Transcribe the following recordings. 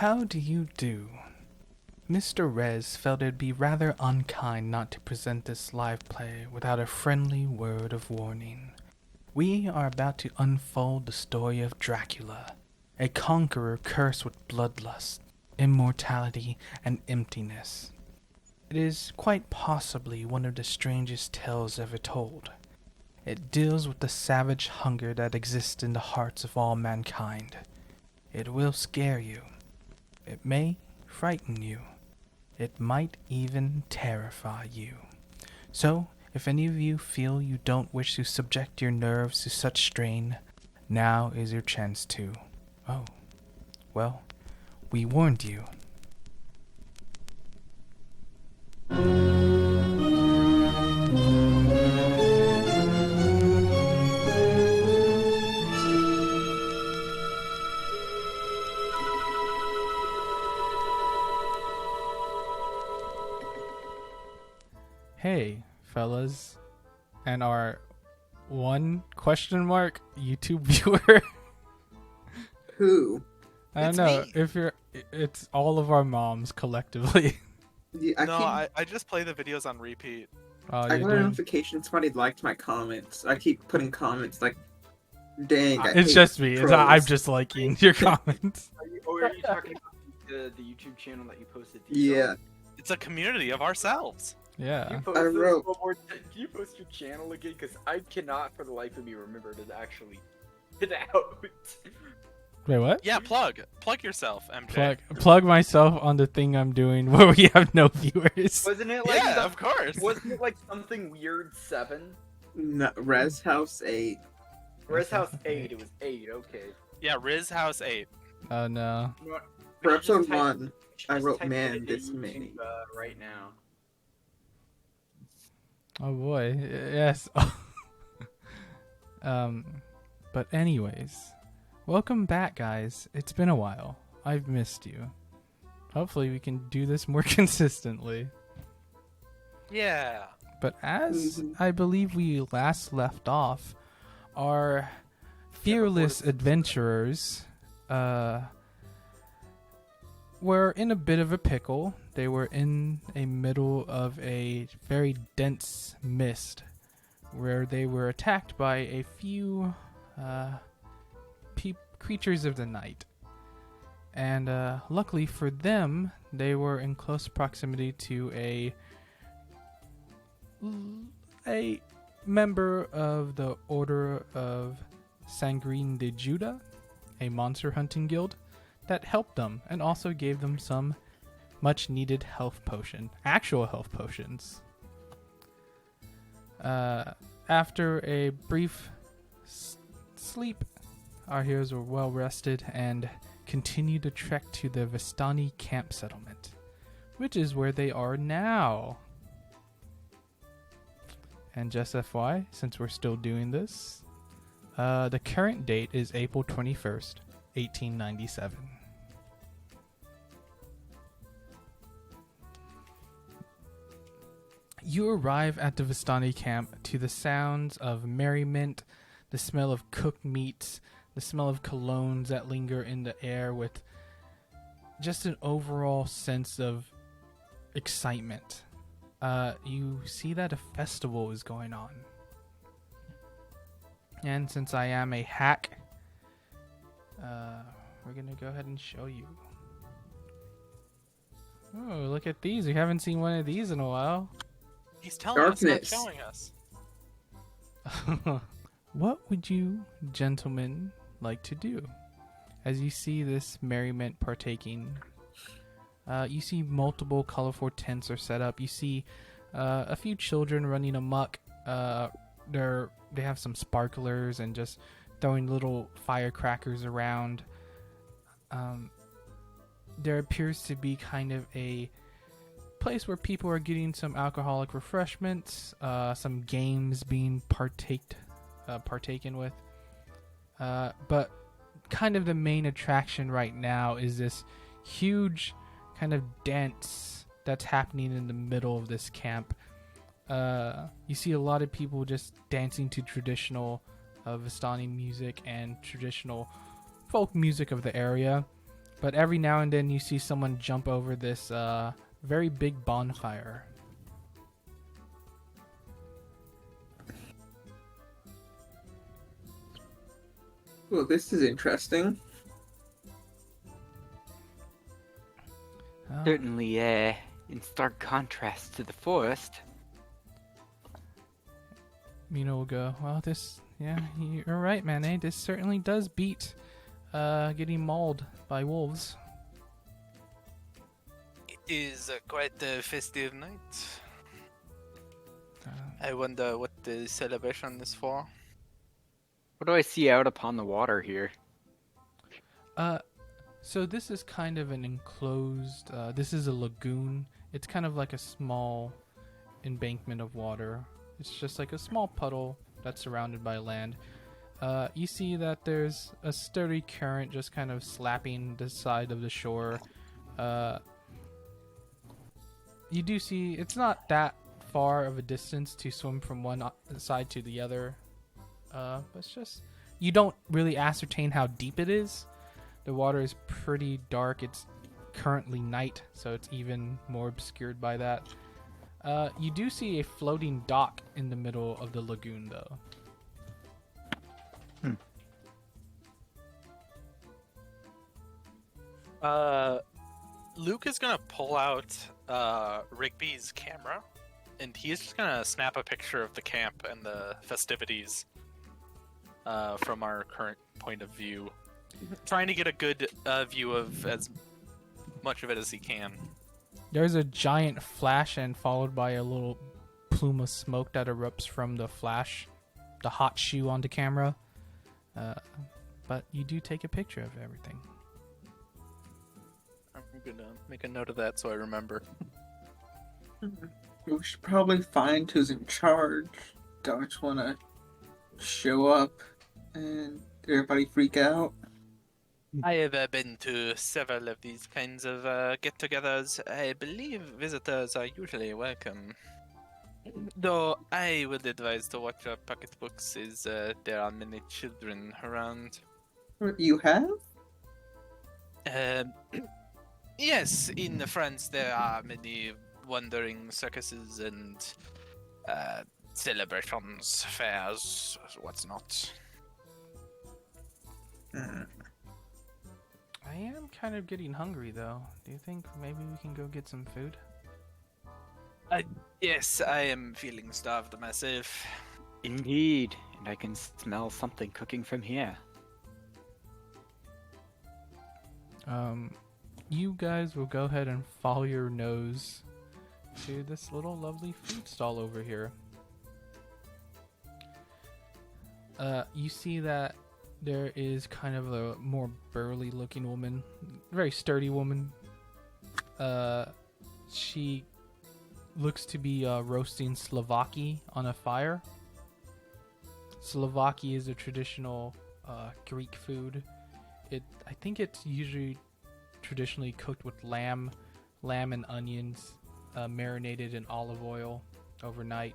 How do you do? Mr. Rez felt it'd be rather unkind not to present this live play without a friendly word of warning. We are about to unfold the story of Dracula, a conqueror cursed with bloodlust, immortality, and emptiness. It is quite possibly one of the strangest tales ever told. It deals with the savage hunger that exists in the hearts of all mankind. It will scare you. It may frighten you. It might even terrify you. So, if any of you feel you don't wish to subject your nerves to such strain, now is your chance to. Oh, well, we warned you. Hey, fellas, and our one question mark YouTube viewer. Who? I don't It's know me. if you're. It's all of our moms collectively. Yeah, I just play the videos on repeat. Oh, I you're got a doing. notification somebody liked my comments. I keep putting comments like, dang, I It's hate just me. trolls. I'm just liking your comments. Are you talking about the YouTube channel that you posted? Yeah, It's a community of ourselves. Yeah. You post I this wrote- one more time. Can you post your channel again? Because I cannot for the life of me remember to actually get out. Wait, what? Yeah, plug yourself, MJ. Plug myself on the thing I'm doing where we have no viewers. Wasn't it like Yeah, of course. Wasn't it like something weird 7? no, Res House 8. Res House 8. It was 8. Okay. Yeah, Riz House 8. Oh no. You know what? For We should just episode type- 1, we should I just wrote, type "Man, it into this YouTube, many." right now. Oh boy. Yes. But anyways, welcome back, guys. It's been a while. I've missed you. Hopefully we can do this more consistently. Yeah. But as Mhm. I believe we last left off, our fearless adventurers were in a bit of a pickle. They were in a middle of a very dense mist where they were attacked by a few creatures of the night. And luckily for them, they were in close proximity to a member of the Order of Sanguine de Judah, a monster hunting guild, that helped them and also gave them some much needed actual health potions. After a brief sleep, our heroes were well rested and continued to trek to the Vistani camp settlement, which is where they are now. And just FYI, since we're still doing this, the current date is April 21st, 1897. You arrive at the Vistani camp to the sounds of merriment, the smell of cooked meats, the smell of colognes that linger in the air with just an overall sense of excitement. You see that a festival is going on. And since I am a hack, we're going to go ahead and show you. Oh, look at these. We haven't seen one of these in a while. He's telling us, Darkness. not showing us. What would you, gentlemen, like to do? As you see this merriment partaking, you see multiple colorful tents are set up. You see a few children running amok. They have some sparklers and just throwing little firecrackers around. There appears to be kind of a place where people are getting some alcoholic refreshments, some games being partaken with. But kind of the main attraction right now is this huge kind of dance that's happening in the middle of this camp. You see a lot of people just dancing to traditional Vistani music and traditional folk music of the area. But every now and then you see someone jump over this very big bonfire. Well, this is interesting. Oh, Certainly, in stark contrast to the forest. Mina will go, well, yeah, you're right, man, eh? This certainly does beat getting mauled by wolves. It is quite a festive night. Uh, I wonder what the celebration is for. What do I see out upon the water here? So this is kind of an enclosed, this is a lagoon. It's kind of like a small embankment of water. It's just like a small puddle that's surrounded by land. You see that there's a sturdy current just kind of slapping the side of the shore. You do see it's not that far of a distance to swim from one side to the other. But it's just, you don't really ascertain how deep it is. The water is pretty dark. It's currently night, so it's even more obscured by that. You do see a floating dock in the middle of the lagoon, though. Luke is gonna pull out Rigby's camera, and he's just gonna snap a picture of the camp and the festivities from our current point of view, trying to get a good view of as much of it as he can. There's a giant flash and followed by a little plume of smoke that erupts from the flash, the hot shoe on the camera. But you do take a picture of everything. I'm gonna make a note of that so I remember. We should probably find who's in charge. Don't just want to show up and everybody freak out. I have been to several of these kinds of get-togethers. I believe visitors are usually welcome. Though I would advise to watch your pocketbooks, as there are many children around. What you have? Yes, in France there are many wandering circuses and celebrations, fairs, what's not. I am kind of getting hungry, though. Do you think maybe we can go get some food? Yes, I am feeling starved myself. Indeed, and I can smell something cooking from here. You guys will go ahead and follow your nose to this little lovely food stall over here. You see that there is kind of a more burly looking woman, very sturdy woman. She looks to be roasting Slovaki on a fire. Slovaki is a traditional Greek food. I think it's usually traditionally cooked with lamb and onions, marinated in olive oil overnight.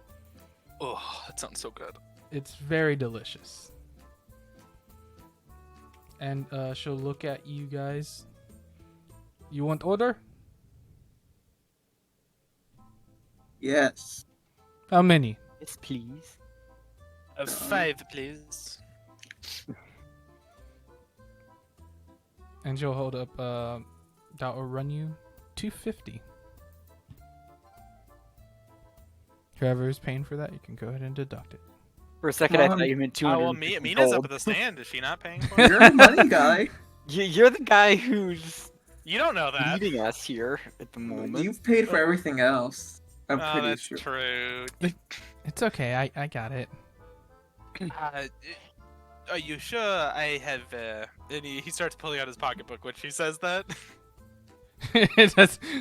Oh, that sounds so good. It's very delicious. And she'll look at you guys. You want order? Yes. How many? Yes, please. 5, please. And she'll hold up. That will run you $2.50. Whoever is paying for that, you can go ahead and deduct it. For a second, I thought you meant 200. Well, Mina's up at the stand. Is she not paying for You're it? a money guy. You're the guy who's You don't know that. leading us here at the moment. You've paid for everything else. I'm Oh, pretty that's sure. true. It's okay. I got it. Are you sure I have? And he starts pulling out his pocketbook when she says that.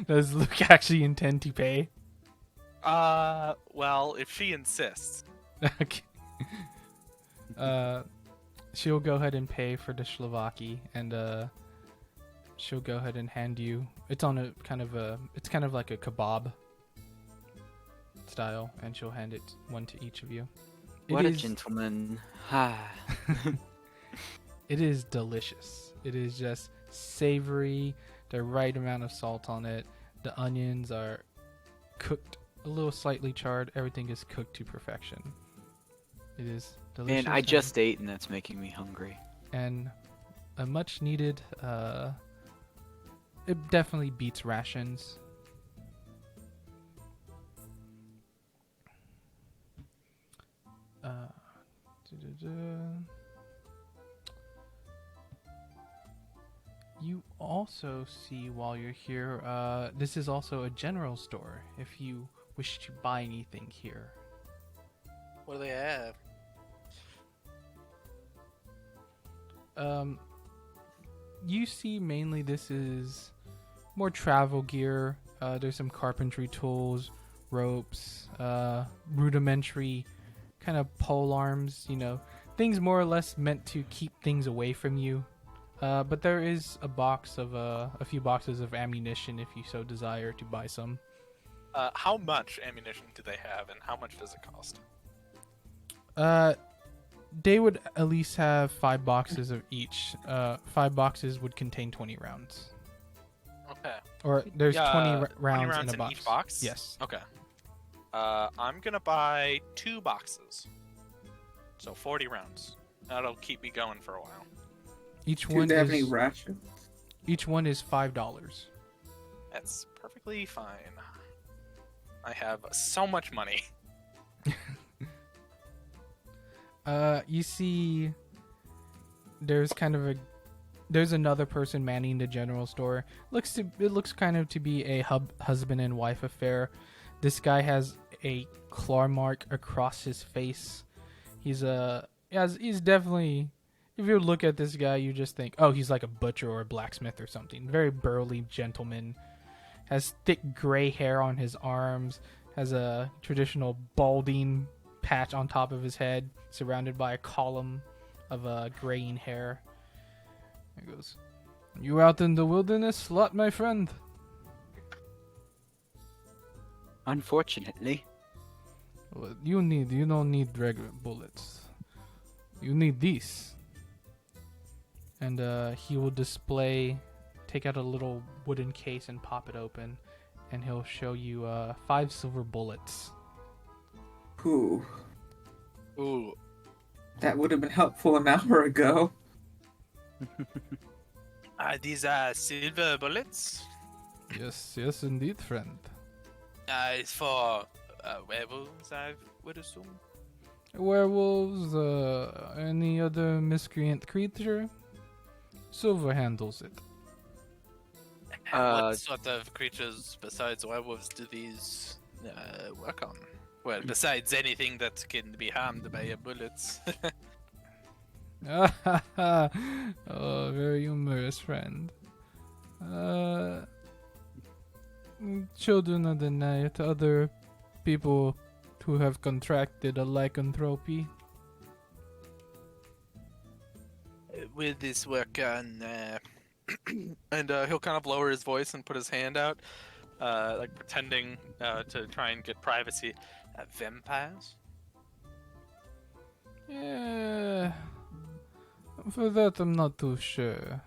Does Luke actually intend to pay? Well, if she insists. Okay. She'll go ahead and pay for the Slovaki, and she'll go ahead and hand you. It's on it's kind of like a kebab style, and she'll hand it one to each of you. What a gentleman. Ah. It is delicious. It is just savory, the right amount of salt on it. The onions are cooked a little slightly charred. Everything is cooked to perfection. It is delicious. Man, I just ate and that's making me hungry. And a much needed. It definitely beats rations. You also see while you're here, this is also a general store if you wish to buy anything here. What do they have? You see mainly this is more travel gear. There's some carpentry tools, ropes, rudimentary kind of pole arms, things more or less meant to keep things away from you. But there is a few boxes of ammunition if you so desire to buy some. How much ammunition do they have, and how much does it cost? They would at least have 5 boxes of each. 5 boxes would contain 20 rounds. Okay. Or there's 20 rounds 20 rounds in a in box. each box? Yes. Okay. I'm gonna buy 2 boxes. So 40 rounds. That'll keep me going for a while. Each Do one they have any is rations? each one is $5. That's perfectly fine. I have so much money. You see, there's another person manning the general store. It looks kind of to be a husband and wife affair. This guy has a claw mark across his face. He's definitely. If you look at this guy, you just think, oh, he's like a butcher or a blacksmith or something. Very burly gentleman. Has thick gray hair on his arms. Has a traditional balding patch on top of his head, surrounded by a column of graying hair. He goes, "You out in the wilderness, lot, my friend?" Unfortunately. Well, you don't need regular bullets. You need these. And he will take out a little wooden case and pop it open, and he'll show you 5 silver bullets. Ooh, Ooh. that would have been helpful an hour ago. These are silver bullets. Yes, indeed, friend. It's for werewolves, I would assume. Werewolves, any other miscreant creature, silver handles it. What sort of creatures besides werewolves do these work on? Well, besides anything that can be harmed by your bullets. Oh, very humorous, friend. Children of the night, other people who have contracted a lycanthropy. Will this work on... and he'll kind of lower his voice and put his hand out, like pretending to try and get privacy. Vampires? Yeah, for that I'm not too sure.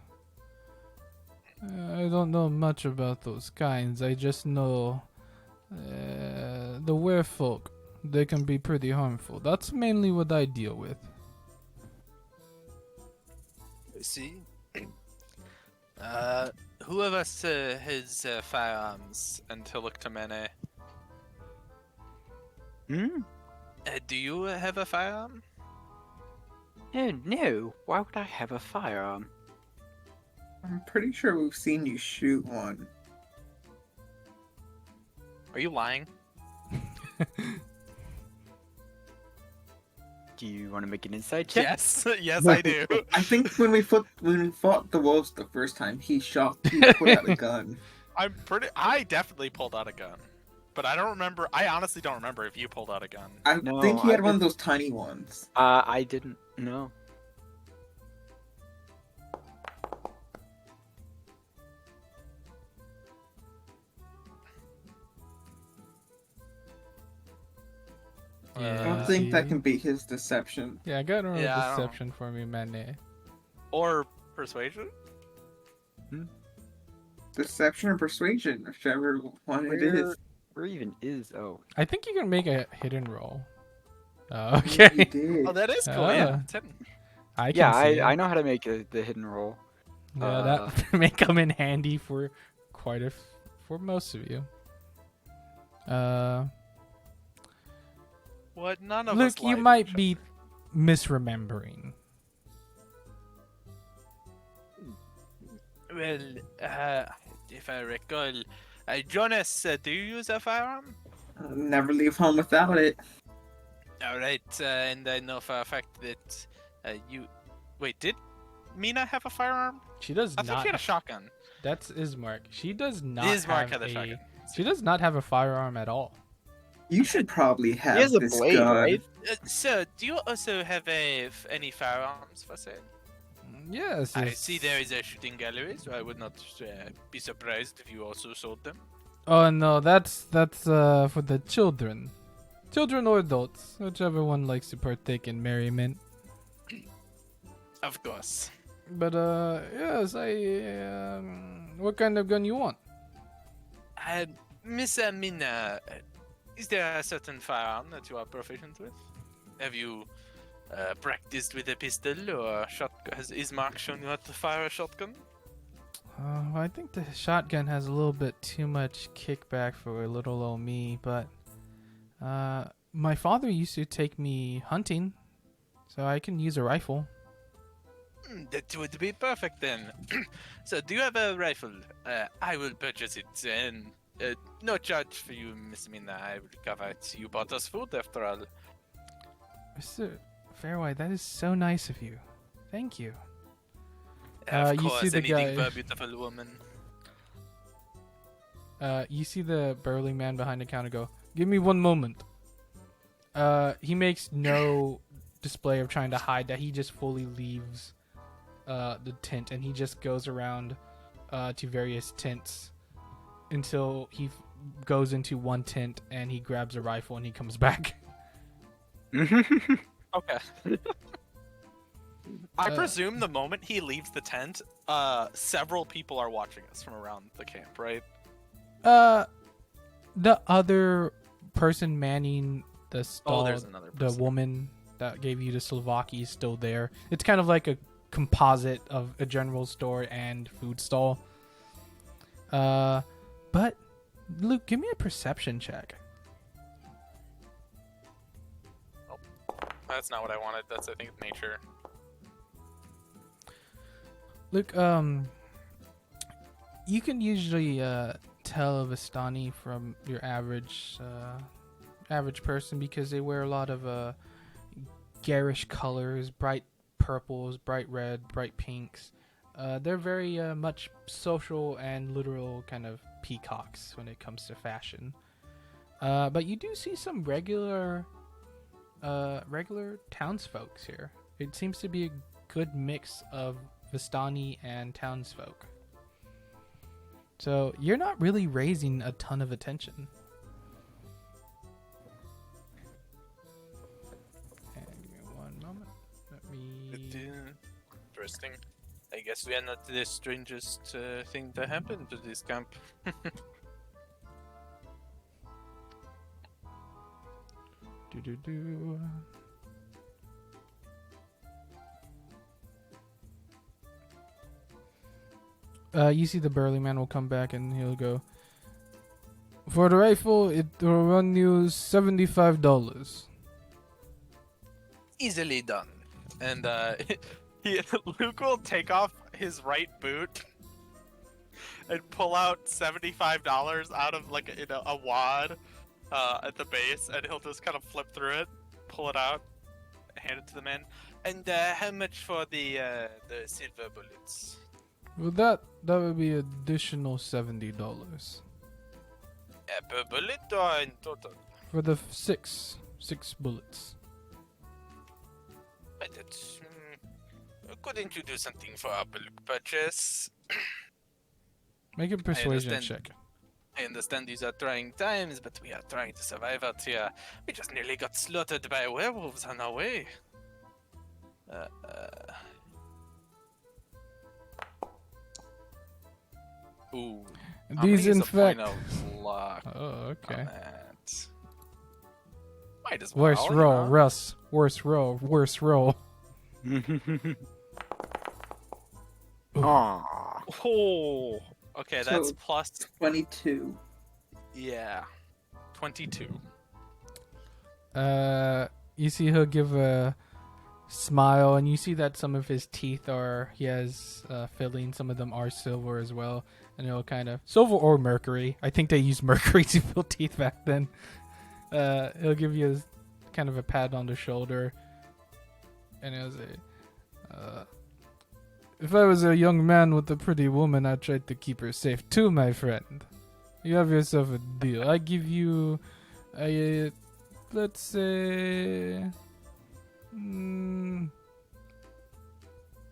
I don't know much about those kinds. I just know the werefolk. They can be pretty harmful. That's mainly what I deal with. I see. Who of us has firearms? And to look to Mene. Do you have a firearm? No. Why would I have a firearm? I'm pretty sure we've seen you shoot one. Are you lying? Do you want to make an inside check? Yes, yes, I do. I think when we fought the wolves the first time, he put out a gun. I definitely pulled out a gun. But I don't remember. I honestly don't remember if you pulled out a gun. I No, think he I had one of didn't. those tiny ones. I didn't know. I don't think that can be his deception. Yeah, I got a Yeah, I don't- deception for me, Mane. Or persuasion? Deception or persuasion, whichever one it is. Where even is? Oh, I think you can make a hidden roll. You Okay. did. Oh, that is cool. Yeah, Ah. it's hidden. I can yeah, see. I know how to make the hidden roll. Yeah, that may come in handy for for most of you. What? None of us. Luke, you lied to might each be misremembering. Well, if I recall, Jonas, do you use a firearm? I'll never leave home without it. All right, and I know for a fact that you. Wait, did Mina have a firearm? She does I thought not. she had a shotgun. That's Ismark. She does not Ismark have had a a. shotgun. She does not have a firearm at all. You should probably have He has a this blade, gun. right? So, do you also have any firearms for sale? Yes. I yes. see there is a shooting gallery, so I would not be surprised if you also sold them. Oh no, that's for the children, or adults, whichever one likes to partake in merriment. Of course. But yes, what kind of gun you want? Miss Mina, is there a certain firearm that you are proficient with? Have you practiced with a pistol or shotgun? Has Ismark shown you how to fire a shotgun? I think the shotgun has a little bit too much kickback for a little old me, but my father used to take me hunting, so I can use a rifle. That would be perfect then. So, do you have a rifle? I will purchase it, and no charge for you, Miss Mina. I will cover it. You bought us food after all. Mr. Fairwhite, that is so nice of you. Thank you. Of you course, see the anything guy- for a beautiful woman. You see the burly man behind the counter go, "Give me one moment." He makes no display of trying to hide that. He just fully leaves the tent, and he just goes around to various tents until he goes into one tent, and he grabs a rifle, and he comes back. Okay. I Uh, presume the moment he leaves the tent, several people are watching us from around the camp, right? The other person manning the stall, there's another the person. woman that gave you the Slovaki is still there. It's kind of like a composite of a general store and food stall. But Luke, give me a perception check. That's not what I wanted. That's, I think, nature. Luke, you can usually tell a Vistani from your average person because they wear a lot of garish colors, bright purples, bright red, bright pinks. They're very much social and literal kind of peacocks when it comes to fashion. But you do see some regular townsfolk here. It seems to be a good mix of Vistani and townsfolk. So you're not really raising a ton of attention. And give me one moment. Let me. Interesting. I guess we are not the strangest thing to happen to this camp. Do. You see the burly man will come back and he'll go, "For the rifle, it will run you $75. Easily done. And Luke will take off his right boot and pull out $75 out of like a wad at the base, and he'll just kind of flip through it, pull it out, hand it to the man. And how much for the silver bullets? Well, that would be additional $70 Per bullet or in total? for the six bullets." But it's, couldn't you do something for our bulk purchase? Make a persuasion understand. check. I understand these are trying times, but we are trying to survive out here. We just nearly got slaughtered by werewolves on our way. Ooh. I'm gonna use a Disinfect. point of luck Oh, okay. on that. Might as well. Worst you roll, know? Russ. Worst roll, worst roll. Aw. Oh. Okay, that's So- plus. 22. Yeah. 22. You see he'll give a smile, and you see that some of his teeth he has filling. Some of them are silver as well, and he'll kind of silver or mercury. I think they used mercury to fill teeth back then. He'll give you kind of a pat on the shoulder, and he'll say, "If I was a young man with a pretty woman, I'd try to keep her safe too, my friend. You have yourself a deal. I give you a, let's say,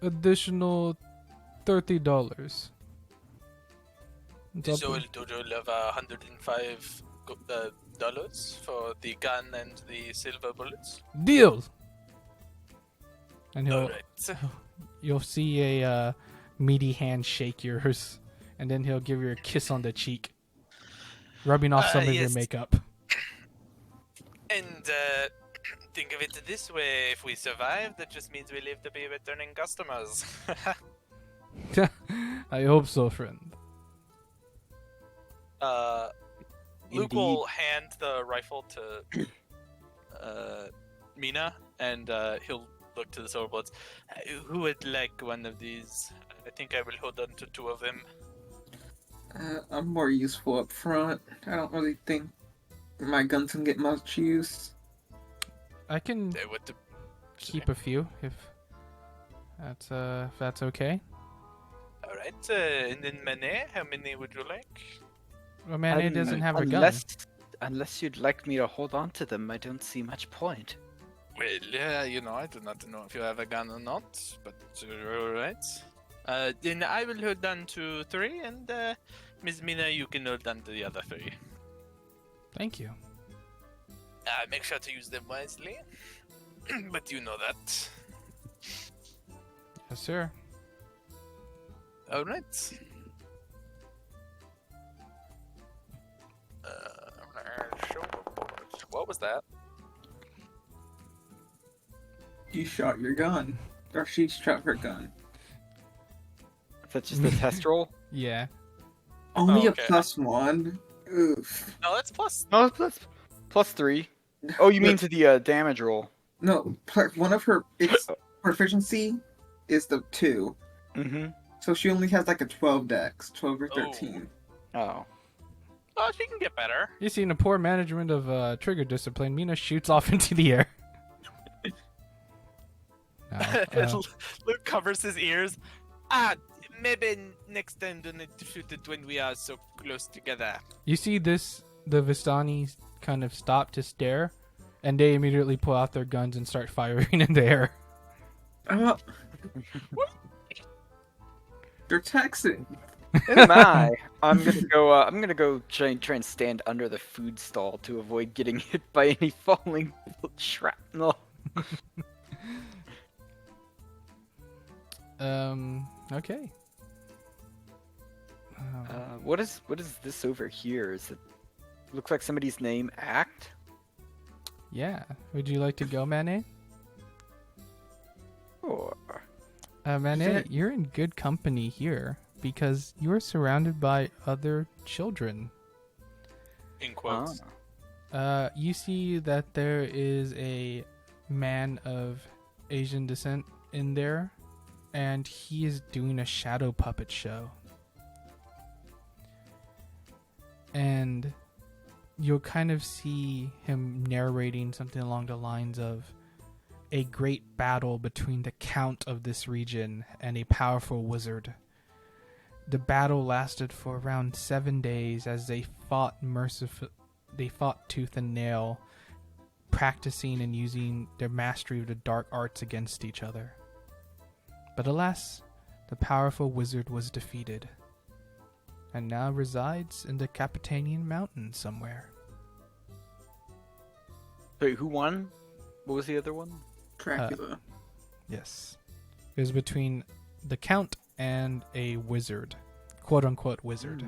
additional $30. So a total of $105 for the gun and the silver bullets. Deal. And Alright. you'll see a meaty hand shake yours, and then he'll give you a kiss on the cheek, rubbing off some of your Yes. makeup. And think of it this way: if we survive, that just means we live to be returning customers. I hope so, friend. Luke Indeed. will hand the rifle to Mina, and he'll look to the silver bullets. Who would like one of these? I think I will hold on to 2 of them. I'm more useful up front. I don't really think my guns can get much use. I can They would keep a few if that's okay. All right, and then Manet, how many would you like? Well, man, it doesn't have a gun. Unless you'd like me to hold on to them, I don't see much point. Well, yeah, I do not know if you have a gun or not, but all right. Then I will hold on to 3, and Ms. Mina, you can hold on to the other 3. Thank you. Make sure to use them wisely. But you know that. Yes, sir. All right. Show report. What was that? You shot your gun. Or she shot her gun. Is that just a test roll? Yeah. Only okay. a +1? Oof. No, that's plus. No, that's +3. Oh, you mean to the damage roll? No, one of her proficiency is the 2. Mm-hmm. So she only has like a 12 dex, 12 or 13. Oh. Oh, she can get better. You see, in a poor management of trigger discipline, Mina shoots off into the air. Now, Luke covers his ears. Maybe next time do not shoot it when we are so close together. you see the Vistani kind of stop to stare, and they immediately pull out their guns and start firing in the air. They're texting. Am I? I'm gonna go try and stand under the food stall to avoid getting hit by any falling shrapnel. Okay. What is this over here? Looks like somebody's name? Act? Yeah. Would you like to go, Manet? Or Manet, you're in good company here because you're surrounded by other children. In quotes. You see that there is a man of Asian descent in there, and he is doing a shadow puppet show. And you'll kind of see him narrating something along the lines of a great battle between the count of this region and a powerful wizard. The battle lasted for around 7 days as they fought tooth and nail, practicing and using their mastery of the dark arts against each other. But alas, the powerful wizard was defeated, and now resides in the Capitanian Mountains somewhere. wait, who won? What was the other one? Dracula. Yes. It was between the Count and a wizard, quote unquote wizard.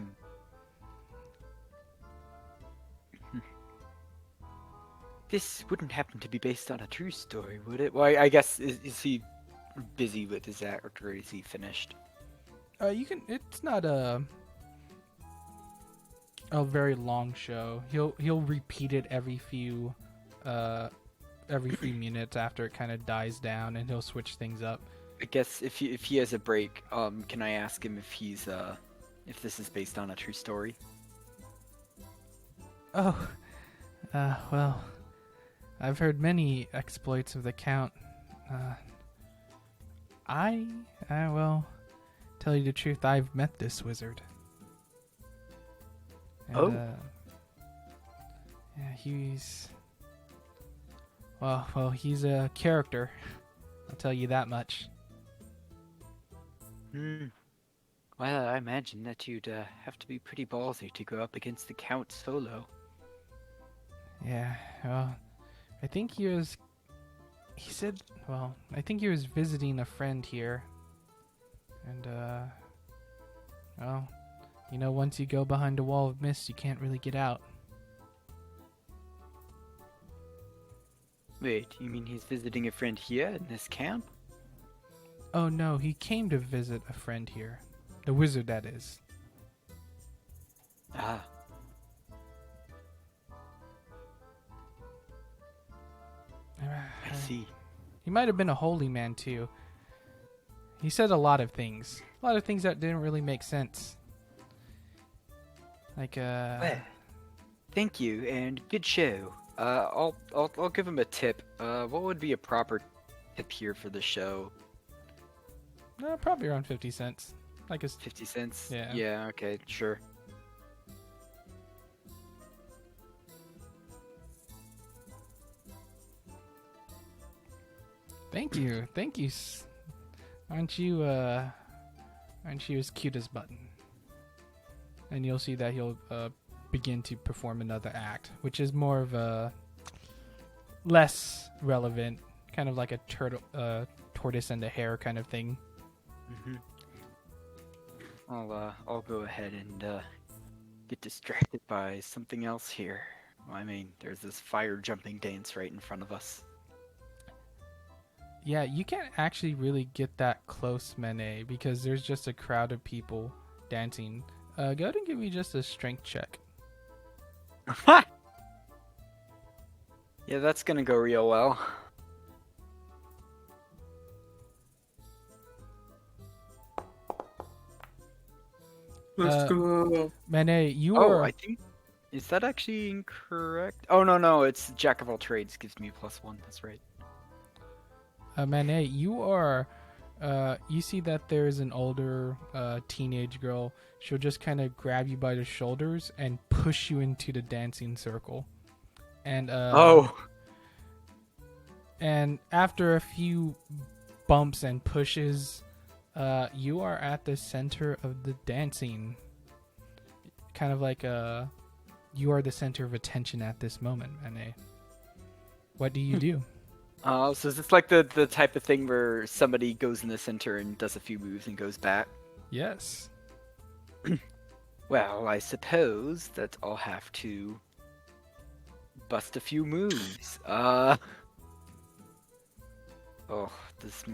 This wouldn't happen to be based on a true story, would it? Well, I guess is he busy with his act, or is he finished? You can. It's not a very long show. He'll repeat it every few minutes after it kind of dies down, and he'll switch things up. I guess if he has a break, can I ask him if he's if this is based on a true story? Oh, well, I've heard many exploits of the Count. Well, tell you the truth, I've met this wizard. And, yeah, he's... Well, he's a character. I'll tell you that much. Well, I imagine that you'd have to be pretty ballsy to go up against the Count solo. Yeah, well, I think he was... He said... Well, I think he was visiting a friend here. And, well, you know, once you go behind a wall of mist, you can't really get out. Wait, you mean he's visiting a friend here in this camp? Oh no, he came to visit a friend here. The wizard, that is. Ah. I see. He might have been a holy man too. He said a lot of things. A lot of things that didn't really make sense. Like, Well, thank you, and good show. I'll give him a tip. What would be a proper tip here for the show? Probably around 50 cents. Like a 50 cents? Yeah. Yeah, okay, sure. Thank you. Thank you. Aren't you as cute as Button? And you'll see that he'll begin to perform another act, which is more of a less relevant, kind of like a tortoise and a hare kind of thing. I'll go ahead and get distracted by something else here. I mean, there's this fire jumping dance right in front of us. Yeah, you can't actually really get that close, Mene, because there's just a crowd of people dancing. Go ahead and give me just a strength check. Yeah, that's gonna go real well. Let's go. Mene, you Oh, are... I think... Is that actually incorrect? Oh, no, it's Jack of all trades gives me +1, that's right. Mene, you are... you see that there's an older teenage girl. She'll just kind of grab you by the shoulders and push you into the dancing circle. And and after a few bumps and pushes, you are at the center of the dancing. Kind of like you are the center of attention at this moment, Mene. What do you do? So is this like the type of thing where somebody goes in the center and does a few moves and goes back? Yes. Well, I suppose that I'll have to bust a few moves. Oh, does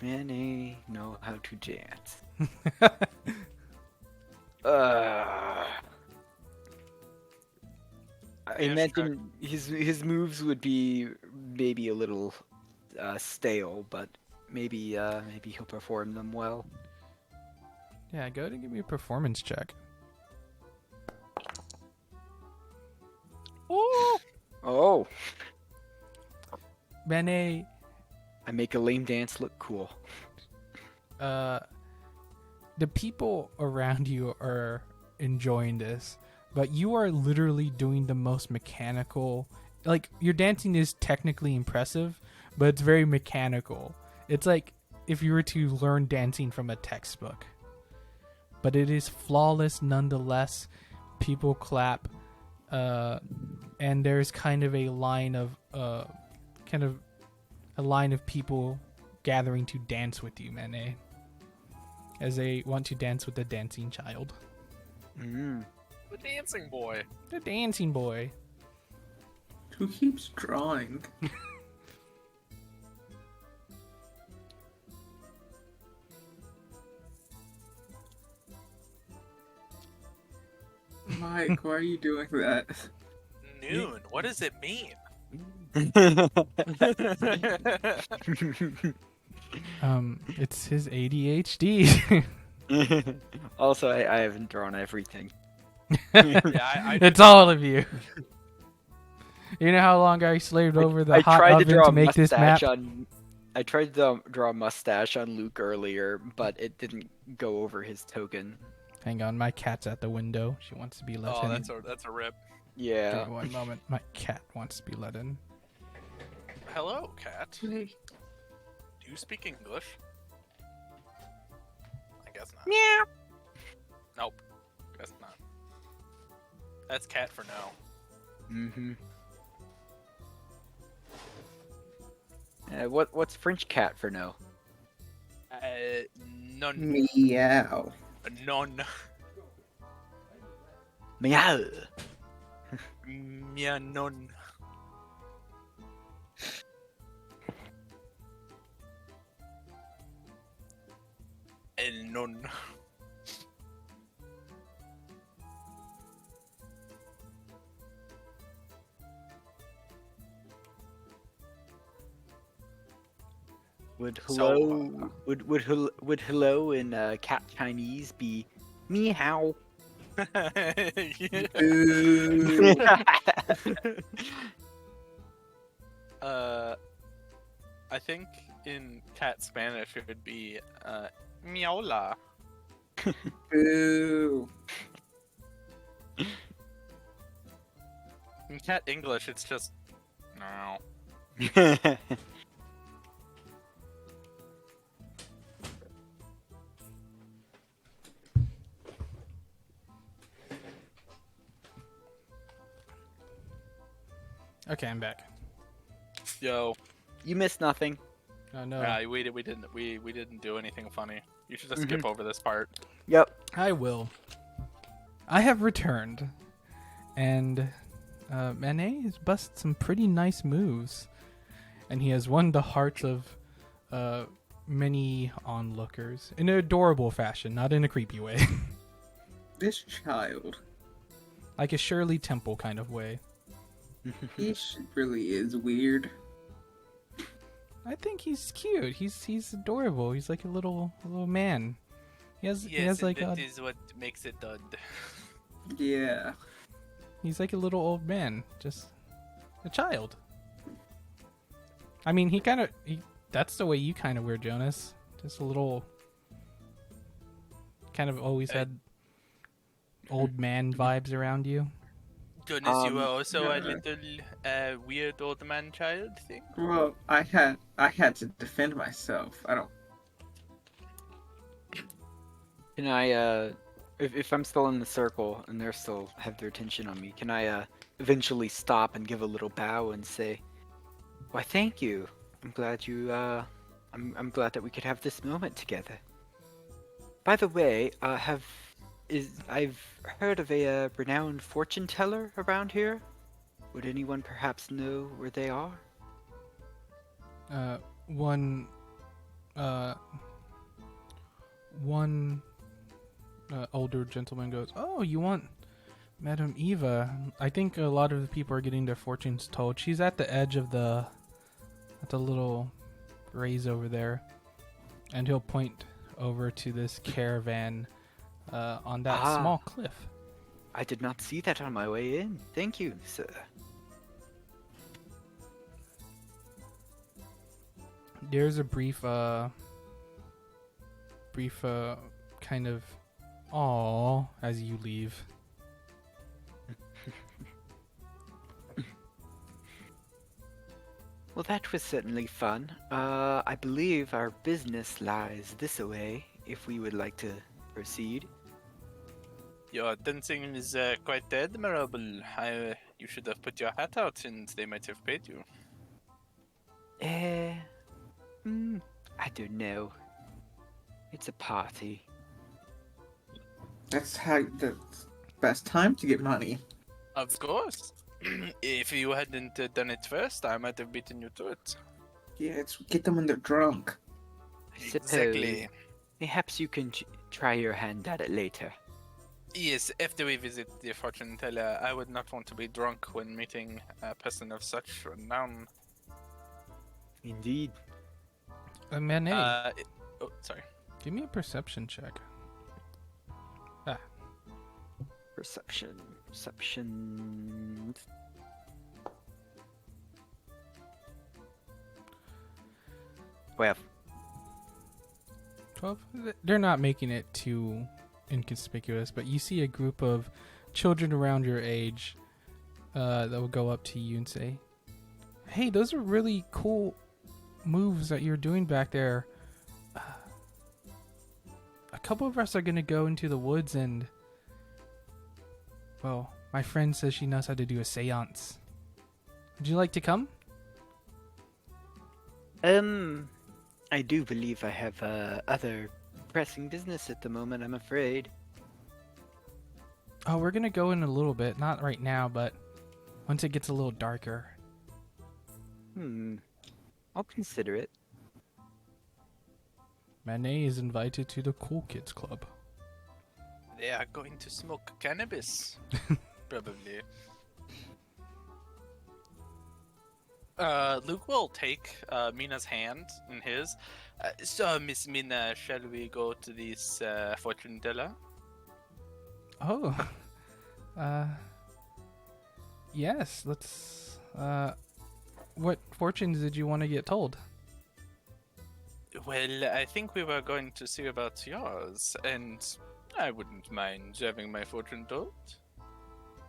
Mene know how to dance? I imagine his moves would be maybe a little stale, but maybe he'll perform them well. Yeah, go ahead and give me a performance check. Oh, Mene, I make a lame dance look cool. the people around you are enjoying this, but you are literally doing the most mechanical. Like, your dancing is technically impressive, but it's very mechanical. It's like if you were to learn dancing from a textbook. But it is flawless nonetheless. People clap, and there's kind of a line of people gathering to dance with you, Mene. as they want to dance with the dancing child. Mm. The dancing boy. The dancing boy. Who keeps drawing? Mike, why are you doing that? Noon. What does it mean? It's his ADHD. Also, I haven't drawn everything. Yeah, I It's all of you. You know how long I slaved over the hot tried to oven draw to a make this map? mustache on. I tried to draw a mustache on Luke earlier, but it didn't go over his token. Hang on, my cat's at the window. She wants to be let Oh, in. that's a rip. Yeah. Give me one moment. My cat wants to be let in. Hello, cat. Do Hey, you speak English? I guess not. Meow. Nope. Guess not. That's cat for no. Mm-hmm. What's French cat for no? None. meow. None. Meow. Yeah, none. El none. Would So, hello would hello in cat Chinese be meow? Yeah. Boo. I think in cat Spanish it would be miaula. Boo. In cat English, it's just no. Okay, I'm back. Yo, You missed nothing. Oh no. we didn't do anything funny. You should just skip over this part. Yep. I will. I have returned, and Manet has busted some pretty nice moves, and he has won the hearts of many onlookers in an adorable fashion, not in a creepy way, This child. like a Shirley Temple kind of way. Really is weird. I think he's cute. He's adorable. He's like a little man. He has like a, is what makes it done. Yeah. he's like a little old man, just a child. I mean, that's the way you kind of were, Jonas. Just a little, kind of always had old man vibes around you. Jonas, you are Um, also no. a little weird old man child thing. Well, I had to defend myself. I don't. Can I if I'm still in the circle and they're still have their attention on me, can I eventually stop and give a little bow and say, "Why, thank you. I'm glad you I'm glad that we could have this moment together." By the way, I've heard of a renowned fortune teller around here. Would anyone perhaps know where they are? One older gentleman goes, "Oh, you want Madame Eva? I think a lot of the people are getting their fortunes told. She's at the edge of the little raise over there." And he'll point over to this caravan on that Ah. small cliff. I did not see that on my way in. Thank you, sir. There's a brief kind of aw as you leave. Well, that was certainly fun. I believe our business lies this way, if we would like to proceed. Your dancing is quite admirable. You should have put your hat out and they might have paid you. I don't know. It's a party. That's how the best time to get money. Of course. If you hadn't done it first, I might have beaten you to it. Yeah, it's get them when they're drunk. I suppose Exactly. perhaps you can try your hand at it later. Yes, after we visit the fortune teller, I would not want to be drunk when meeting a person of such renown. Indeed. Manet, Oh, sorry. give me a perception check. Perception. 12. 12? They're not making it too inconspicuous, but you see a group of children around your age that will go up to you and say, "Hey, those are really cool moves that you're doing back there. A couple of us are going to go into the woods and, well, my friend says she knows how to do a seance. Would you like to come?" I do believe I have other pressing business at the moment, I'm afraid. Oh, we're going to go in a little bit. Not right now, but once it gets a little darker. I'll consider it. Manet is invited to the Cool Kids Club. They are going to smoke cannabis. Probably. Luke will take Mina's hand in his. So, Miss Mina, shall we go to this fortune teller? Oh. Yes, let's what fortunes did you want to get told? Well, I think we were going to see about yours, and I wouldn't mind having my fortune told.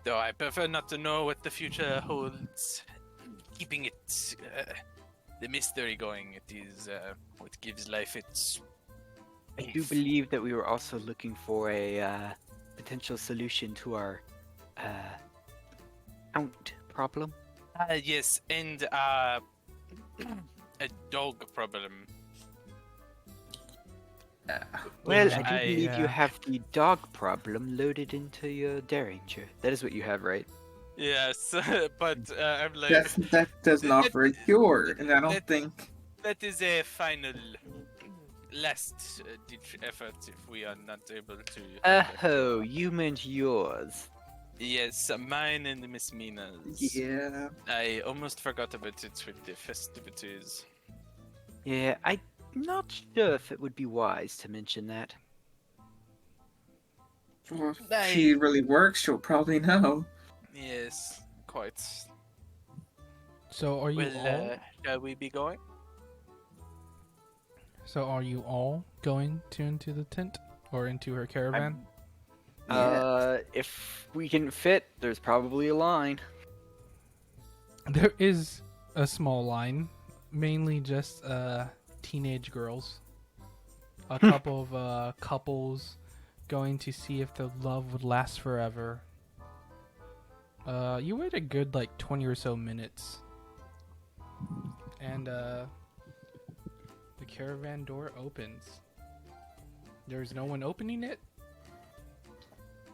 Though I prefer not to know what the future holds. Keeping it the mystery going, it is what gives life its. I do believe that we were also looking for a potential solution to our aunt problem. Yes, and a dog problem. Well, Which I do I, believe you have the dog problem loaded into your Derringer. That is what you have, right? Yes, but I'm like That doesn't offer a cure, and I don't think. that is a final last ditch effort if we are not able to. Oh, you meant yours. Yes, mine and Miss Mina's. Yeah. I almost forgot about it with the festivities. Yeah, I'm not sure if it would be wise to mention that. Well, if she really works, she'll probably know. Yes, quite. So are you all Shall we be going? going into the tent or into her caravan? If we can fit, there's probably a line. There is a small line, mainly just teenage girls. A couple of couples going to see if the love would last forever. You wait a good 20 or so minutes, and the caravan door opens. There's no one opening it,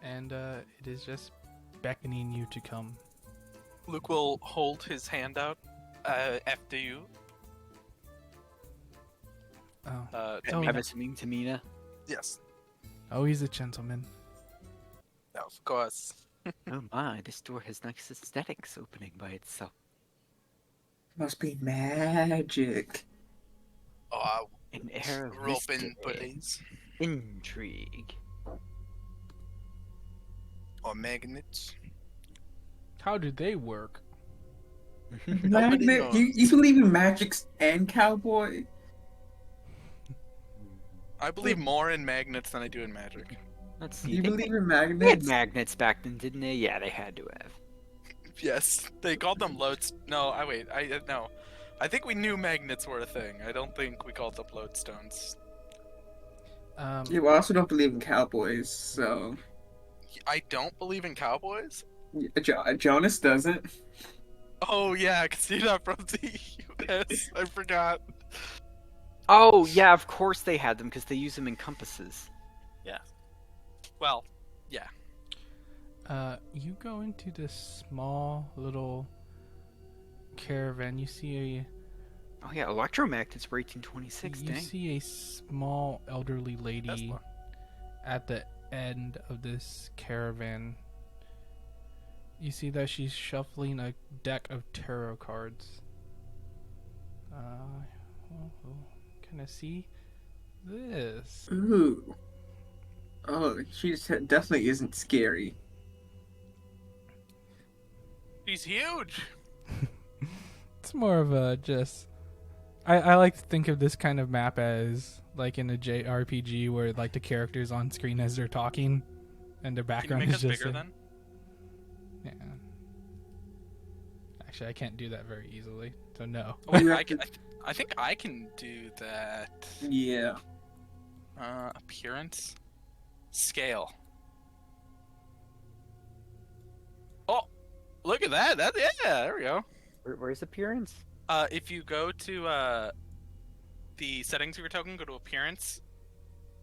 and it is just beckoning you to come. Luke will hold his hand out after you. Oh, I'm assuming to Mina. Yes, oh, he's a gentleman. of course. Oh my, this door has nice aesthetics opening by itself. Must be magic. Oh, An air of rope in, mystery, please. intrigue. Or magnets. How do they work? Nobody Magnet? knows. You believe in magics and cowboy? I believe more in magnets than I do in magic. Let's see. You they believe in They had magnets? magnets back then, didn't they? Yeah, they had to have. Yes, they called them loads. No, no. I think we knew magnets were a thing. I don't think we called them lodestones. You also don't believe in cowboys, so I don't believe in cowboys. Jonas doesn't. Oh yeah, because he's not from the U.S. I forgot. Oh, yeah, of course they had them, because they use them in compasses. Well, Yeah. You go into this small little caravan. You see Oh yeah, electromagnets were 1826. you Dang. see a small elderly lady Tesla. at the end of this caravan. You see that she's shuffling a deck of tarot cards. Can I see this? Ooh. Oh, she definitely isn't scary. He's huge. It's more of a just. I like to think of this kind of map as like in a JRPG where like the characters on screen as they're talking, and their Can you background make is us just bigger a- then? Yeah. Actually, I can't do that very easily, so no. Wait, You I, have can, to- I think I can do that. Yeah. Appearance, scale. Oh, look at that! Yeah, there we go. Where's appearance? If you go to the settings of your token, go to appearance.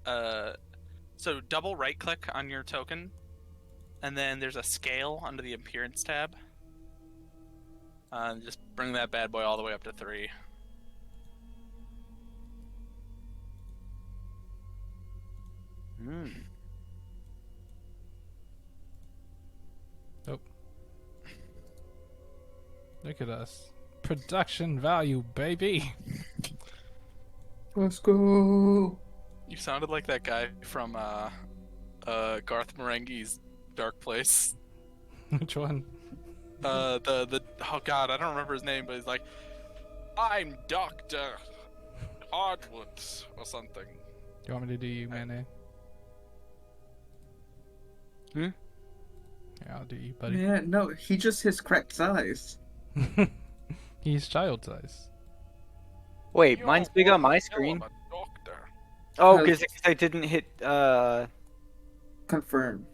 So double right click on your token, and then there's a scale under the appearance tab. Just bring that bad boy all the way up to 3. Hmm. Look at us. Production value, baby. Let's go. You sounded like that guy from Garth Marenghi's Dark Place. Which one? The oh god, I don't remember his name, but he's like, I'm Doctor Hardwood or something. You want me to do you, Mane? Hmm? Yeah, I'll do you, buddy. Yeah, no, he just his correct size. He's child size. Wait, Yo, mine's big on my hell screen. of a doctor. Oh, Uh, because I didn't hit. Confirm.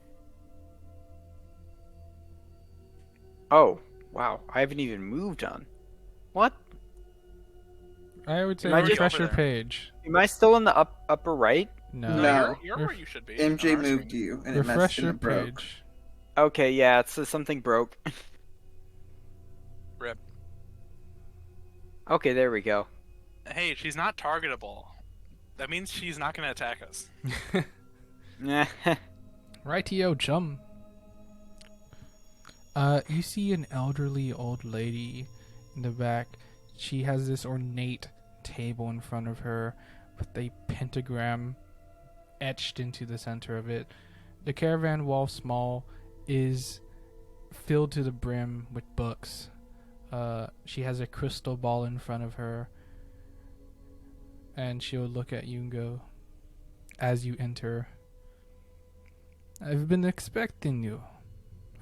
Oh, wow. I haven't even moved on. What? I would say Am I just refresh over your there? page. Am I still in the upper right? No. No. You're where you should be. MJ on our moved screen. you, and it messed Refresh and your it broke. page. Okay, yeah. It's something broke. Rip. Okay, there we go. Hey, she's not targetable. That means she's not going to attack us. Rightio, chum. You see an elderly old lady in the back. She has this ornate table in front of her with a pentagram etched into the center of it. The caravan, while small, is filled to the brim with books. She has a crystal ball in front of her, and she'll look at you and go, as you enter, I've been expecting you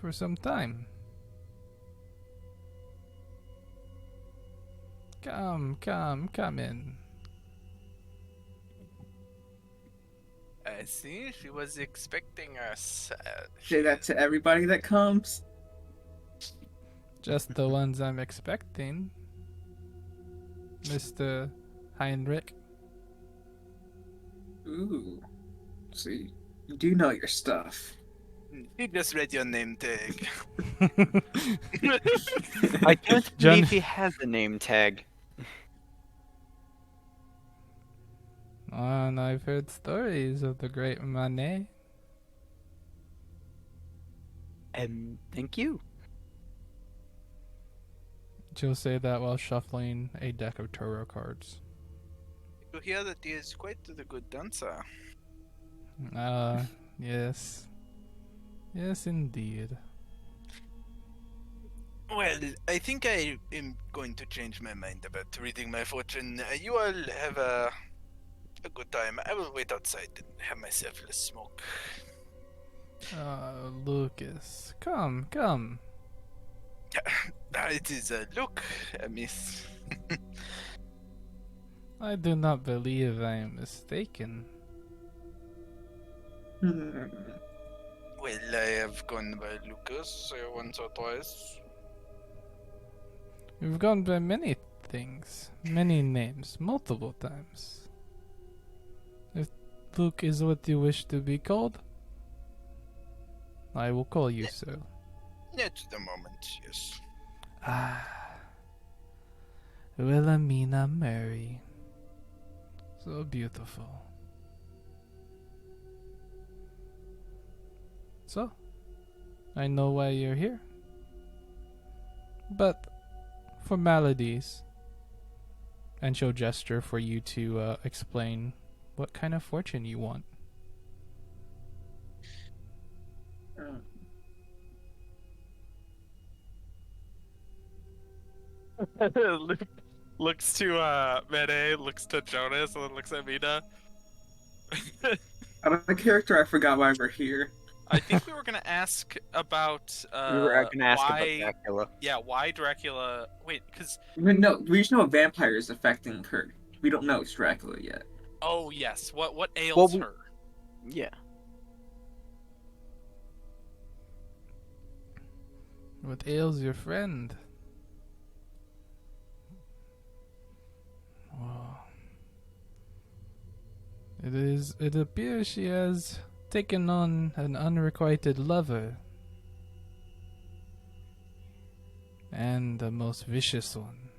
for some time. Come in. I see. She was expecting us. Say that to everybody that comes. Just the ones I'm expecting, Mr. Heinrich. Ooh. See, you do know your stuff. He just read your name tag. I don't John- believe he has a name tag. And I've heard stories of the great Manet. Thank you. She'll say that while shuffling a deck of tarot cards. You hear that he is quite the good dancer. Yes. Yes, indeed. Well, I think I am going to change my mind about reading my fortune. You all have a good time. I will wait outside and have myself a smoke. Lucas. Come. It is a look, miss. I do not believe I am mistaken. Hmm. Well, I have gone by Lucas once or twice. We've gone by many things, many names, multiple times. If Luke is what you wish to be called, I will call you so. At the moment, yes. Ah, Wilhelmina Mary. So beautiful. So, I know why you're here. But, formalities. And she'll gesture for you to explain what kind of fortune you want. Looks to Mene, looks to Jonas, and then looks at Mina. Out of the character, I forgot why we're here. I think we were gonna ask about We were gonna ask about why, Dracula. yeah, why Dracula? Wait, because We just know a vampire is affecting her. We don't know it's Dracula yet. oh yes, what ails Well, we- her? Yeah. What ails your friend? Oh. It appears she has taken on an unrequited lover. And the most vicious one.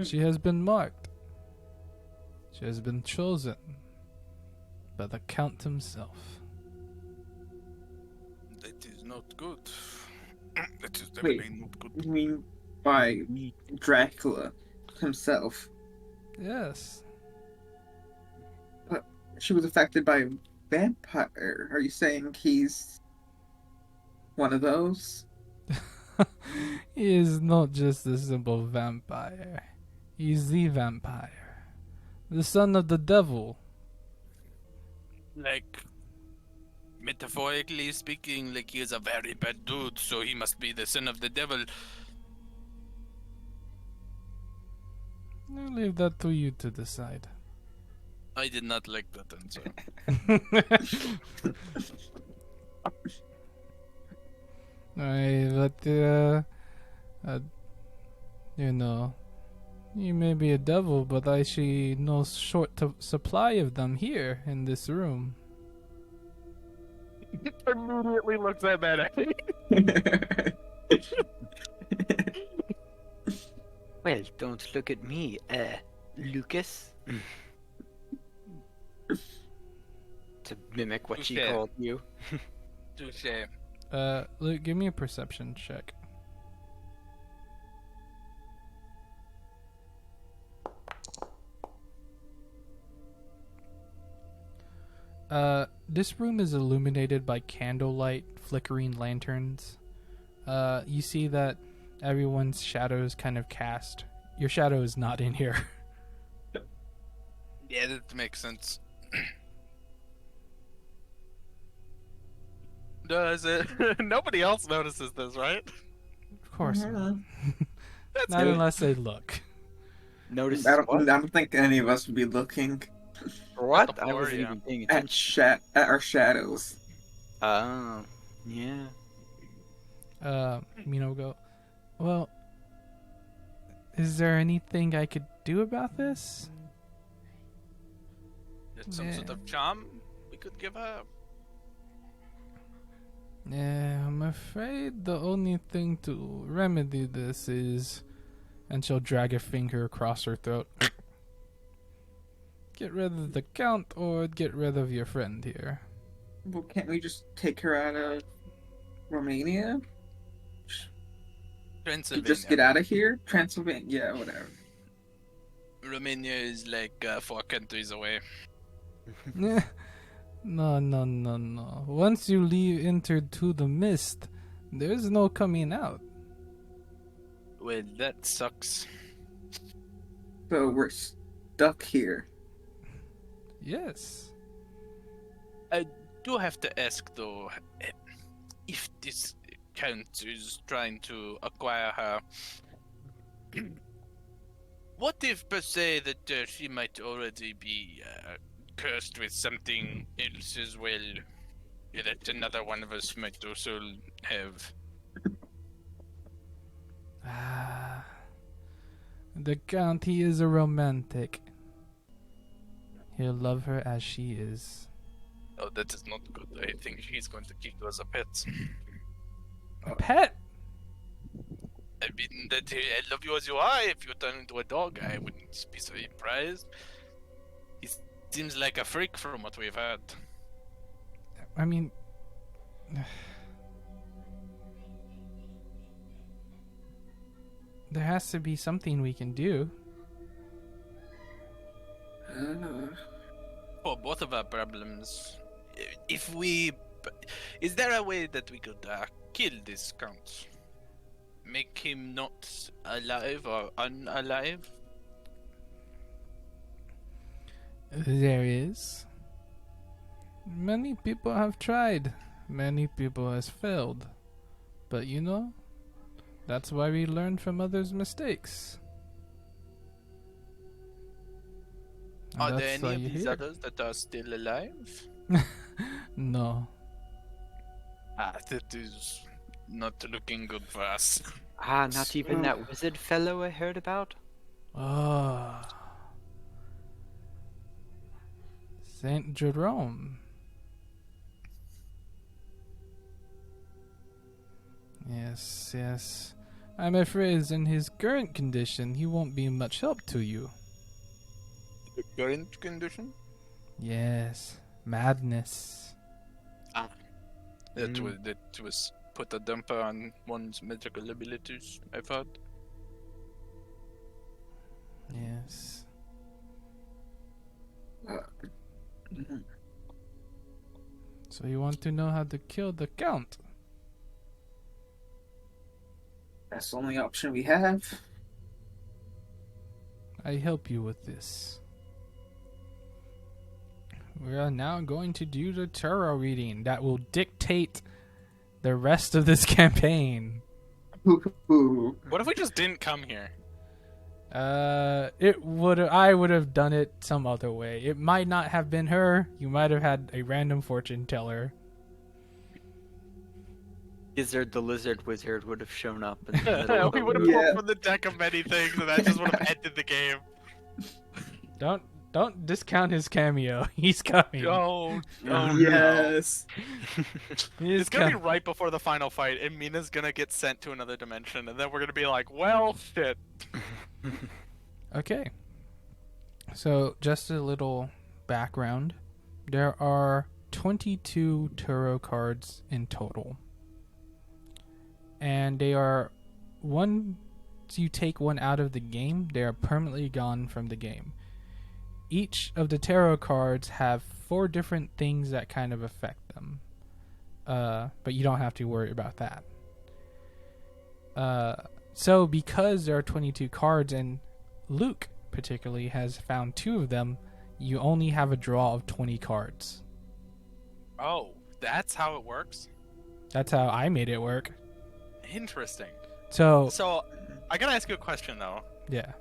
She has been marked. She has been chosen by the Count himself. That is not good. That is Wait. definitely not good. You mean by Dracula himself? Yes. She was affected by a vampire. Are you saying he's one of those? He is not just a simple vampire. He's the vampire. The son of the devil. Like, metaphorically speaking, like he is a very bad dude, so he must be the son of the devil. I'll leave that to you to decide. I did not like that answer. Alright, but, you know, you may be a devil, but I see no supply of them here in this room. Immediately looks at Mene. Well, don't look at me, Lucas. To mimic what she Okay. called you. Touche. Luke, give me a perception check. This room is illuminated by candlelight, flickering lanterns. You see that everyone's shadows kind of cast. Your shadow is not in here. Yeah, that makes sense. Does it? Nobody else notices this, right? Of course not. That's Not good. unless they look. Notice I what? don't think any of us would be looking For what? the I floor, wasn't yeah. even paying at attention. at our shadows. Oh, yeah. Mino go, well, is there anything I could do about this? That's some sort of charm we could give her. Yeah, I'm afraid the only thing to remedy this is... And she'll drag a finger across her throat. Get rid of the Count or get rid of your friend here. Well, can't we just take her out of Romania? Transylvania. Just get out of here? Transylvania? Yeah, whatever. Romania is like 4 countries away. No. Once you entered to the mist, there's no coming out. Well, that sucks. So we're stuck here. Yes. I do have to ask though, if this count is trying to acquire her, what if per se that she might already be cursed with something else as well, that another one of us might also have? Ah. The Count, he is a romantic. He'll love her as she is. Oh, that is not good. I think he's going to keep you as a pet. A pet? I mean, I love you as you are. If you turn into a dog, I wouldn't be so surprised. He seems like a freak from what we've heard. I mean, there has to be something we can do. For both of our problems, if we... Is there a way that we could kill this count? Make him not alive or unalive? There is. Many people have tried. Many people has failed. But you know, that's why we learn from others' mistakes. And Are there that's any why of you're these here. others that are still alive? No. That is not looking good for us. Ah, not even that wizard fellow I heard about? Oh. Saint Jerome. Yes, yes. I'm afraid in his current condition, he won't be much help to you. The current condition? Yes, madness. That was put a damper on one's medical abilities, I've heard. Yes. So you want to know how to kill the Count? That's the only option we have. I help you with this. We are now going to do the tarot reading that will dictate the rest of this campaign. What if we just didn't come here? I would have done it some other way. It might not have been her. You might have had a random fortune teller. Gizzard the lizard wizard would have shown up in the middle of We the would have room. Yeah. pulled from the deck of many things, and that just would have ended the game. Don't discount his cameo. He's coming. Oh, no. Yes. He is It's gonna be coming. right before the final fight, and Mina's gonna get sent to another dimension, and then we're gonna be like, well, shit. Okay. So, just a little background. There are 22 tarot cards in total. And they are, once you take one out of the game, they are permanently gone from the game. Each of the tarot cards have 4 different things that kind of affect them. But you don't have to worry about that. So because there are 22 cards, and Luke particularly has found 2 of them, you only have a draw of 20 cards. Oh, that's how it works? That's how I made it work. Interesting. So, So, I gotta ask you a question, though. yeah.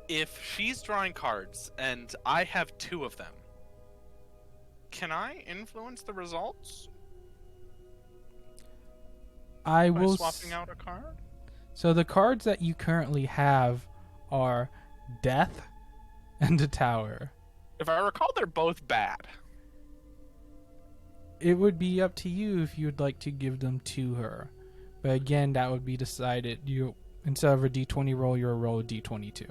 If she's drawing cards, and I have 2 of them, can I influence the results I by will swapping out a card? So the cards that you currently have are Death and the Tower. If I recall, they're both bad. It would be up to you if you'd like to give them to her. But again, that would be decided. You, instead of a D20 roll, you'll roll a D22.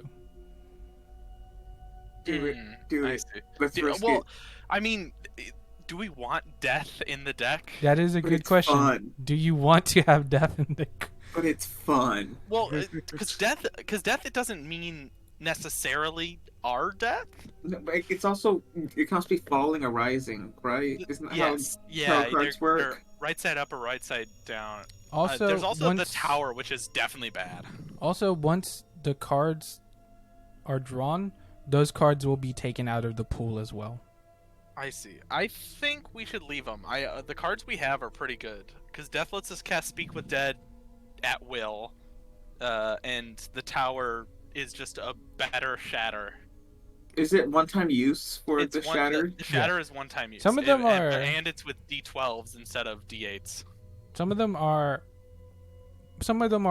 Do it. Hmm, Do I it. see. Let's risk Well, it. I mean, do we want death in the deck? That is a But good it's question. fun. Do you want to have Death in the... But it's fun. Well, because death, it doesn't mean necessarily our death. No, but it's also, it can also be falling or rising, right? Isn't that Yes, how yeah, tarot cards they're work? right side up or right side down. Also, There's also the once- tower, which is definitely bad. Also, once the cards are drawn, those cards will be taken out of the pool as well. I see. I think we should leave them. The cards we have are pretty good because Death lets us cast Speak with Dead at will, and the tower is just a better shatter. Is it one-time use for It's the shatter? The shatter is one time use. Some of them are- and it's with D12s instead of D8s. Some of them are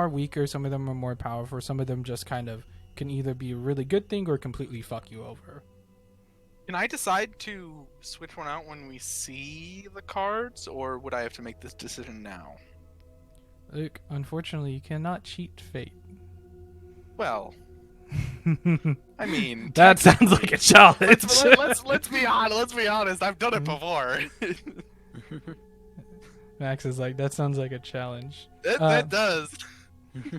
weaker, some of them are more powerful, some of them just kind of can either be a really good thing or completely fuck you over. Can I decide to switch one out when we see the cards, or would I have to make this decision now? Luke, unfortunately, you cannot cheat fate. Well, I mean, That sounds like a challenge. let's be honest. Let's be honest. I've done it before. Max is like, that sounds like a challenge. It does.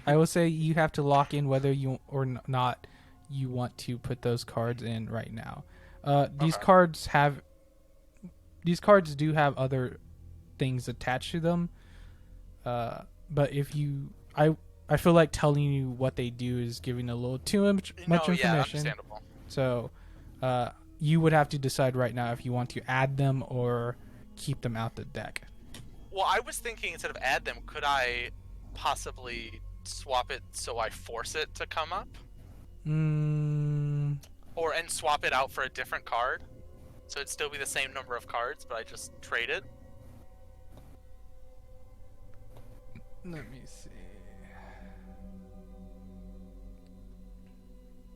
I will say you have to lock in whether you or not you want to put those cards in right now. These Okay. cards do have other things attached to them. But if you, I feel like telling you what they do is giving a little too much Yeah, information. understandable. So, you would have to decide right now if you want to add them or keep them out the deck. Well, I was thinking instead of add them, could I possibly swap it so I force it to come up, and swap it out for a different card, so it'd still be the same number of cards, but I just trade it. Let me see.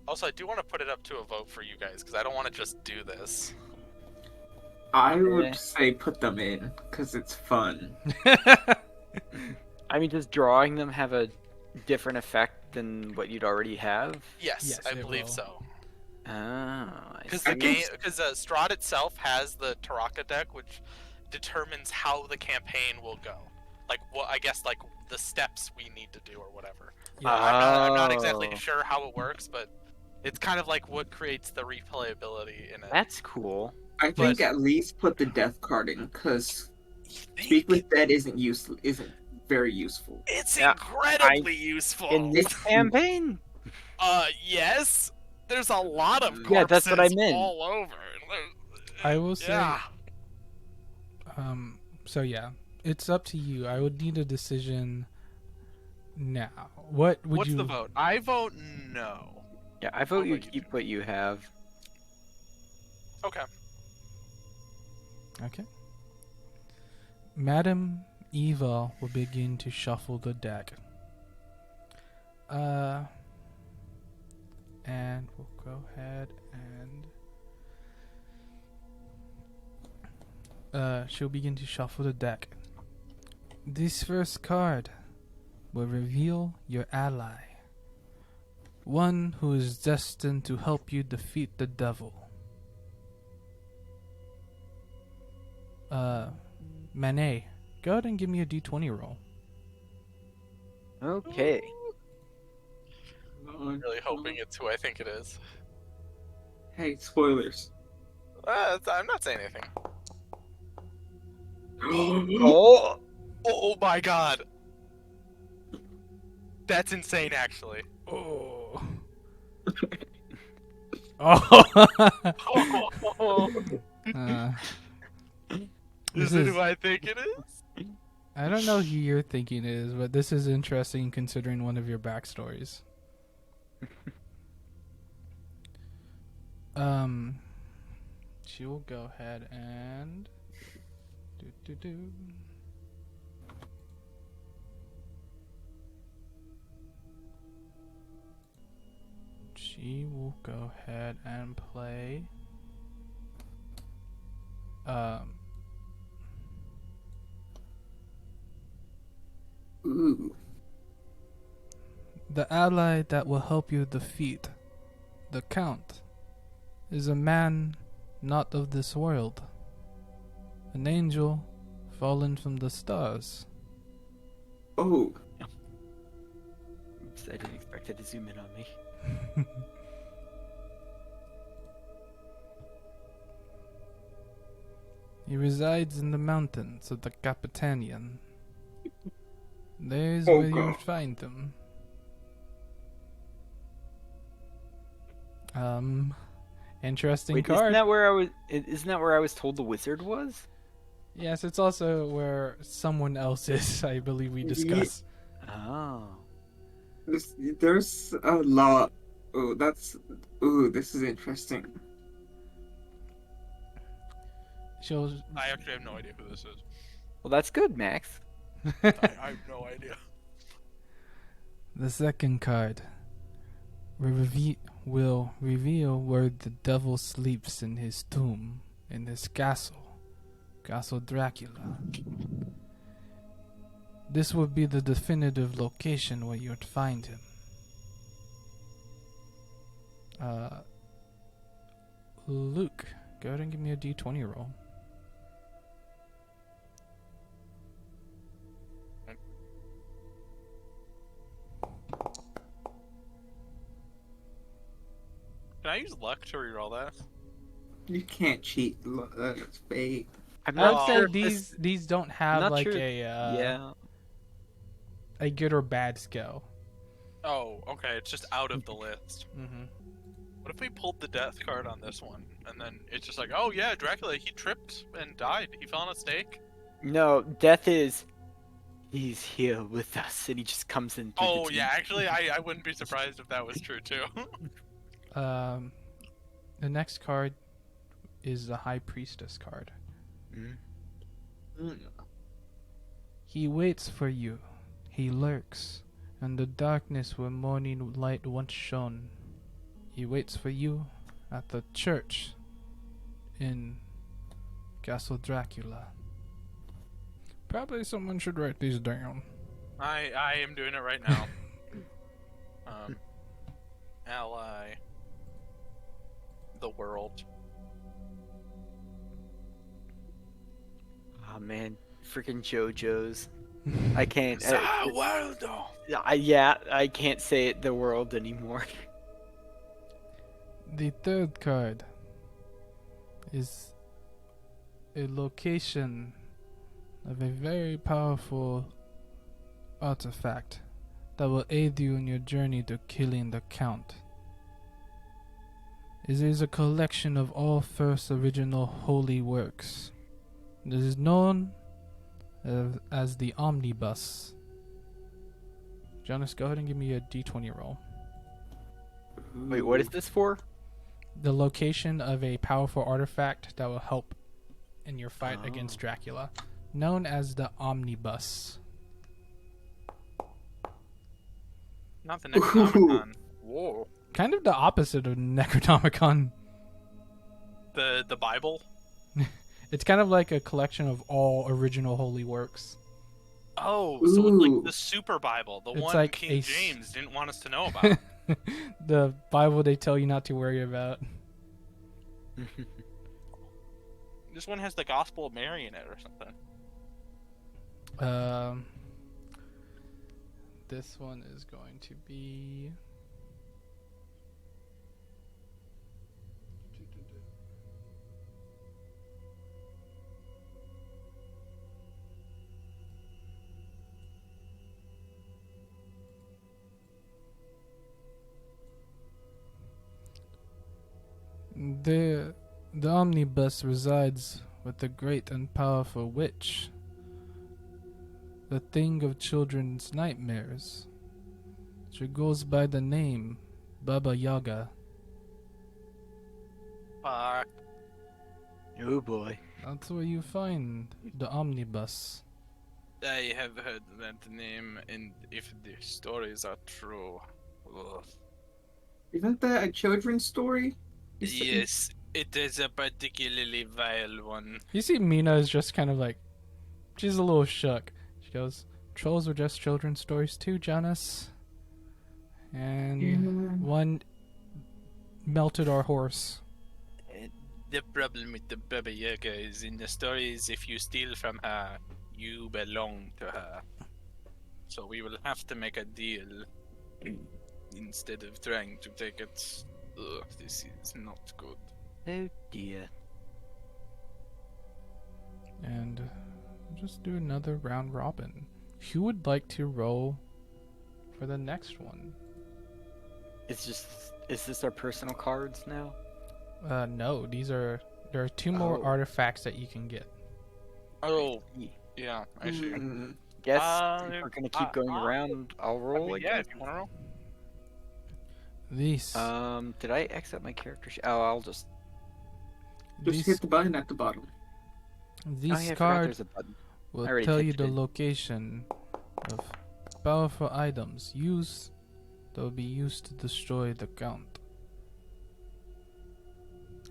Also, I do want to put it up to a vote for you guys because I don't want to just do this. I would say put them in because it's fun. I mean, does drawing them have a different effect than what you'd already have? Yes, I it believe will. so. Oh, I Because see. the game, because Strahd itself has the Taraka deck, which determines how the campaign will go. Like, what I guess, like the steps we need to do or whatever. Yeah. I'm not exactly Oh. sure how it works, but it's kind of like what creates the replayability in it. That's cool. I think at least put the death card in because Speak with Dead isn't very useful. It's Yeah, incredibly useful. In this campaign? Yes. There's a lot of corpses Yeah, that's what I meant. all over. I will say, Yeah. so yeah, it's up to you. I would need a decision now. What would What's you? the vote? I vote no. Yeah, I vote you about you, keep what you have. Okay. Okay. Madam Eva will begin to shuffle the deck. And we'll go ahead and she'll begin to shuffle the deck. This first card will reveal your ally. One who is destined to help you defeat the devil. Manet, go ahead and give me a d20 roll. Okay. I'm really hoping it's who I think it is. Hey, spoilers. I'm not saying anything. Oh! Oh my god. That's insane, actually. Oh. Oh. Is This it is- who I think it is? I don't know who you're thinking it is, but this is interesting considering one of your backstories. She will go ahead and do. She will go ahead and play. Ooh. The ally that will help you defeat the Count is a man not of this world, an angel fallen from the stars. Oh. Oops, I didn't expect it to zoom in on me. He resides in the mountains of the Capitanian. There's Oh, where you God. would find him. Interesting Wait, card. isn't that where I was told the wizard was? Yes, it's also where someone else is, I believe we discussed. Oh. There's a lot. This is interesting. I actually have no idea who this is. Well, that's good, Max. I have no idea. The second card will reveal where the devil sleeps in his tomb, in his castle, Castle Dracula. This would be the definitive location where you'd find him. Luke, go ahead and give me a d20 roll. Can I use luck to reroll that? You can't cheat. That's fake. I'm I not would sure say if this- these don't have not like sure- a good or bad skill. Oh, okay, it's just out of the list. Mm-hmm. What if we pulled the death card on this one, and then it's just like, oh yeah, Dracula, he tripped and died. He fell on a stake. No, death is. He's here with us, and he just comes in. through the Oh yeah, teeth. actually, I wouldn't be surprised if that was true too. The next card is the High Priestess card. Mhm. He waits for you. He lurks in the darkness where morning light once shone. He waits for you at the church in Castle Dracula. Probably someone should write these down. I am doing it right now. Ally. The world. Oh man, freaking JoJo's. I can't. World. Yeah, I can't say it. The world anymore. The third card is a location of a very powerful artifact that will aid you in your journey to killing the Count. It is a collection of all first original holy works. It is known as the Omnibus. Jonas, go ahead and give me a d20 roll. Wait, what is this for? The location of a powerful artifact that will help in your fight Oh. against Dracula, known as the Omnibus. Not the Necronomicon. Whoa. Kind of the opposite of Necronomicon. The Bible. It's kind of like a collection of all original holy works. Oh, so it's like Ooh. the Super Bible, the It's one like King a James didn't want us to know about. The Bible they tell you not to worry about. This one has the Gospel of Mary in it or something. This one is going to be. The omnibus resides with the great and powerful witch, the thing of children's nightmares. She goes by the name Baba Yaga. Fuck. Oh boy. That's where you find the omnibus. I have heard that name, and if the stories are true, ugh. Isn't that a children's story? Yes, it is a particularly vile one. You see Mina is just kind of like, she's a little shook. She goes, trolls are just children's stories too, Jonas. And Yeah. one melted our horse. The problem with the Baba Yaga is in the stories, if you steal from her, you belong to her. So we will have to make a deal instead of trying to take it. Ugh, this is not good. Oh dear. And just do another round robin. Who would like to roll for the next one? Is this our personal cards now? No, there are two more Oh. artifacts that you can get. Oh, yeah, I see. Mm. Guess Uh, we're gonna keep going around. I'll roll. I yeah, guess. if you want to roll. These, Did I exit my character sheet? Oh, I'll just. Just these, hit the button at the bottom. these Oh, yeah, I forgot cards there's a button. will I already tell you typed the it in. location of powerful items used that will be used to destroy the Count.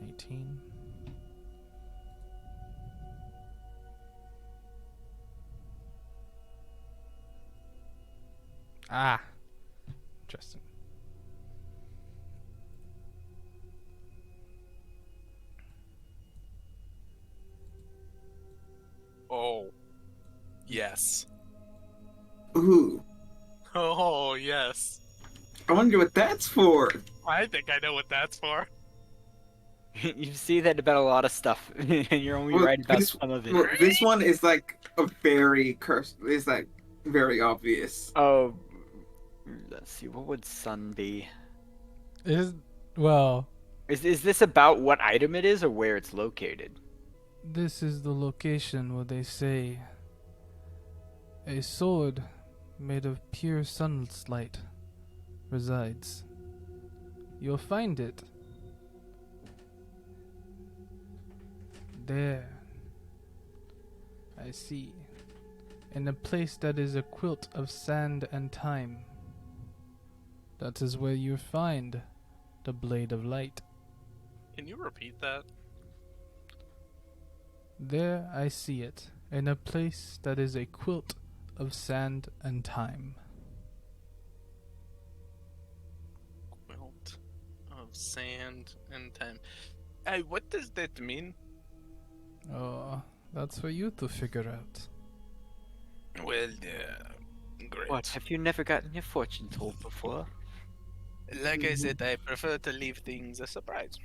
18. Ah, interesting. Oh. Yes. Ooh. Oh, yes. I wonder what that's for. I think I know what that's for. You see that about a lot of stuff, and you're only right about some of it. Well, this one is like a very curse. Is like very obvious. Oh, let's see. What would sun be? Well, Is this about what item it is or where it's located? this is the location where they say a sword made of pure sunlight resides. You'll find it there. I see. In a place that is a quilt of sand and time. That is where you find the blade of light. Can you repeat that? There I see it, in a place that is a quilt of sand and time. Quilt of sand and time. Hey, what does that mean? Oh, that's for you to figure out. Well, great. What? Have you never gotten your fortune told before? Like I said, I prefer to leave things a surprise.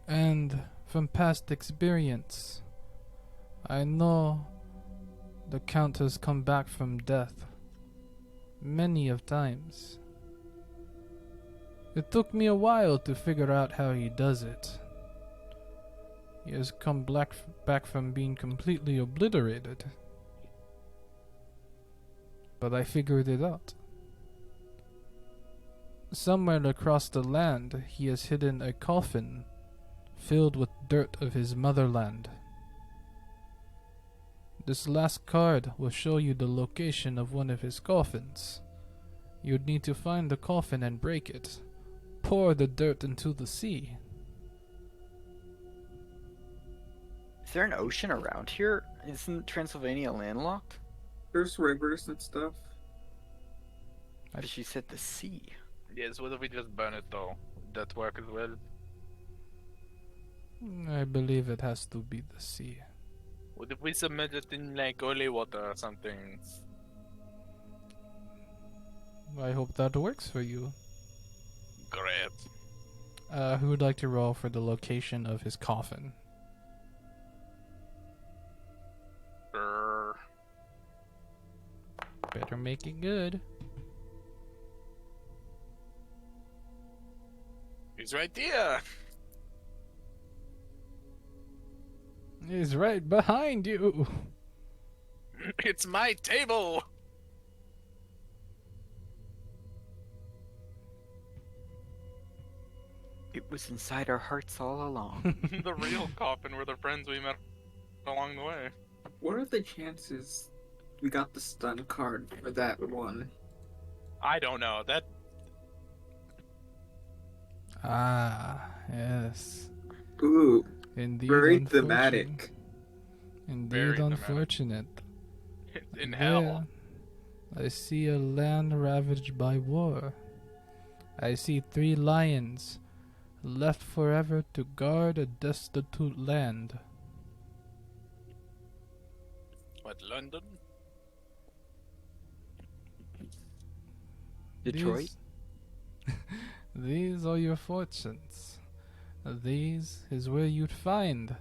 And from past experience, I know the Count has come back from death many of times. It took me a while to figure out how he does it. He has come back from being completely obliterated. But I figured it out. Somewhere across the land, he has hidden a coffin filled with dirt of his motherland. This last card will show you the location of one of his coffins. You'd need to find the coffin and break it. Pour the dirt into the sea. Is there an ocean around here? Isn't Transylvania landlocked? There's rivers and stuff. But she said the sea. Yes, what if we just burn it though? Would that work as well? I believe it has to be the sea. What if we submit it in like holy water or something? I hope that works for you. Great. Who would like to roll for the location of his coffin? Better make it good. He's right there. He's right behind you. It's my table. It was inside our hearts all along. The real coffin were the friends we met along the way. What are the chances we got the stun card for that one? I don't know. That Ah, yes. Ooh, Indeed very unfortunate. thematic. Indeed Very thematic. unfortunate. in hell. There, I see a land ravaged by war. I see 3 lions left forever to guard a destitute land. What, London? Detroit? These are your fortunes. These is where you'd find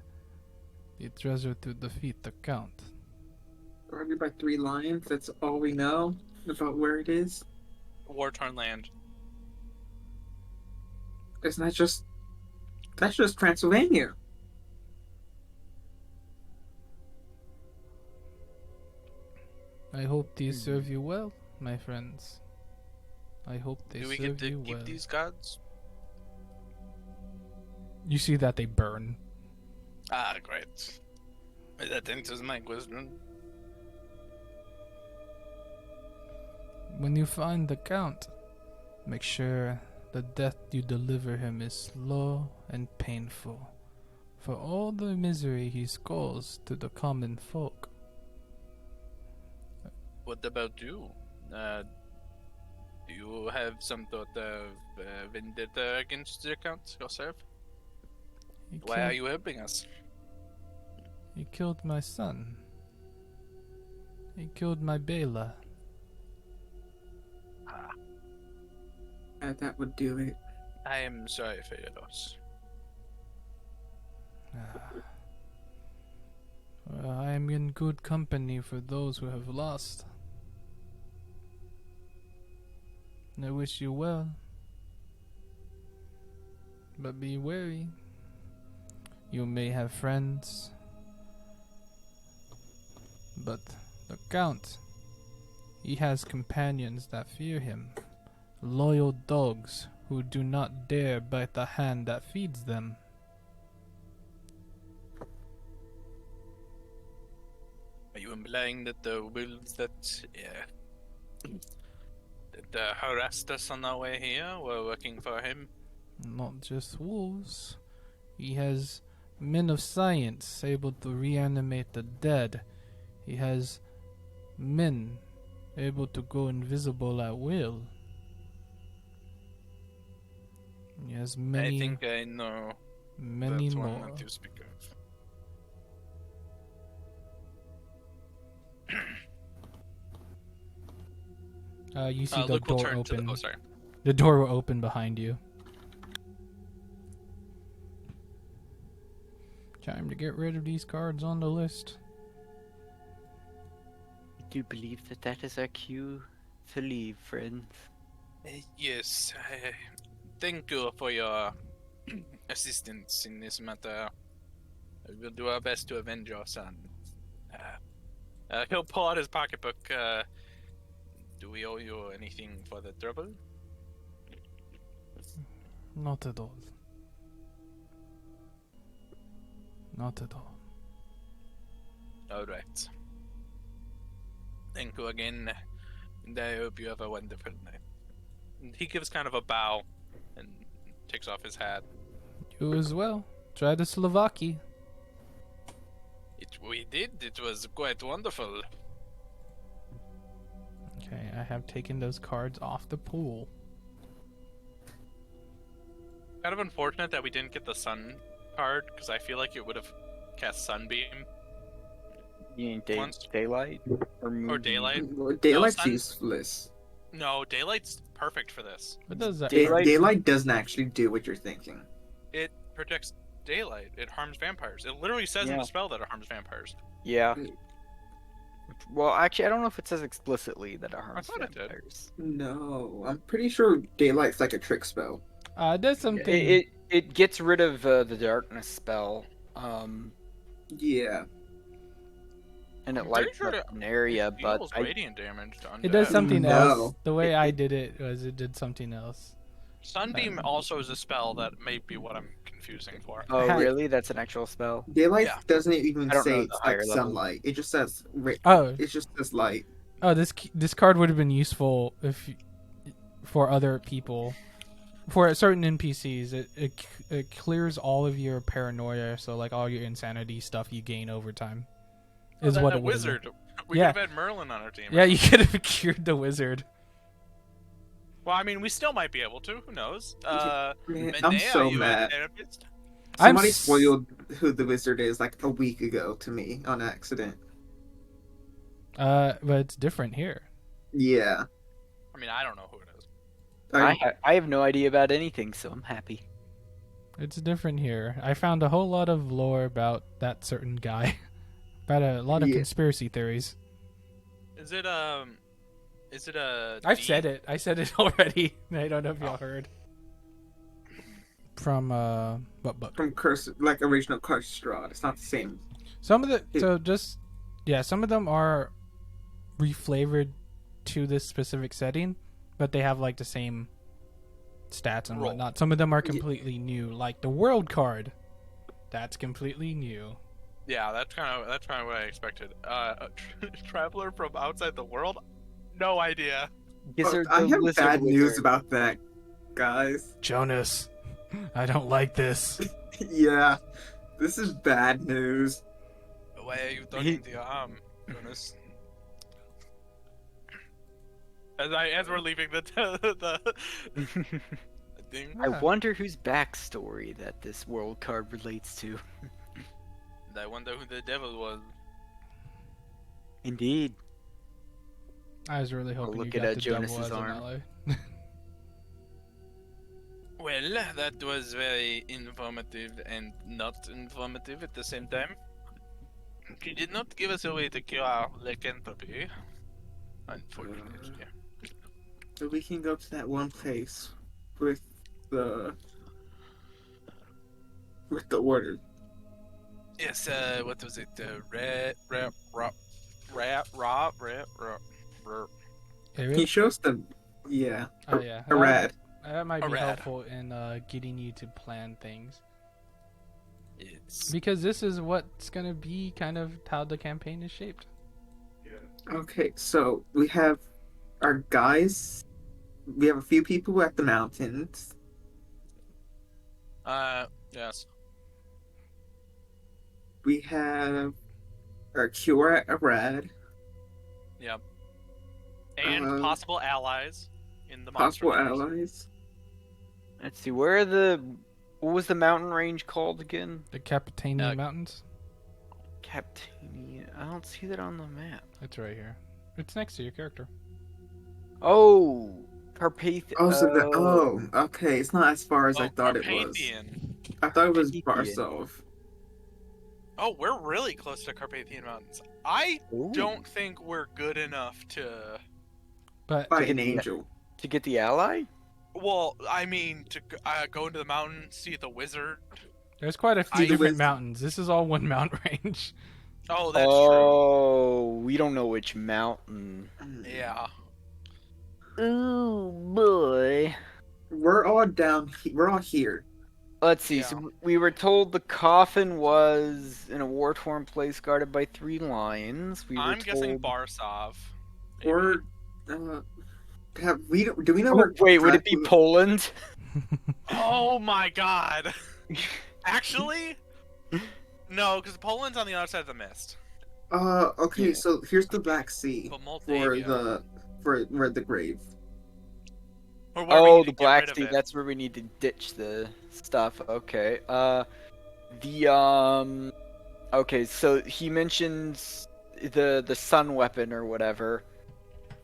the treasure to defeat the Count. Guarded by 3 lions, that's all we know about where it is. War-torn land. Isn't that just... That's just Transylvania. I hope these serve you well, my friends. I hope they Do we serve get to you keep well. these gods? You see that they burn. Ah, great. That answers my question. When you find the Count, make sure the death you deliver him is slow and painful, for all the misery he caused to the common folk. What about you? Do you have some sort of vendetta against the Count yourself? Why are you helping us? He killed my son. He killed my Bela. That would do it. I am sorry for your loss. Well, I am in good company for those who have lost. I wish you well. But be wary. You may have friends, but the Count, he has companions that fear him. Loyal dogs who do not dare bite the hand that feeds them. Are you implying that the wolves that harassed us on our way here were working for him? Not just wolves. He has men of science able to reanimate the dead. He has men able to go invisible at will. He has many, I think I know many that more. one that you speak of. You see the Luke will door turn to open. the. Oh, sorry. The door will open behind you. Time to get rid of these cards on the list. I do believe that that is our cue to leave, friends. Yes, thank you for your assistance in this matter. We will do our best to avenge your son. He'll pull out his pocketbook. Do we owe you anything for the trouble? Not at all. Not at all. Alright. Thank you again, and I hope you have a wonderful night. And he gives kind of a bow and takes off his hat. You as well. Try the Slovakia. We did. It was quite wonderful. Okay, I have taken those cards off the pool. Kind of unfortunate that we didn't get the sun card, because I feel like it would have cast Sunbeam. You mean Once- daylight? Or Daylight. Well, Daylight's sun- useless. No, Daylight's perfect for this. What does that? Daylight- Daylight doesn't actually do what you're thinking. It protects daylight. It harms vampires. It literally says in Yeah. the spell that it harms vampires. Yeah. Mm. Well, actually, I don't know if it says explicitly that it harms thought it did. vampires. No, I'm pretty sure Daylight's like a trick spell. There's something. It gets rid of the darkness spell, Yeah. and it I'm pretty lights sure up an area, but Deals I radiant damage to undead. It does something No. else. The way I did it was it did something else. Sunbeam also is a spell that may be what I'm confusing for. Oh, had- really? That's an actual spell? Daylight Yeah. doesn't even I don't know say the it's like higher level. sunlight. It just says Oh, it just says light. this card would have been useful for other people, for certain NPCs. It clears all of your paranoia, so like all your insanity stuff you gain over time. Is That what it was. wizard. We Yeah. could have had Merlin on our team. Yeah, you could have cured the wizard. Well, I mean, we still might be able to. Who knows? Man, Medea, I'm so you a mad. therapist? I'm Somebody s- spoiled who the wizard is like a week ago to me on accident. But it's different here. Yeah. I mean, I don't know who it is. I have no idea about anything, so I'm happy. It's different here. I found a whole lot of lore about that certain guy, about a lot of Yeah. conspiracy theories. Is it a? I've said it. I said it already. I don't know if y'all Oh. heard. From what book? From Curse, like original Curse Straw. It's not the same. Some of the It- some of them are reflavored to this specific setting, but they have like the same stats and Roll. whatnot. Some of them are completely new, like the world card. That's completely new. Yeah, that's kind of what I expected. A traveler from outside the world? No idea. Gizzard I the have lizard bad news wizard. about that, guys. Jonas, I don't like this. Yeah, this is bad news. Why are you talking to your arm, Jonas? As we're leaving the thing, I wonder whose backstory that this world card relates to. I wonder who the devil was. Indeed. I was really hoping you look got at the Jonas's devil as an arm. ally. Well, that was very informative and not informative at the same time. She did not give us a way to cure lycanthropy, unfortunately. So we can go to that one place with the order. Yes, what was it? He shows them, yeah, Oh yeah, a rad. that might be Rad. helpful in getting you to plan things. It's Because this is what's gonna be kind of how the campaign is shaped. Okay, so we have our guys. We have a few people at the mountains. yes. We have our cure at a rad. Yep. And possible allies in the monster Possible hunters. allies. Let's see, what was the mountain range called again? The Capitania Uh, Mountains. Captania. I don't see that on the map. It's right here. It's next to your character. Oh, Carpathia. Okay. It's not as far as I thought it was. Carpathian. I thought it was Carpathian. Barsov. Oh, we're really close to Carpathian Mountains. I Ooh. don't think we're good enough to. But By get an the- angel. To get the ally? Well, I mean, to go into the mountain, see the wizard. there's quite a few I- different with- mountains. This is all one mountain range. Oh, that's true. Oh, we don't know which mountain. Yeah. Oh boy. We're all down. We're all here. Let's see. Yeah. So we were told the coffin was in a war-torn place guarded by 3 lions. We were I'm guessing told... Barsov. maybe. Or do we know Oh, where? wait, would it be Dracula- Poland? Oh my god. Actually, no, because Poland's on the other side of the mist. Okay. Yeah. So here's the Black Sea But for Moldavia. where the grave. Or where we Oh, need the to get Black rid of Sea. it. That's where we need to ditch the stuff. Okay. Okay, so he mentions the sun weapon or whatever.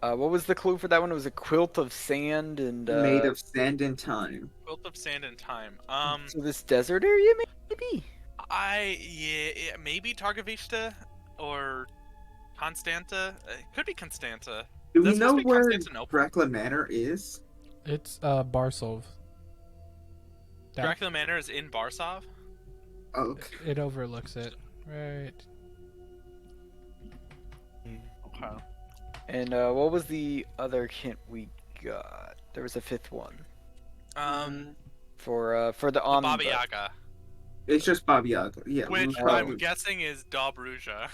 What was the clue for that one? It was a quilt of sand and Made of sand and time. Quilt of Sand and Time. So this desert area maybe. Yeah, maybe Targovishta or Constanta. It could be Constanta. Do we That's supposed know to be where Constantinople. Dracula Manor is? It's Barsov. That- Dracula Manor is in Barsov. Okay. It overlooks it. Right. Okay. And what was the other hint we got? There was a 5th one for the The omnibus. Baba Yaga, It's just Baba Yaga. Yeah. which most I'm probably. guessing is Dobruja,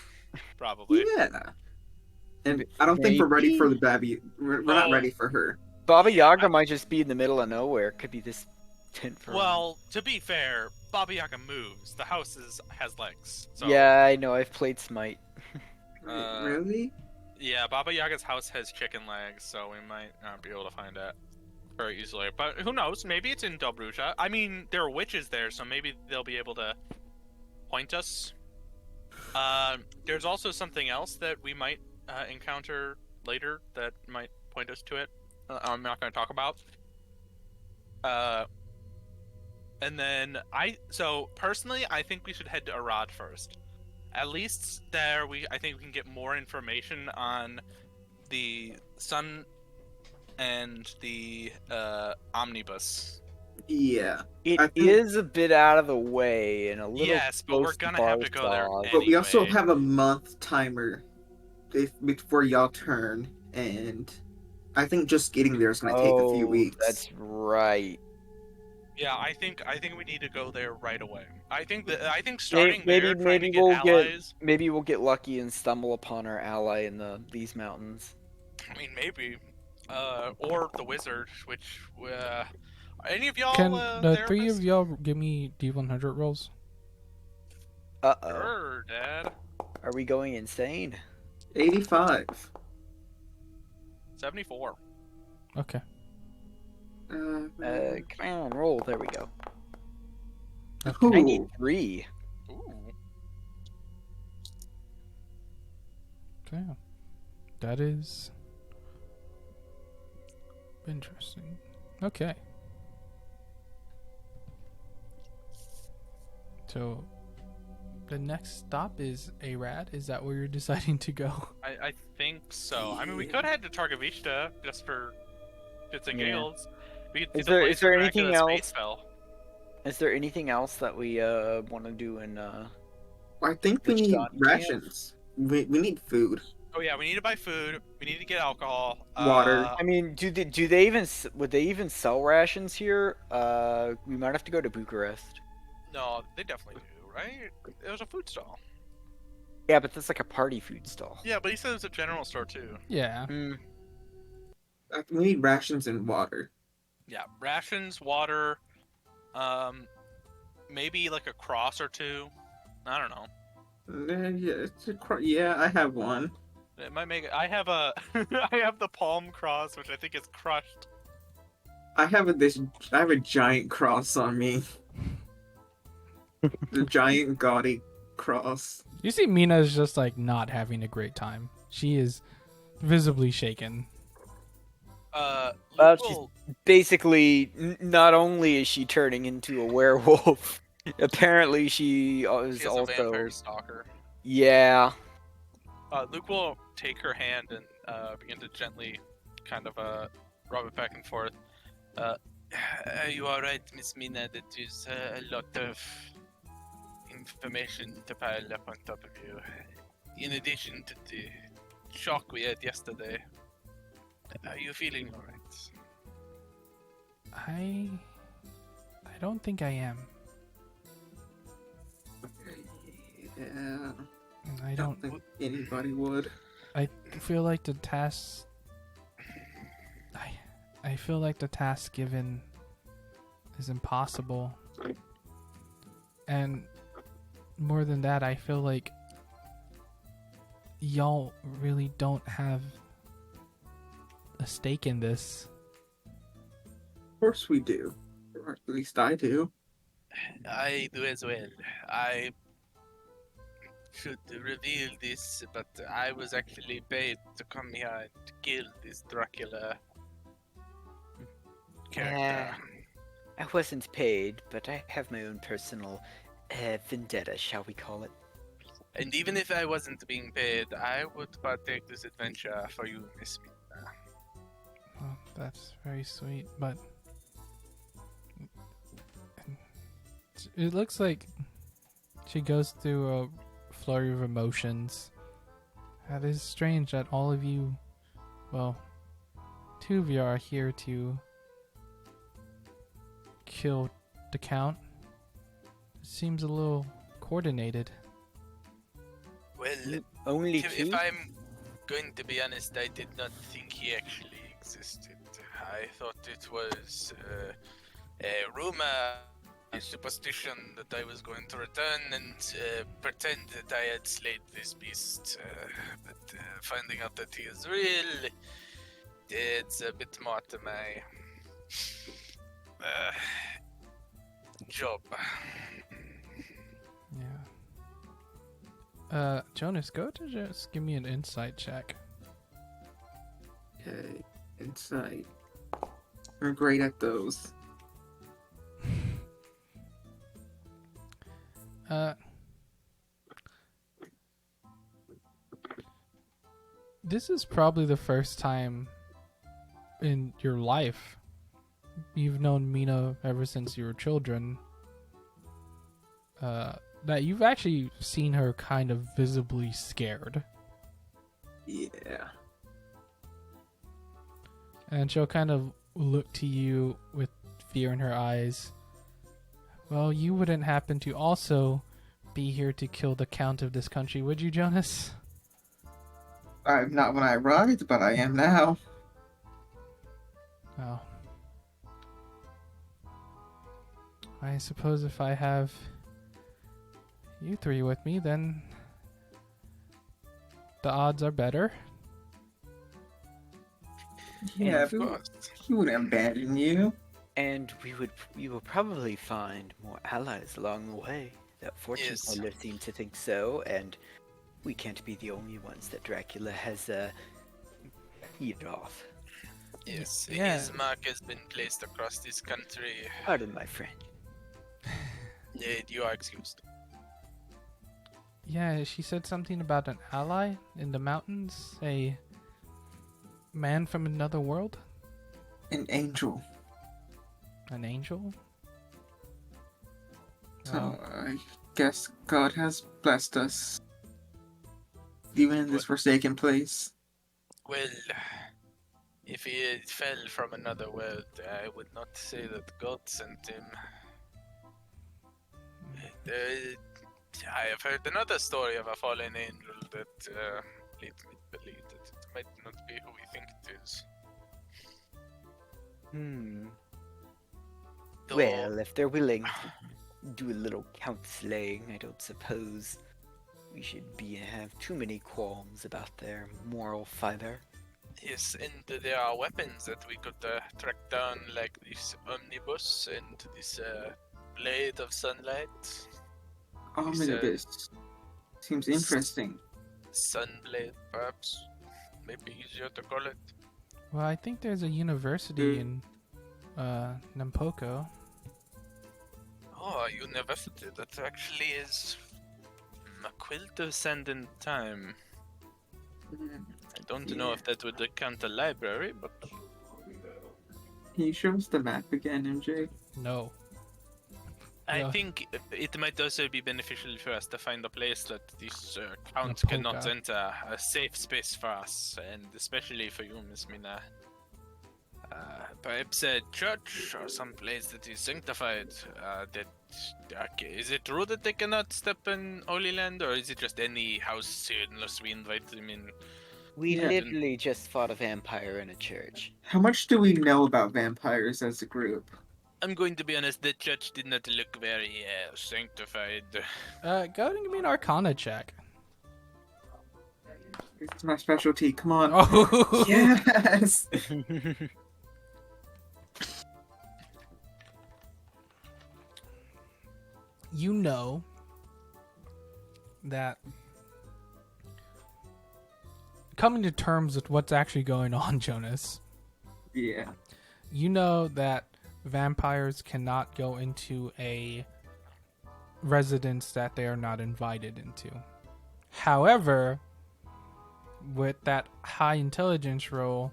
probably. Yeah. And I don't think we're ready for the Maybe. Babby. We're not Oh. ready for her. Baba Yaga might just be in the middle of nowhere. Could be this tent for. Well, to be fair, Baba Yaga moves. The house has legs. So, Yeah, I know. I've played Smite. Really? Yeah, Baba Yaga's house has chicken legs, so we might not be able to find it very easily. But who knows? Maybe it's in Dobruja. I mean, there are witches there, so maybe they'll be able to point us. There's also something else that we might encounter later that might point us to it. I'm not going to talk about. And then so personally, I think we should head to Arad first. At least there, I think we can get more information on the sun and the omnibus. Yeah. It I think- is a bit out of the way and a little. Yes, but we're close to gonna have to go there Barsov. But we also Anyway. have a month timer before y'all turn, and I think just getting there is going to take a few Oh, weeks. That's right. Yeah, I think we need to go there right away. I think starting Maybe there, trying to get we'll allies. maybe we'll get lucky and stumble upon our ally in these mountains. I mean, maybe, or the wizard. Which, any of y'all Can the three of therapists? y'all give me D100 rolls? Uh-oh. Sure, Dad. Are we going insane? 85. 74. Okay. Come on, roll. There we go. Ooh. 93. Ooh. Okay. That is interesting. Okay. So the next stop is Arad. Is that where you're deciding to go? I think so. I mean, we could head to Targovishta just for shits and Yeah. giggles. We could see Is the there- place is there where anything Dracula else? space fell. Is there anything else that we want to do in I think we Which need Donnie camp? rations. We need food. Oh yeah, we need to buy food. We need to get alcohol. Water. I mean, do they even would they even sell rations here? We might have to go to Bucharest. No, they definitely do, right? It was a food stall. Yeah, but that's like a party food stall. Yeah, but he said it was a general store too. Yeah. We need rations and water. Yeah, rations, water, maybe like a cross or two. I don't know. Yeah, I have one. It might make it. I have a. I have the palm cross, which I think is crushed. I have a giant cross on me. The giant gaudy cross. You see Mina's just like not having a great time. She is visibly shaken. Luke Well, she's will- basically not only is she turning into a werewolf, apparently she is she is a also vampire stalker. yeah. Luke will take her hand and begin to gently kind of rub it back and forth. You are right, Miss Mina, that is a lot of information to pile up on top of you. In addition to the shock we had yesterday, are you feeling alright? I don't think I am. Yeah, I don't think anybody would. I feel like the task I feel like the task given is impossible. And more than that, I feel like y'all really don't have a stake in this. Of course we do. Or at least I do. I do as well. I should reveal this, but I was actually paid to come here and kill this Dracula character. I wasn't paid, but I have my own personal vendetta, shall we call it? And even if I wasn't being paid, I would partake this adventure for you, Miss Mina. Well, that's very sweet, but it looks like she goes through a flurry of emotions. That is strange that all of you, well, two of you are here to kill the Count. It seems a little coordinated. Well, Only if two? I'm going to be honest, I did not think he actually existed. I thought it was a rumor, a superstition that I was going to return and pretend that I had slayed this beast. But finding out that he is real, it's a bit more to my job. Yeah. Jonas, go to just give me an insight check. Okay, insight. We're great at those. This is probably the first time in your life you've known Mina ever since you were children. That you've actually seen her kind of visibly scared. Yeah. And she'll kind of look to you with fear in her eyes. Well, you wouldn't happen to also be here to kill the count of this country, would you, Jonas? I'm not when I arrived, but I am now. Oh. I suppose if I have you three with me, then the odds are better. Yeah, Of but course. he wouldn't abandon you. And we will probably find more allies along the way. That fortune Yes. teller seemed to think so, and we can't be the only ones that Dracula has peeved off. Yes, Yeah. his mark has been placed across this country. Pardon, my friend. You are excused. Yeah, she said something about an ally in the mountains, a man from another world, An angel. an angel. So Oh, I guess God has blessed us. Even in this forsaken place. Well, if he fell from another world, I would not say that God sent him. I have heard another story of a fallen angel that leads me to believe that it might not be who we think it is. Though, Well, if they're willing to do a little count slaying, I don't suppose we should have too many qualms about their moral fiber. yes, and there are weapons that we could track down, like this omnibus and this blade of sunlight. Omnibus. Seems interesting. Sunblade, perhaps. Maybe easier to call it. well, I think there's a university in Nampoko. Oh, a university that actually is a quilt of sand and time. I don't know if that would count a library, but Can you show us the map again, MJ? No. I Yeah. think it might also be beneficial for us to find a place that this count Napoca. cannot enter, a safe space for us, and especially for you, Miss Mina. Perhaps a church or some place that is sanctified. Is it true that they cannot step in Holy Land, or is it just any house here unless we invite them in? We Yeah. literally just fought a vampire in a church. How much do we know about vampires as a group? I'm going to be honest, the church did not look very sanctified. Go ahead and give me an Arcana check. It's my specialty. Come on. Oh. Yes. You know that coming to terms with what's actually going on, Jonas, Yeah. you know that vampires cannot go into a residence that they are not invited into. However, with that high intelligence roll,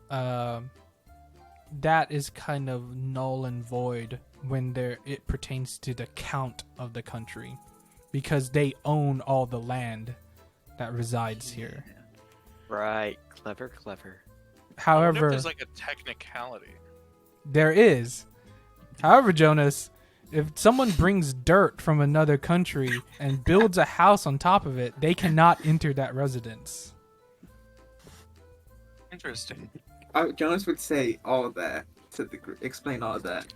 that is kind of null and void when it pertains to the count of the country, because they own all the land that resides here. Right. Clever, clever. I wonder if However, there's like a technicality. there is. However, Jonas, if someone brings dirt from another country and builds a house on top of it, they cannot enter that residence. Interesting. Jonas would say all of that to the group. Explain all of that.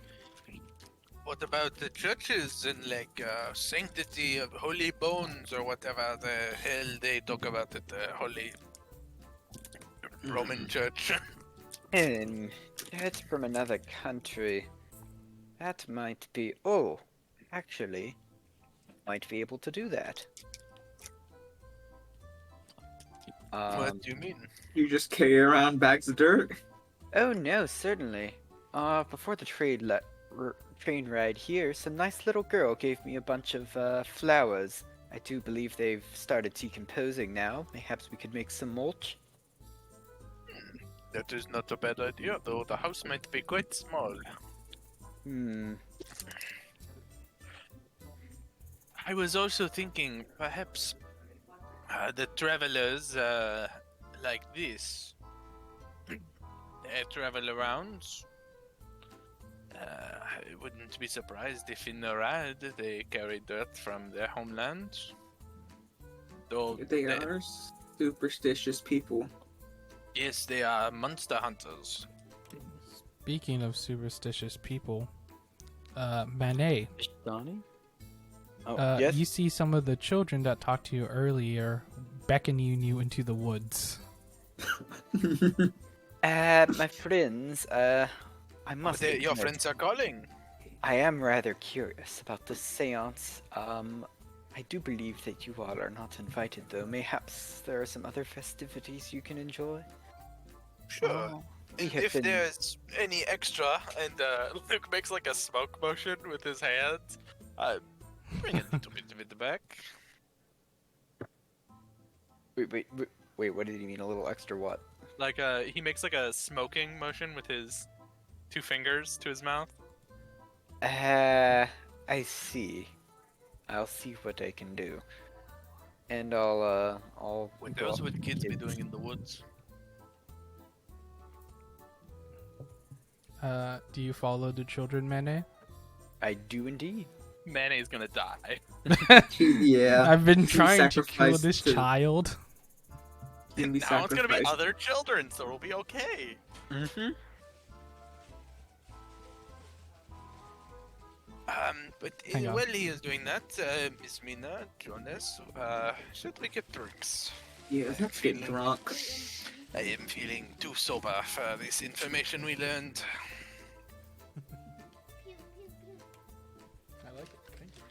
What about the churches and like sanctity of holy bones or whatever the hell they talk about at the holy Roman Church? And that's from another country. That might be. Oh, actually, might be able to do that. What do you mean? You just carry around bags of dirt? Oh no, certainly. Before the train ride here, some nice little girl gave me a bunch of flowers. I do believe they've started decomposing now. Perhaps we could make some mulch. That is not a bad idea, though the house might be quite small. I was also thinking perhaps the travelers like this, they travel around I wouldn't be surprised if in Norad they carry dirt from their homeland. Though They are superstitious people. yes, they are monster hunters. Speaking of superstitious people, Manet, Donnie? Oh, yes? you see some of the children that talked to you earlier beckoning you into the woods. My friends, I must Your admit, friends are calling. I am rather curious about the seance. I do believe that you all are not invited, though. Mayhaps there are some other festivities you can enjoy? Sure. Oh, we And have if been- there's any extra, and Luke makes like a smoke motion with his hands, bring a little bit of it back. Wait, what did he mean? A little extra what? Like he makes like a smoking motion with his 2 fingers to his mouth. I see. I'll see what I can do. And I'll What go else up would to kids be doing in the woods? Do you follow the children, Manet? I do indeed. Mayonnaise gonna die. Yeah. I've been He trying to kill sacrificed this to- child. Can be Now it's gonna be sacrificed. other children, so it'll be okay. Mm-hmm. But Hang on. while he is doing that, Miss Mina, Jonas, should we get drinks? Yeah, let's get drunk. I am feeling too sober for this information we learned. I like it. Thank you.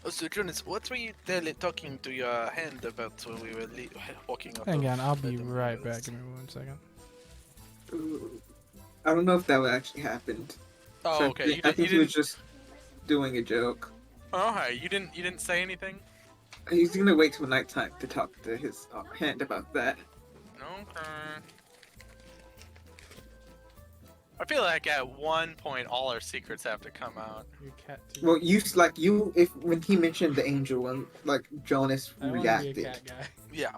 Oh, so Jonas, what were you talking to your hand about when we were walking up? Hang on, I'll be right back. Give me 1 second. Ooh. I don't know if that actually happened. Oh, So okay. I You think he was didn't. just doing a joke. Oh, hey, you didn't say anything. He's gonna wait till nighttime to talk to his hand about that. Okay. I feel like at one point all our secrets have to come out. Your cat too. Well, if when he mentioned the angel and like Jonas I don't want to reacted. be a cat guy. Yeah.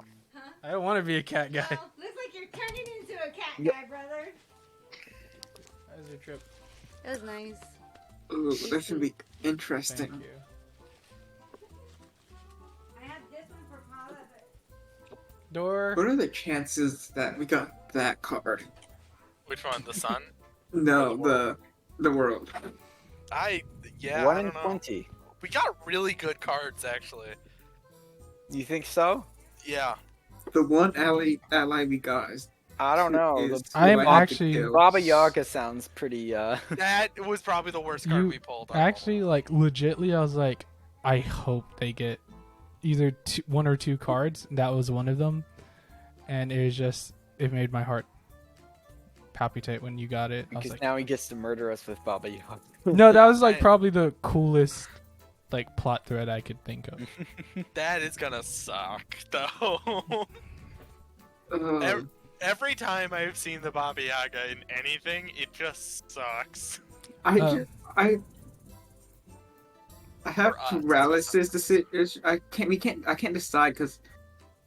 I don't want to be a cat guy. Well, looks like you're turning into a cat Yep. guy, brother. How was your trip? It was nice. Ooh, that should be Thank interesting. you. I have this one for Paula, but Door. What are the chances that we got that card? Which one? The sun? No, Or the world. Yeah. One I in don't know. 20. We got really good cards actually. You think so? Yeah. The one ally we got is. I don't know. is The who I am have to actually- kill. Baba Yaga sounds pretty. That was probably the worst card You we pulled. Actually, like legitly, I was like, I hope they get either 1 or 2 cards. That was one of them, and it was just it made my heart palpitate when you got it. I was Because like, now he gets to murder us with Baba Yaga. no, that was like I- probably the coolest like plot thread I could think of. That is gonna suck though. Ugh. Every time I've seen the Baba Yaga in anything, it just sucks. I Uh, ju- I have For us. paralysis. I can't decide because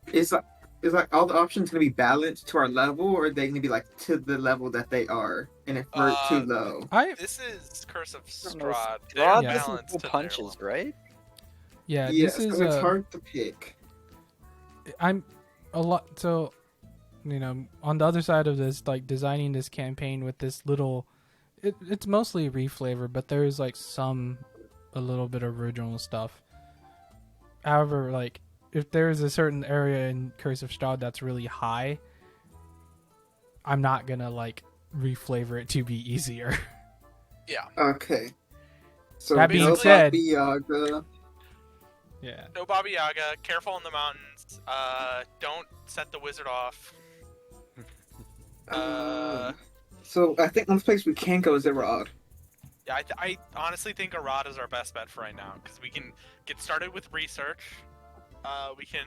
it's like all the options gonna be balanced to our level, or are they gonna be like to the level that they are, and if we're too low? I This is Curse of don't know, Strahd. Strahd They're Yeah. doesn't balanced pull to their punches, level. right? yeah, Yes, this is so it's hard to pick. I'm a lot so on the other side of this, like designing this campaign with this little it's mostly reflavor, but there's like a little bit of original stuff. However, like if there's a certain area in Curse of Strahd that's really high, I'm not gonna like reflavor it to be easier. Yeah. Okay. So That being no said- Baba Yaga. Yeah. No Baba Yaga. Careful in the mountains. Don't set the wizard off. So I think one place we can go is Irod. Yeah, I honestly think Arad is our best bet for right now because we can get started with research. We can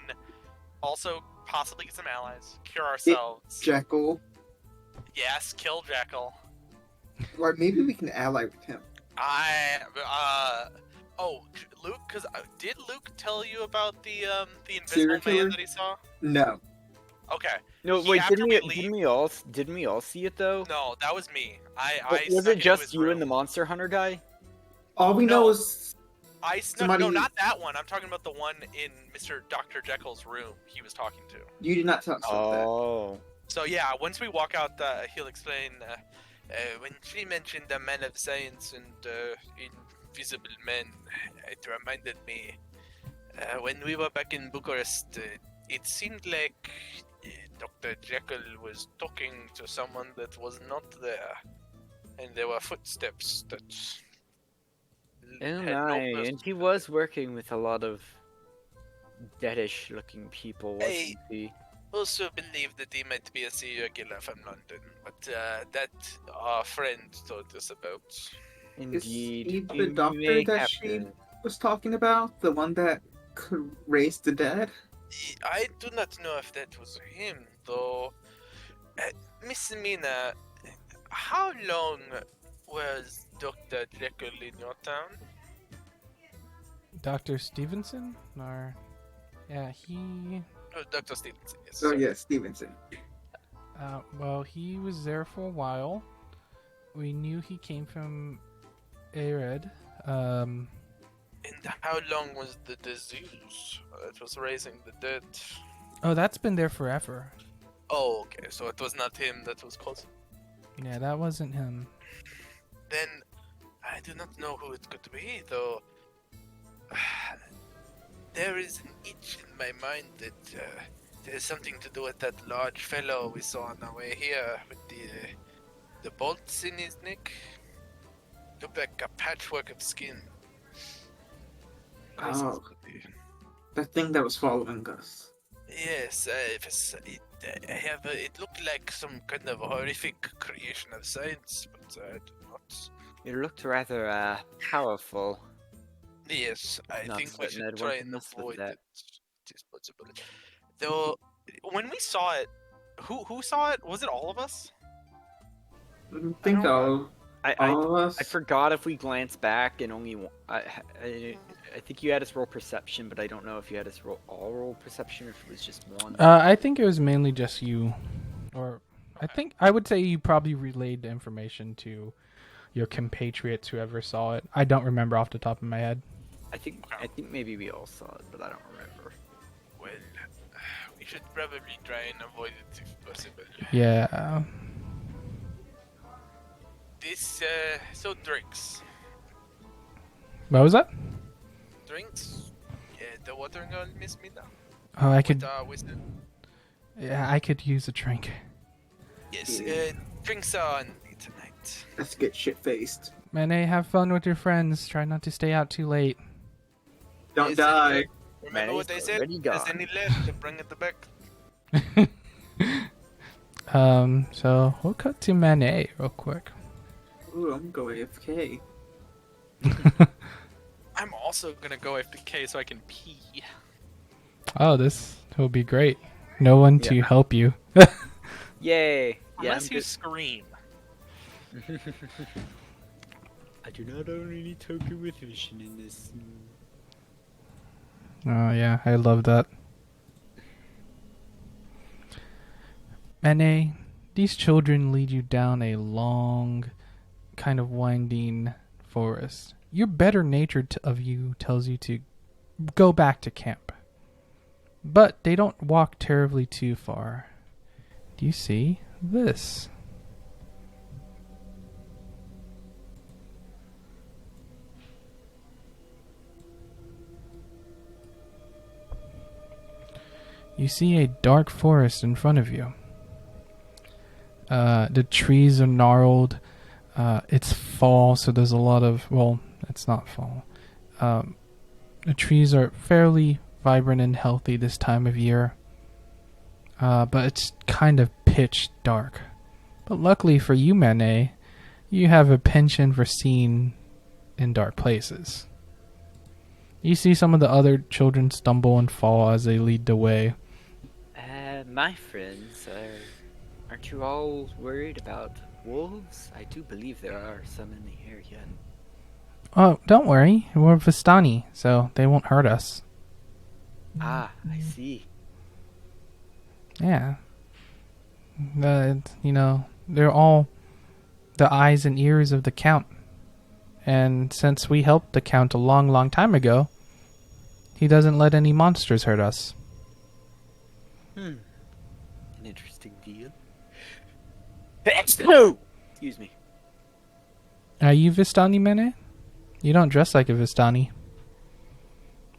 also possibly get some allies, cure ourselves. Jekyll. Yes, kill Jekyll. Or maybe we can ally with him. Luke, because did Luke tell you about the Serial invisible killer? man that he saw? No. Okay. No, He- wait, after didn't we we, leave- didn't we all see it though? No, that was me. I Was snuck it into just his you room. and the Monster Hunter guy? All we know No. is I snuck. somebody- No, not that one. I'm talking about the one in Mr. Dr. Jekyll's room. He was talking to. you did not tell us about that. Oh. So yeah, once we walk out, he'll explain. When she mentioned the man of science and invisible men, it reminded me when we were back in Bucharest. It seemed like Dr. Jekyll was talking to someone that was not there, and there were footsteps that. Oh had no my, person- and he was working with a lot of deadish looking people, wasn't Hey. he? Also believe that he might be a serial killer from London, but that our friend told us about. Is he Indeed. the You doctor may that have she to- was talking about? The one that could raise the dead? I do not know if that was him, though. Miss Mina, how long was Dr. Jekyll in your town? Dr. Stevenson? Or. Yeah, he. Oh, Dr. Stevenson, yes. Oh yes, Stevenson. Well, he was there for a while. We knew he came from Arid. And how long was the disease that was raising the dead? Oh, that's been there forever. Oh, okay, so it was not him that was close. Yeah, that wasn't him. Then I do not know who it could be, though. There is an itch in my mind that there's something to do with that large fellow we saw on our way here with the bolts in his neck. Looked like a patchwork of skin. Oh, that thing that was following us. Yes, it looked like some kind of horrific creation of science, but I do not. It looked rather powerful. Yes, I Not think we certain should I'd try want to and mess with avoid that. it. It is possible. Though, when we saw it, who saw it? Was it all of us? I think don't- all of us. I forgot if we glanced back and only I think you had us roll perception, but I don't know if you had us roll perception or if it was just one. I think it was mainly just you. Or. I would say you probably relayed the information to your compatriots, whoever saw it. I don't remember off the top of my head. I think maybe we all saw it, but I don't remember. Well, we should probably try and avoid it if possible. Yeah. This, so drinks. What was that? Drinks? Yeah, the watering gun, Miss Mina. Oh, I With could. wisdom. Yeah, I could use a drink. Yes, drinks are on me tonight. Let's get shit faced. Mane, have fun with your friends. Try not to stay out too late. Don't Yes, die. Remember Man, what they he's said? already There's gone. any left to bring it back. So we'll cut to Mane real quick. Ooh, I'm going AFK. I'm also gonna go AFK so I can pee. Oh, this will be great. No one to Yeah. help you. Yay! Yeah, Unless I'm you good. scream. I do not own any token with vision in this. Oh yeah, I love that. Mane, these children lead you down a long, kind of winding forest. Your better nature of you tells you to go back to camp. But they don't walk terribly too far. Do you see this? You see a dark forest in front of you. The trees are gnarled. It's fall, so there's a lot of... Well, it's not fall. The trees are fairly vibrant and healthy this time of year. But it's kind of pitch dark. But luckily for you, Mane, you have a penchant for seeing in dark places. You see some of the other children stumble and fall as they lead the way. My friends, aren't you all worried about wolves? I do believe there are some in the area. Oh, don't worry. We're Vistani, so they won't hurt us. Ah, I see. Yeah. They're all the eyes and ears of the Count. And since we helped the Count a long, long time ago, he doesn't let any monsters hurt us. An interesting deal. Excuse me. Are you Vistani Mene? You don't dress like a Vistani.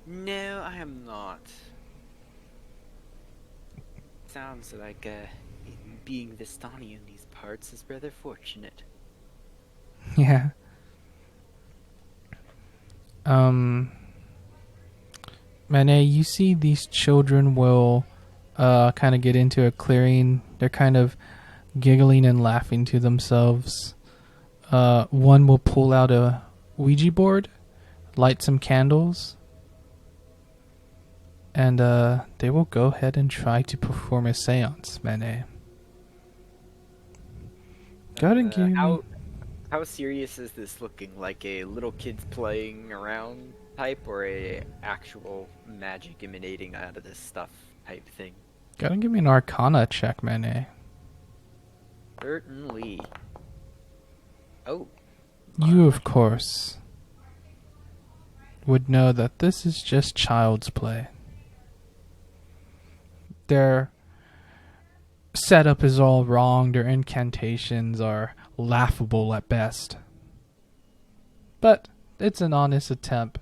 No, I am not. Sounds like being Vistani in these parts is rather fortunate. Yeah. Mene, you see these children will kind of get into a clearing. They're kind of giggling and laughing to themselves. One will pull out a Ouija board, light some candles, and they will go ahead and try to perform a seance, Mene. Go ahead and give me... How serious is this looking? Like a little kids playing around type, or a actual magic emanating out of this stuff type thing? Go ahead and give me an Arcana check, Mene. Certainly. Oh. You, of course, would know that this is just child's play. Their setup is all wrong. Their incantations are laughable at best. But it's an honest attempt.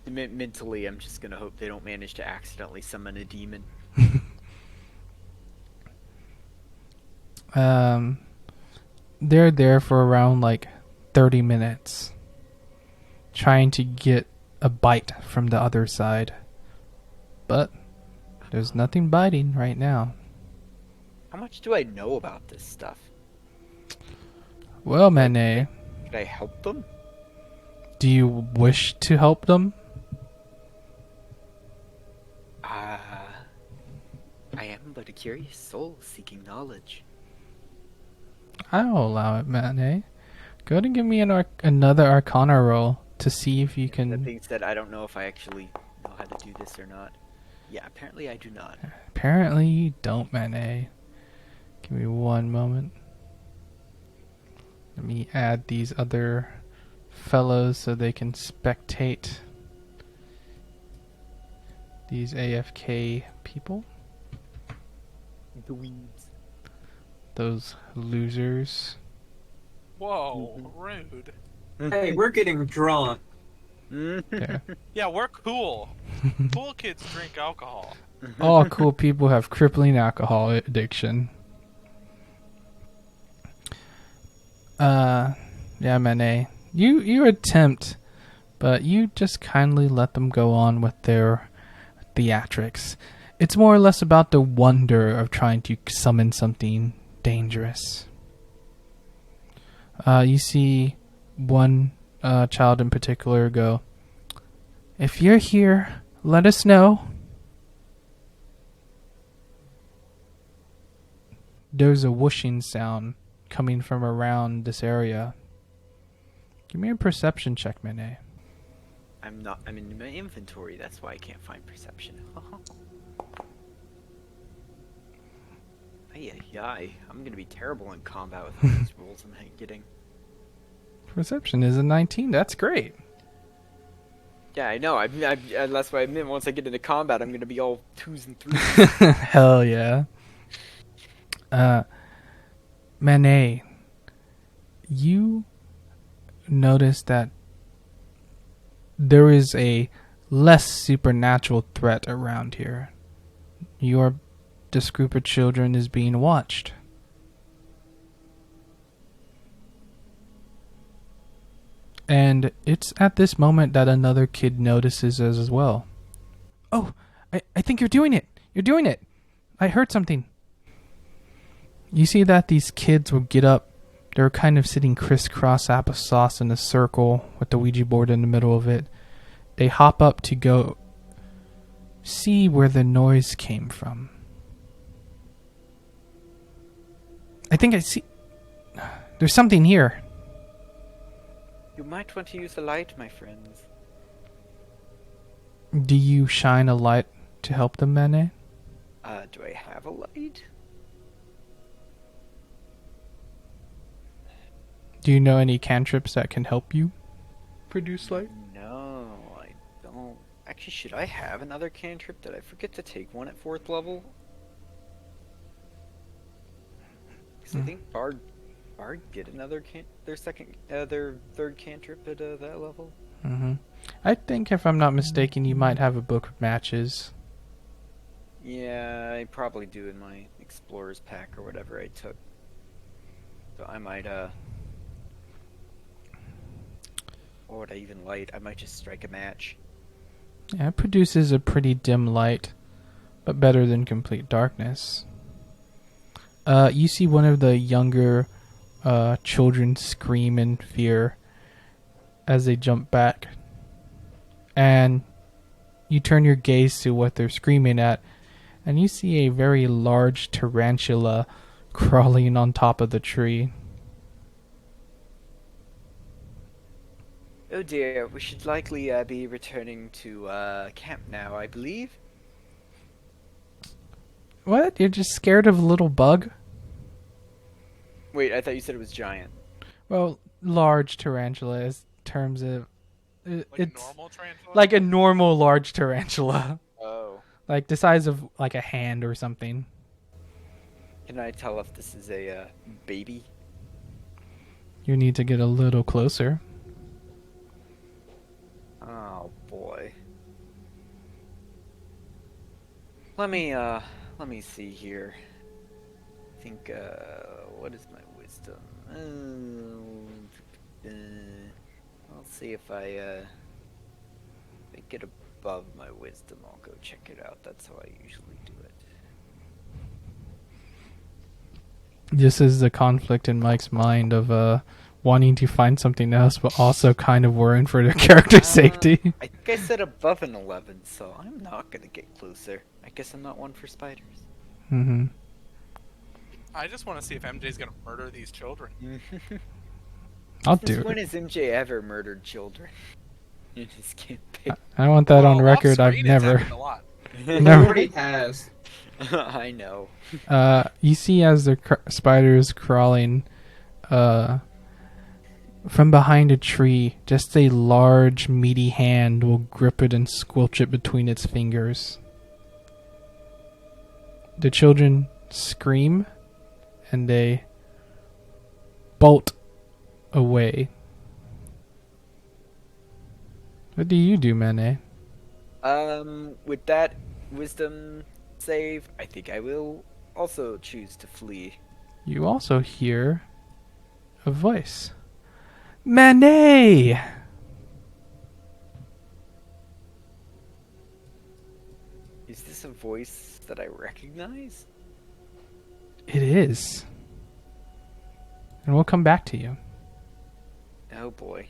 Mentally, I'm just gonna hope they don't manage to accidentally summon a demon. They're there for around 30 minutes, trying to get a bite from the other side. But there's nothing biting right now. How much do I know about this stuff? Well, Mene, Could I help them? do you wish to help them? I am but a curious soul seeking knowledge. I'll allow it, Mene. Go ahead and give me another Arcana roll to see if you That can... being said, I don't know if I actually know how to do this or not. Yeah, apparently I do not. Apparently you don't, Mene. Give me one moment. Let me add these other fellows so they can spectate these AFK people. The weeds. Those losers. Whoa, rude. Hey, we're getting drunk. There. Yeah, we're cool. Cool kids drink alcohol. All cool people have crippling alcohol addiction. Yeah, Mene. You attempt, but you just kindly let them go on with their theatrics. It's more or less about the wonder of trying to summon something dangerous. You see one child in particular go, "If you're here, let us know." There's a whooshing sound coming from around this area. Give me a perception check, Mene. I'm in my inventory, that's why I can't find perception. Ay, I'm gonna be terrible in combat with all these rolls I'm getting. Perception is a 19. That's great. Yeah, I know. That's what I meant. Once I get into combat, I'm gonna be all 2s and 3s. Hell yeah. Mene, you notice that there is a less supernatural threat around here. This group of children is being watched. And it's at this moment that another kid notices as well. "Oh, I think you're doing it. You're doing it. I heard something." You see that these kids will get up. They're kind of sitting crisscross applesauce in a circle with the Ouija board in the middle of it. They hop up to go see where the noise came from. "I think I see... There's something here." You might want to use the light, my friends. Do you shine a light to help them, Mene? Do I have a light? Do you know any cantrips that can help you produce light? No, I don't. Actually, should I have another cantrip? Did I forget to take one at 4th level? Because I think Bard get another their third cantrip at that level. Mm-hmm. I think, if I'm not mistaken, you might have a book of matches. Yeah, I probably do in my explorer's pack or whatever I took. So I might what would I even light? I might just strike a match. Yeah, it produces a pretty dim light, but better than complete darkness. You see one of the younger children scream in fear as they jump back. And you turn your gaze to what they're screaming at, and you see a very large tarantula crawling on top of the tree. Oh dear, we should likely be returning to camp now, I believe. What? You're just scared of a little bug? Wait, I thought you said it was giant. Well, large tarantula is terms of... Like it's a normal tarantula? like a normal large tarantula. Oh. Like the size of like a hand or something. Can I tell if this is a baby? You need to get a little closer. Oh boy. Let me see here. I think what is my wisdom? I'll see if I get above my wisdom. I'll go check it out. That's how I usually do it. This is the conflict in Mike's mind of wanting to find something else, but also kind of worrying for their character safety. I think I said above an 11, so I'm not gonna get closer. I guess I'm not one for spiders. Mm-hmm. I just want to see if MJ's gonna murder these children. I'll do Since when it. has MJ ever murdered children in his campaign? I want that on Well, record. I've off-screen, it's never. happened a lot. He Never. already has. I know. You see as the spider is crawling from behind a tree, just a large, meaty hand will grip it and squelch it between its fingers. The children scream and they bolt away. What do you do, Mane? With that wisdom save, I think I will also choose to flee. You also hear a voice. Mane! Is this a voice that I recognize? It is. And we'll come back to you. Oh boy.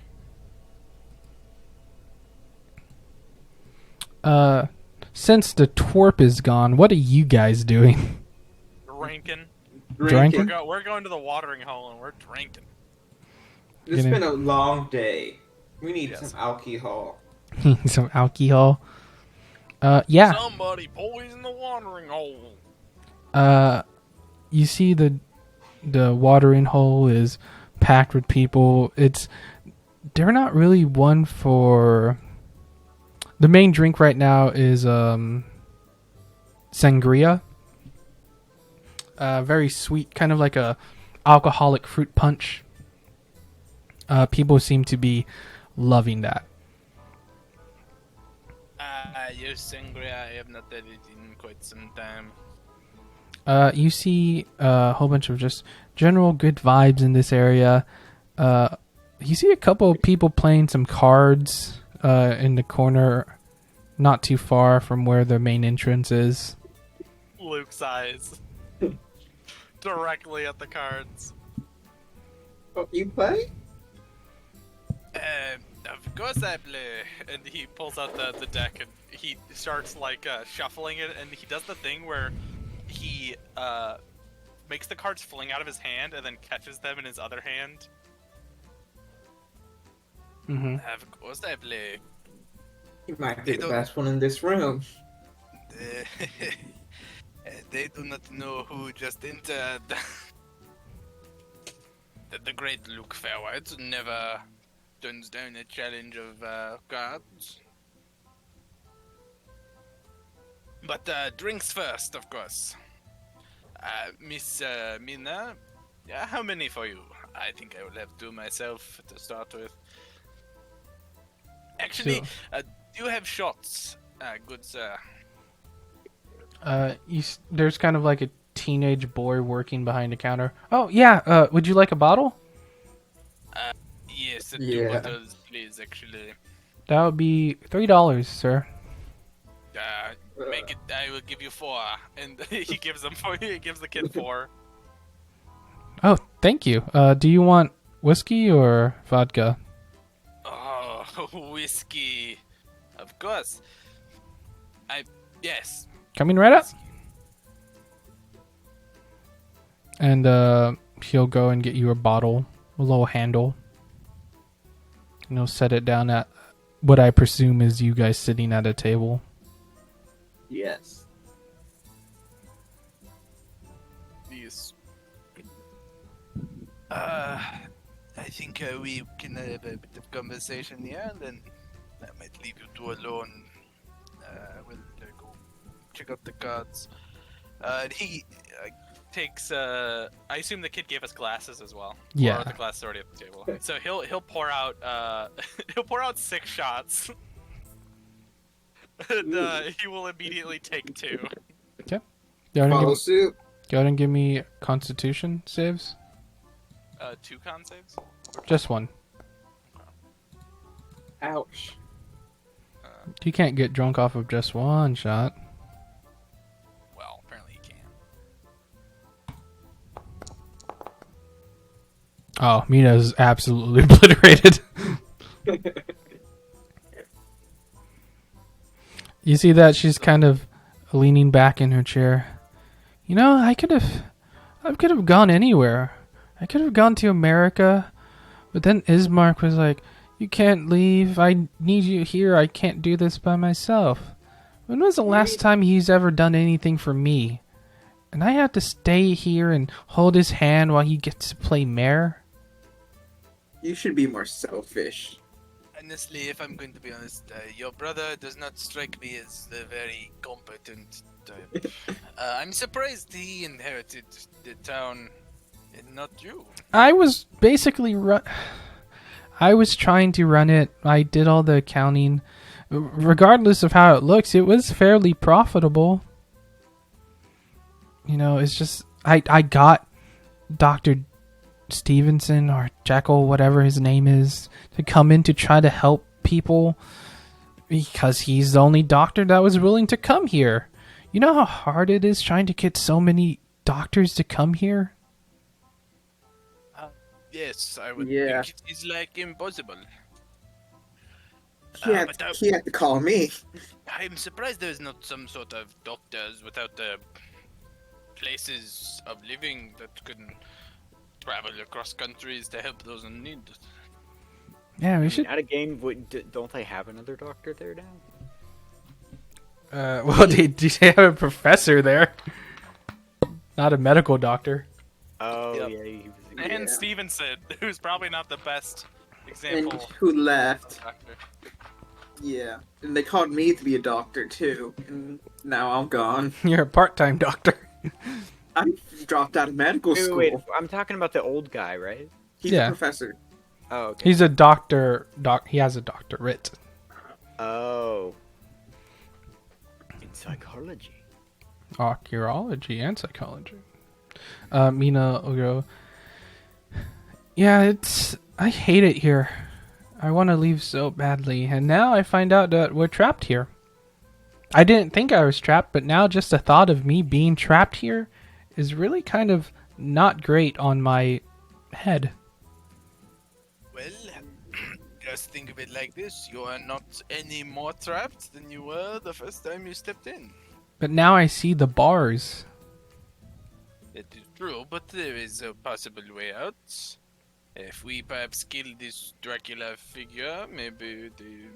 Since the twerp is gone, what are you guys doing? Drinking. Drinking? We're going to the watering hole and we're drinking. It's Getting- been a long day. We need Yes. some alcohol. Some alcohol. Yeah. Somebody poison the watering hole. You see the watering hole is packed with people. They're not really one for... The main drink right now is sangria. Very sweet, kind of like a alcoholic fruit punch. People seem to be loving that. You're sangria. I have not had it in quite some time. You see a whole bunch of just general good vibes in this area. You see a couple of people playing some cards in the corner, not too far from where the main entrance is. Luke's eyes. Directly at the cards. Oh, you play? Of course I play. And he pulls out the deck and he starts like shuffling it, and he does the thing where he makes the cards fling out of his hand and then catches them in his other hand. Mm-hmm. Of course I play. You might be the best one in this room. They do not know who just entered. The great Luke Fairwhite never turns down a challenge of cards. But drinks first, of course. Miss Mina, how many for you? I think I will have two myself to start with. Actually, So, do you have shots? Good sir. there's kind of like a teenage boy working behind the counter. Oh yeah, would you like a bottle? Yes, two Yeah. bottles, please, actually. That would be $3, sir. Make it. I will give you 4, and he gives them 4. He gives the kid 4. Oh, thank you. Do you want whiskey or vodka? Oh, whiskey, of course. Yes. Coming right up. And he'll go and get you a bottle, a little handle. And he'll set it down at what I presume is you guys sitting at a table. Yes. Yes. I think we can have a bit of conversation here, and then I might leave you two alone. We'll go check out the cards. And he takes. I assume the kid gave us glasses as well. Yeah. Or the glasses already at the table. So he'll pour out he'll pour out 6 shots. And he will immediately take 2. Go ahead, Follow suit. go ahead and give me Constitution saves. 2 con saves. Just one. Ouch. You can't get drunk off of just one shot. Well, apparently he can. Oh, Mina's absolutely obliterated. You see that she's kind of leaning back in her chair. You know, I could have gone anywhere. I could have gone to America, but then Ismark was like, "You can't leave. I need you here. I can't do this by myself." When was the last time he's ever done anything for me? And I have to stay here and hold his hand while he gets to play mayor? You should be more selfish. Honestly, if I'm going to be honest, your brother does not strike me as a very competent type. I'm surprised he inherited the town and not you. I was basically I was trying to run it. I did all the accounting. Regardless of how it looks, it was fairly profitable. You know, it's just I got Dr. Stevenson or Jekyll, whatever his name is, to come in to try to help people because he's the only doctor that was willing to come here. You know how hard it is trying to get so many doctors to come here? Yes, I would Yeah. think it is like impossible. He had to call me. I'm surprised there's not some sort of doctors without the places of living that can travel across countries to help those in need. Yeah, we should. At a game, don't they have another doctor there now? Well, they have a professor there, not a medical doctor. Oh, Yep. yeah, he was And Yeah. Stevenson, who's probably not the best And example. who left? Doctor. Yeah. And they called me to be a doctor too. And now I'm gone. You're a part-time doctor. I dropped out of medical Wait, school. wait, I'm talking about the old guy, right? He's Yeah. a professor. Oh, okay. He's a doctor. He has a doctorate. Oh. In psychology. Archaeology and psychology. Mina will go, yeah, I hate it here. I want to leave so badly, and now I find out that we're trapped here. I didn't think I was trapped, but now just the thought of me being trapped here is really kind of not great on my head. Well, just think of it like this. You are not any more trapped than you were the first time you stepped in. But now I see the bars. It is true, but there is a possible way out. If we perhaps kill this Dracula figure, maybe the...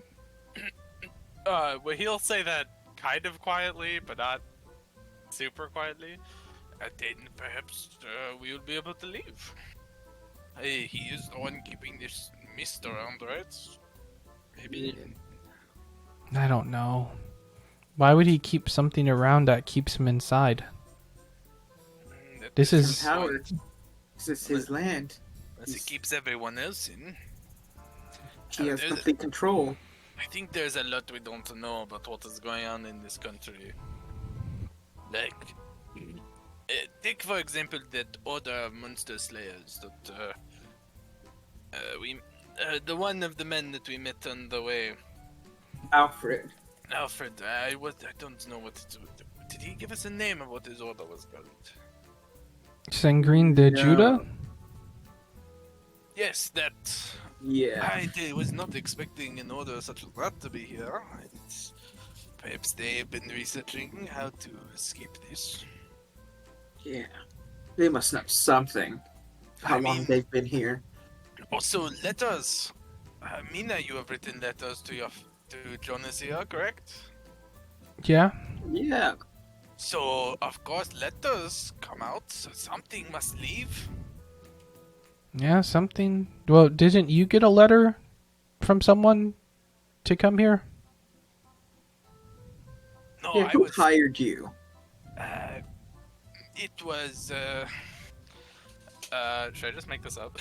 well, he'll say that kind of quietly, but not super quietly. Then perhaps we will be able to leave. Hey, he is the one keeping this mist around, right? Maybe. I don't know. Why would he keep something around that keeps him inside? That This is is- the Howard. point. This is his land. Unless it keeps everyone else in. He has There's- complete control. I think there's a lot we don't know about what is going on in this country. Like, take for example that other monster slayers that the one of the men that we met on the way, Alfred. Alfred. I don't know what it. Did he give us a name of what his order was called? Sangrine de No. Judah? Yes, that. Yeah. I was not expecting an order such as that to be here. Perhaps they've been researching how to escape this. Yeah. They must know something. How I long mean- they've been here. Also, letters. Mina, you have written letters to Jonas here, correct? Yeah. Yeah. So, of course, letters come out. So something must leave. Yeah, something. Well, didn't you get a letter from someone to come here? No, Yeah, I who was. hired you? It was. Should I just make this up?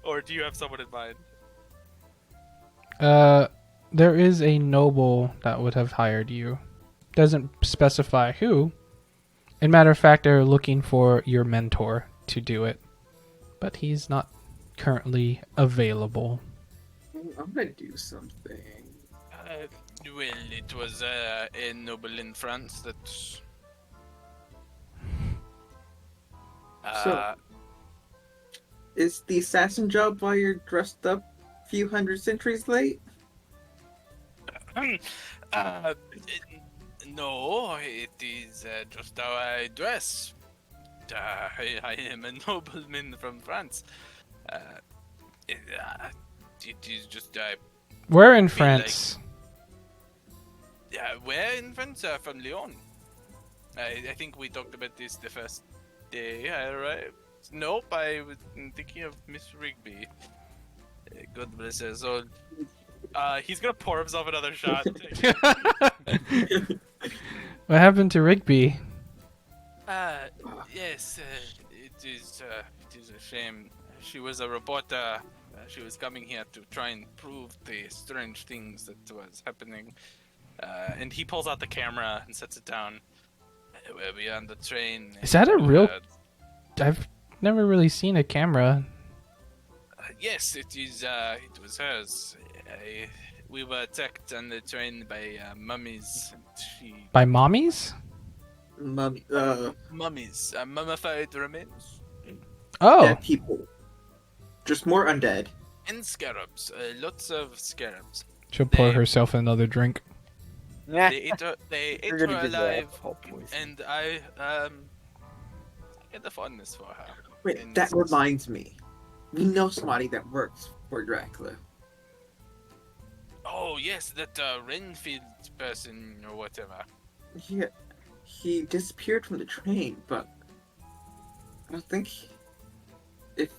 Or do you have someone in mind? There is a noble that would have hired you. Doesn't specify who. In matter of fact, they're looking for your mentor to do it. But he's not currently available. I'm gonna do something. Well, it was a noble in France that. So- Is the assassin job while you're dressed up a few hundred centuries late? No, it is just how I dress. I am a nobleman from France. It is just Where in Feel like- France? where in France? From Lyon. I think we talked about this the first day I arrived. Nope, I was thinking of Miss Rigby. God bless her soul. He's gonna pour himself another shot. What happened to Rigby? Yes, it is a shame. She was a reporter. She was coming here to try and prove the strange things that was happening. And he pulls out the camera and sets it down. Where we are on the train. Is that a real- Uh, I've never really seen a camera. Yes, it is. It was hers. We were attacked on the train by mummies. She By mommies? Mummy, mummies, mummified remains, Oh, dead people. Just more undead. and scarabs. Lots of scarabs. she'll pour They- herself another drink. Yeah. They ate her. They ate You're her gonna get the alive, alcohol poison. and I had the fondness for her. Wait, And that this is- reminds me. We know somebody that works for Dracula. Oh yes, that Renfield person or whatever. Yeah, he disappeared from the train, but I don't think if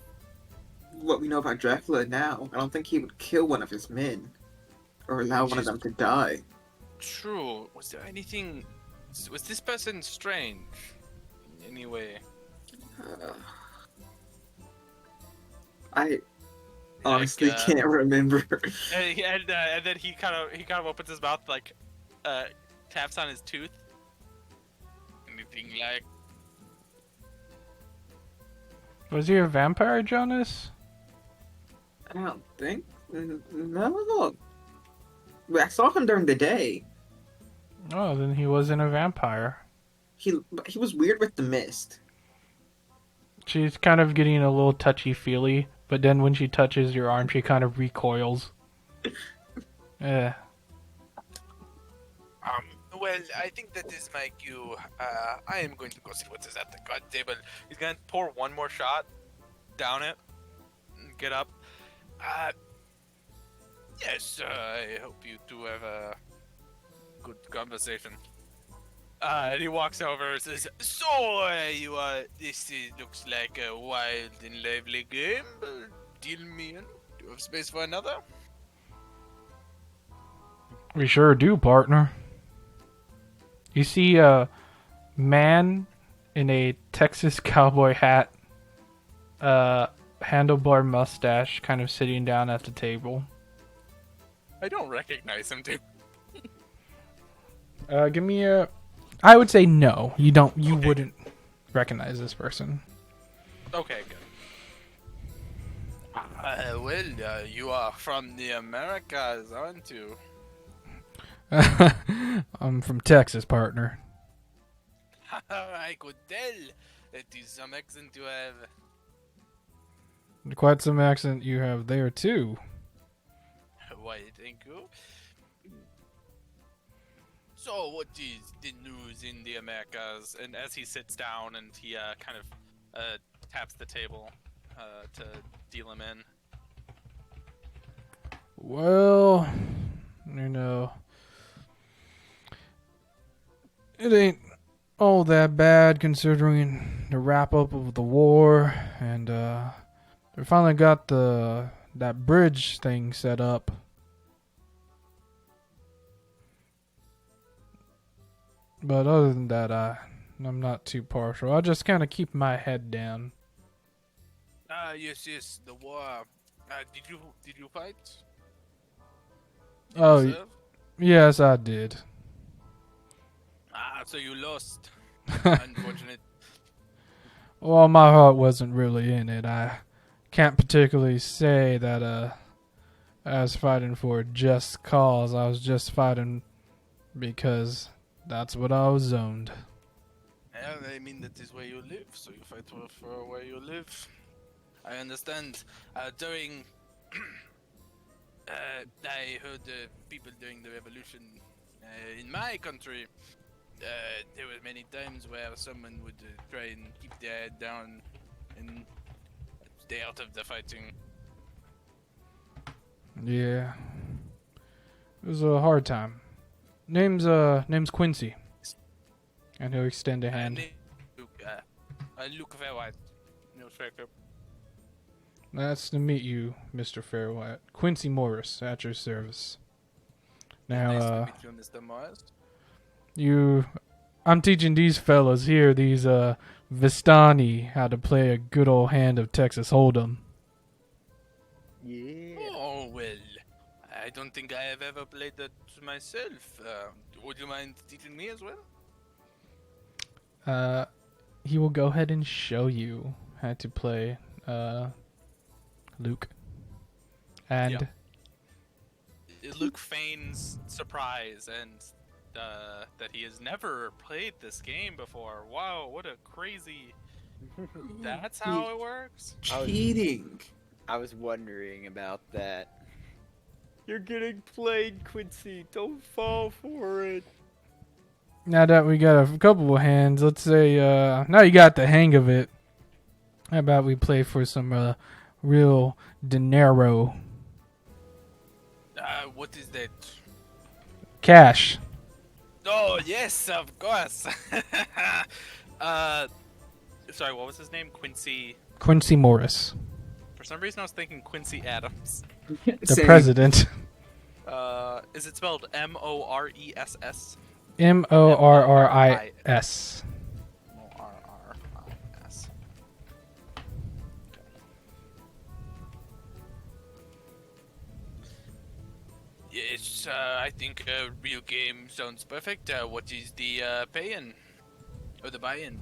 what we know about Dracula now, I don't think he would kill one of his men or allow one of them to die. True. Was there anything? Was this person strange in any way? Uh, I honestly Like, can't remember. And then he kind of opens his mouth, like taps on his tooth. Anything like? Was he a vampire, Jonas? I don't think. No. I saw him during the day. Oh, then he wasn't a vampire. He was weird with the mist. She's kind of getting a little touchy-feely, but then when she touches your arm, she kind of recoils. Yeah. Well, I think that is my cue. I am going to go see what is at the card table. He's gonna pour one more shot, down it, and get up. Yes, I hope you two have a good conversation. And he walks over and says, "So, this looks like a wild and lively game. Deal me in. Do you have space for another?" We sure do, partner. You see a man in a Texas cowboy hat, handlebar mustache, kind of sitting down at the table. I don't recognize him, dude. Give me a... I would say no. You don't. You Okay. wouldn't recognize this person. Okay, good. You are from the Americas, aren't you? I'm from Texas, partner. I could tell. It is some accent you have. Quite some accent you have there, too. Why, thank you. So, what is the news in the Americas? And as he sits down and he kind of taps the table to deal him in. Well, you know, it ain't all that bad considering the wrap up of the war, and they finally got that bridge thing set up. But other than that, I'm not too partial. I just kind of keep my head down. Yes, the war. Did you fight? Did you Oh, serve? yes, I did. So you lost. Unfortunate. Well, my heart wasn't really in it. I can't particularly say that I was fighting for a just cause. I was just fighting because that's what I was zoned. Yeah, I mean, that is where you live, so you fight for where you live. I understand. During... I heard people during the revolution in my country, there were many times where someone would try and keep their head down and stay out of the fighting. Yeah, it was a hard time. Name's Quincy, and he'll extend a hand. Look very white. No tracker. Nice to meet you, Mr. Fairwhite. Quincy Morris, at your service. Now, Nice to meet you, Mr. Morris. I'm teaching these fellas here, these Vistani, how to play a good old hand of Texas Hold'em. Yeah. Oh, well, I don't think I have ever played that myself. Would you mind teaching me as well? He will go ahead and show you how to play Luke. And Luke feigns surprise and that he has never played this game before. Wow, what a crazy... That's how it works? Cheating. I was wondering about that. You're getting played, Quincy. Don't fall for it. now that we got a couple of hands, let's say now you got the hang of it. How about we play for some real dinero? What is that? Cash. Oh, yes, of course. Sorry, what was his name? Quincy... Quincy Morris. For some reason I was thinking Quincy Adams. The president. Is it spelled M-O-R-E-S-S? Morris. M-O-R-R-I-S. Yes, I think a real game sounds perfect. What is the pay-in? Or the buy-in?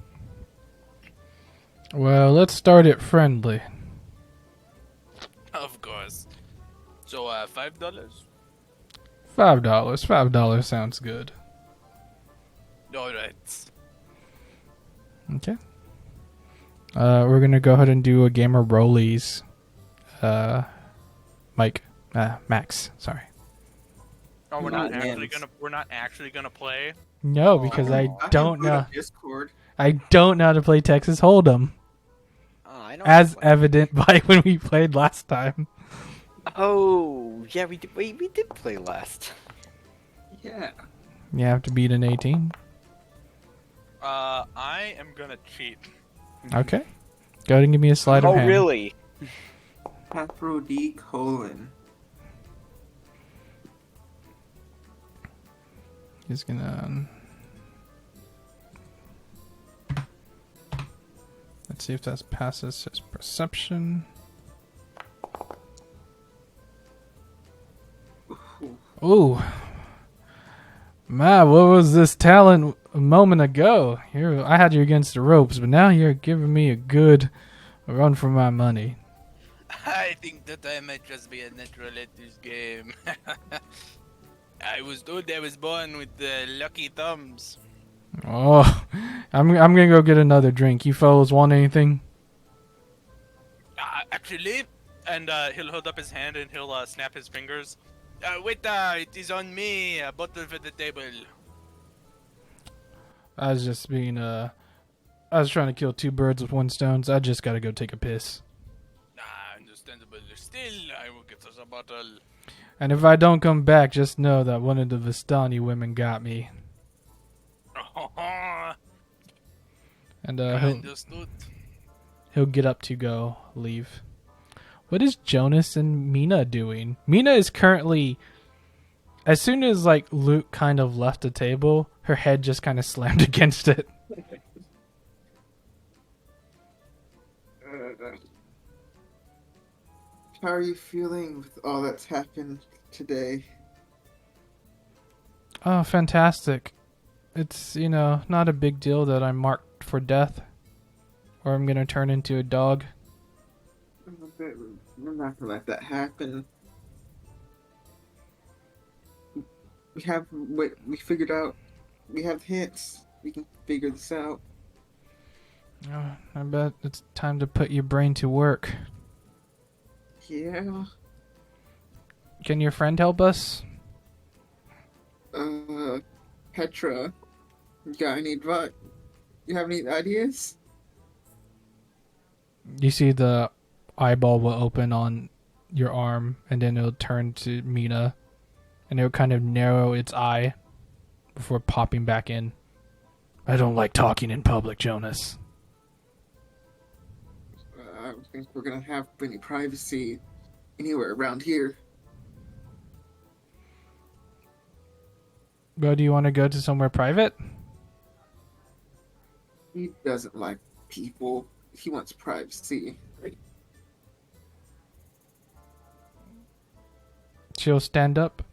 Well, let's start it friendly. Of course. So, $5? $5 sounds good. Alright. Okay. We're gonna go ahead and do a game of rollies. Max, sorry. Oh, we're Oh, not man. actually gonna play. No, because I can don't boot know. up Discord. I don't know how to play Texas Hold'em, Oh, I know. as evident by when we played last time. Oh, yeah, we did. We did play last. Yeah. You have to beat an 18. I am gonna cheat. Okay. Go ahead and give me a sleight of Oh, hand. really? Capital D colon. He's gonna. Let's see if that passes his perception. Ooh. Man, what was this talent a moment ago? I had you against the ropes, but now you're giving me a good run for my money. I think that I might just be a natural at this game. I was told I was born with lucky thumbs. Oh, I'm gonna go get another drink. You fellas want anything? Actually, and he'll hold up his hand and he'll snap his fingers. Waiter, it is on me. A bottle for the table. I was just being I was trying to kill two birds with one stone. So I just gotta go take a piss. Understandable. Still, I will get us a bottle. And if I don't come back, just know that one of the Vistani women got me. And Understood. he'll get up to go leave. What is Jonas and Mina doing? Mina is currently, as soon as like Luke kind of left the table, her head just kind of slammed against it. How are you feeling with all that's happened today? Oh, fantastic. It's, not a big deal that I'm marked for death. Or I'm gonna turn into a dog. We're not gonna let that happen. We figured out. We have hints. We can figure this out. Oh, I bet it's time to put your brain to work. Yeah. Can your friend help us? Petra, you got any advice? You have any ideas? You see the eyeball will open on your arm, and then it'll turn to Mina, and it'll kind of narrow its eye before popping back in. I don't like talking in public, Jonas. I don't think we're gonna have any privacy anywhere around here. Well, do you want to go to somewhere private? He doesn't like people. He wants privacy. She'll stand up,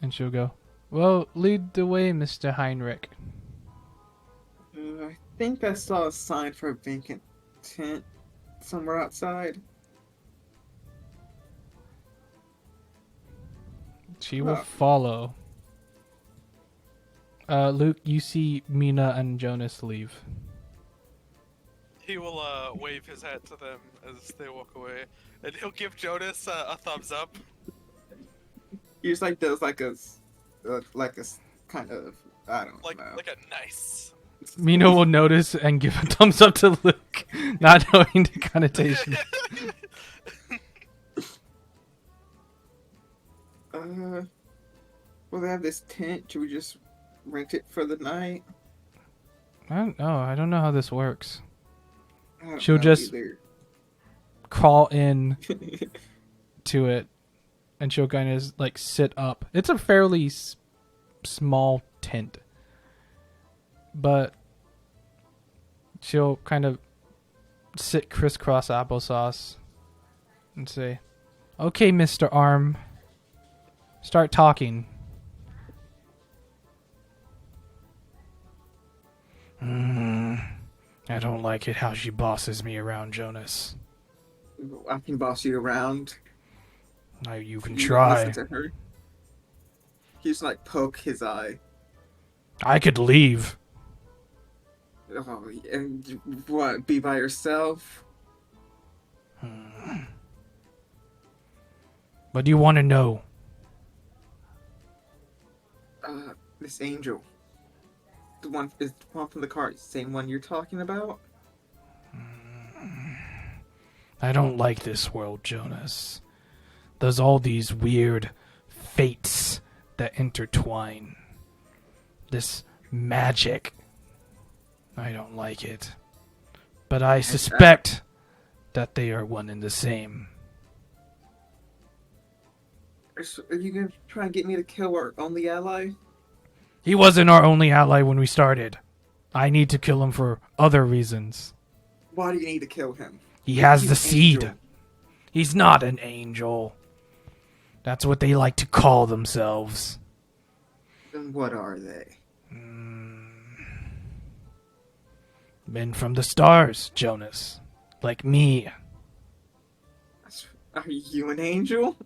and she'll go, well, lead the way, Mr. Heinrich. I think I saw a sign for a vacant tent somewhere outside. She will follow. Luke, you see Mina and Jonas leave. He will wave his hat to them as they walk away, and he'll give Jonas a thumbs up. He just like does like a kind of, I don't know. Like a nice. Mina will notice and give a thumbs up to Luke, not knowing the connotation. Well, they have this tent. Should we just rent it for the night? I don't know. I don't know how this works. I don't She'll know just either. crawl in to it, and she'll kind of like sit up. It's a fairly small tent, but she'll kind of sit crisscross applesauce and say, "Okay, Mr. Arm, start talking." I don't like it how she bosses me around, Jonas. I can boss you around. Now you can You try. Listen to her. He just like poke his eye. I could leave. Oh, and what? Be by yourself? What do you want to know? This angel. The one is the one from the card. Same one you're talking about? I don't like this world, Jonas. There's all these weird fates that intertwine. This magic. I don't like it. But I suspect that they are one and the same. Are you gonna try and get me to kill our only ally? He wasn't our only ally when we started. I need to kill him for other reasons. Why do you need to kill him? He has He's the an seed. angel. He's not an angel. That's what they like to call themselves. Then what are they? Men from the stars, Jonas. Like me. Are you an angel?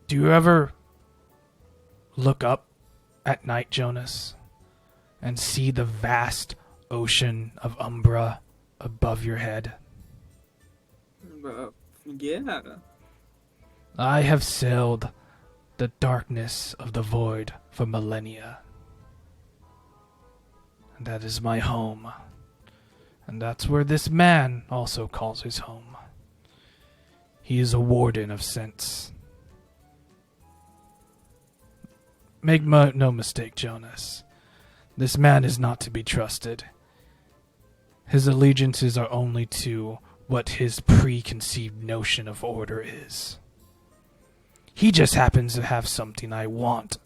Do you ever look up at night, Jonas, and see the vast ocean of Umbra above your head? Yeah. I have sailed the darkness of the void for millennia. And that is my home. And that's where this man also calls his home. He is a warden of sense. Make no mistake, Jonas. This man is not to be trusted. His allegiances are only to what his preconceived notion of order is. He just happens to have something I want.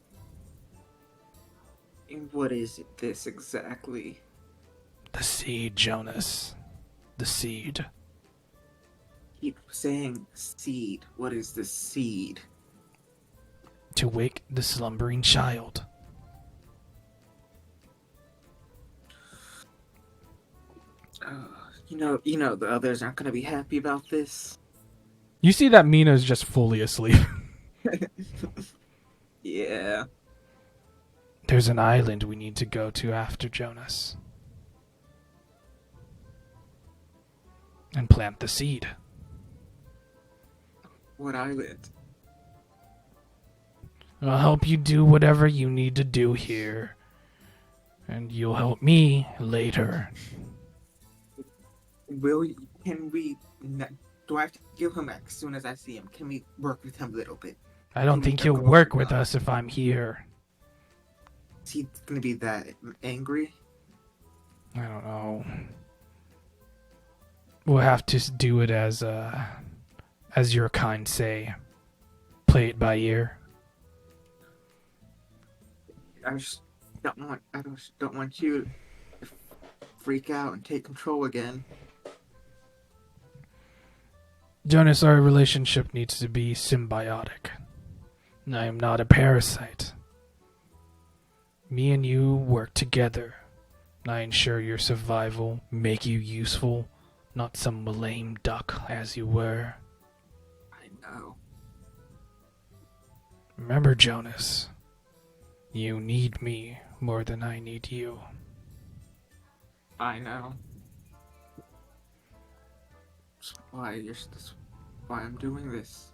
And what is this exactly? The seed, Jonas. The seed. Keep saying seed. What is the seed? To wake the slumbering child. You know the others aren't gonna be happy about this. You see that Mina is just fully asleep. Yeah. There's an island we need to go to after, Jonas. And plant the seed. What island? I'll help you do whatever you need to do here. And you'll help me later. Can we, do I have to kill him as soon as I see him? Can we work with him a little bit? I don't think he'll work with us if I'm here. Is he gonna be that angry? I don't know. We'll have to do it as your kind say. Play it by ear. I just don't want you to freak out and take control again. Jonas, our relationship needs to be symbiotic. I am not a parasite. Me and you work together. I ensure your survival, make you useful, not some lame duck as you were. I know. Remember, Jonas, you need me more than I need you. I know. That's why I'm doing this.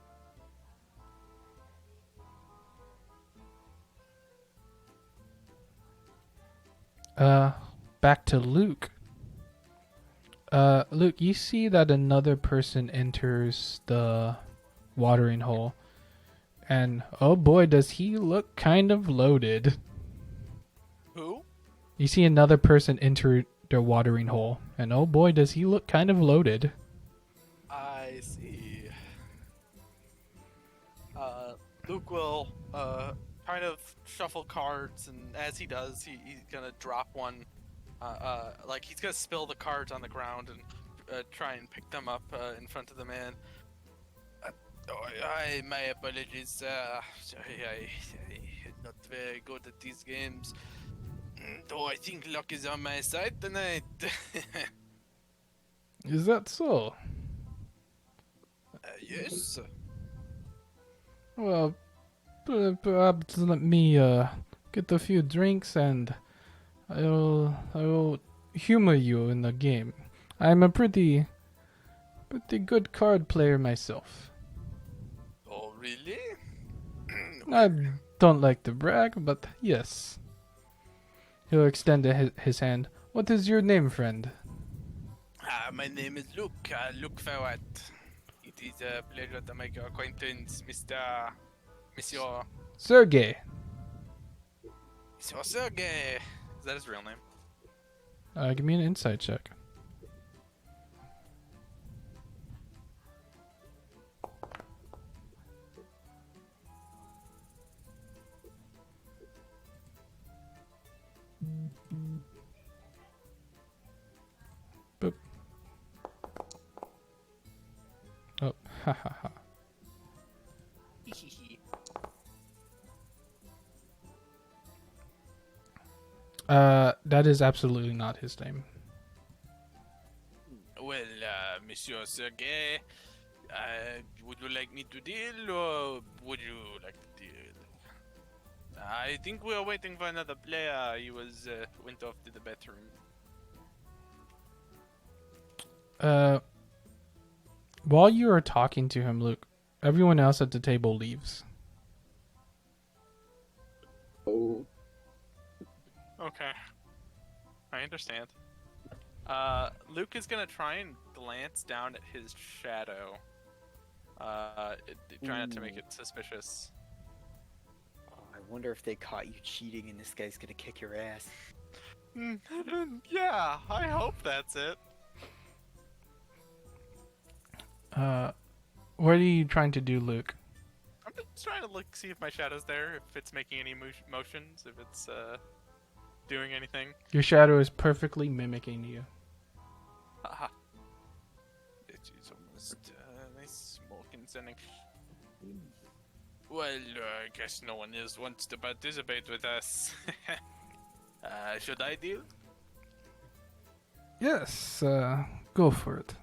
Back to Luke. Luke, you see that another person enters the watering hole. And, oh boy, does he look kind of loaded. Who? You see another person enter the watering hole. And, oh boy, does he look kind of loaded. I see. Luke will kind of shuffle cards, and as he does, he's gonna drop one. Like he's gonna spill the cards on the ground and try and pick them up in front of the man. My apologies. I'm not very good at these games. Though I think luck is on my side tonight. Is that so? Yes. Well, perhaps let me get a few drinks and I will humor you in the game. I'm a pretty good card player myself. Oh, really? I don't like to brag, but yes. He'll extend his hand. What is your name, friend? My name is Luke. Luke Fawat. It is a pleasure to make your acquaintance, Monsieur Sergey. Sergey. Is that his real name? Give me an insight check. Boop. Oh, ha ha ha. That is absolutely not his name. Well, Monsieur Sergey, would you like me to deal, or would you like to deal? I think we are waiting for another player. He went off to the bathroom. While you are talking to him, Luke, everyone else at the table leaves. Oh. Okay. I understand. Luke is gonna try and glance down at his shadow. Try not to make it suspicious. Oh, I wonder if they caught you cheating and this guy's gonna kick your ass. Yeah, I hope that's it. What are you trying to do, Luke? I'm just trying to look, see if my shadow's there, if it's making any motions, if it's doing anything. Your shadow is perfectly mimicking you. Haha. It is almost nice, more concerning. Well, I guess no one else wants to participate with us. Should I deal? Yes, go for it.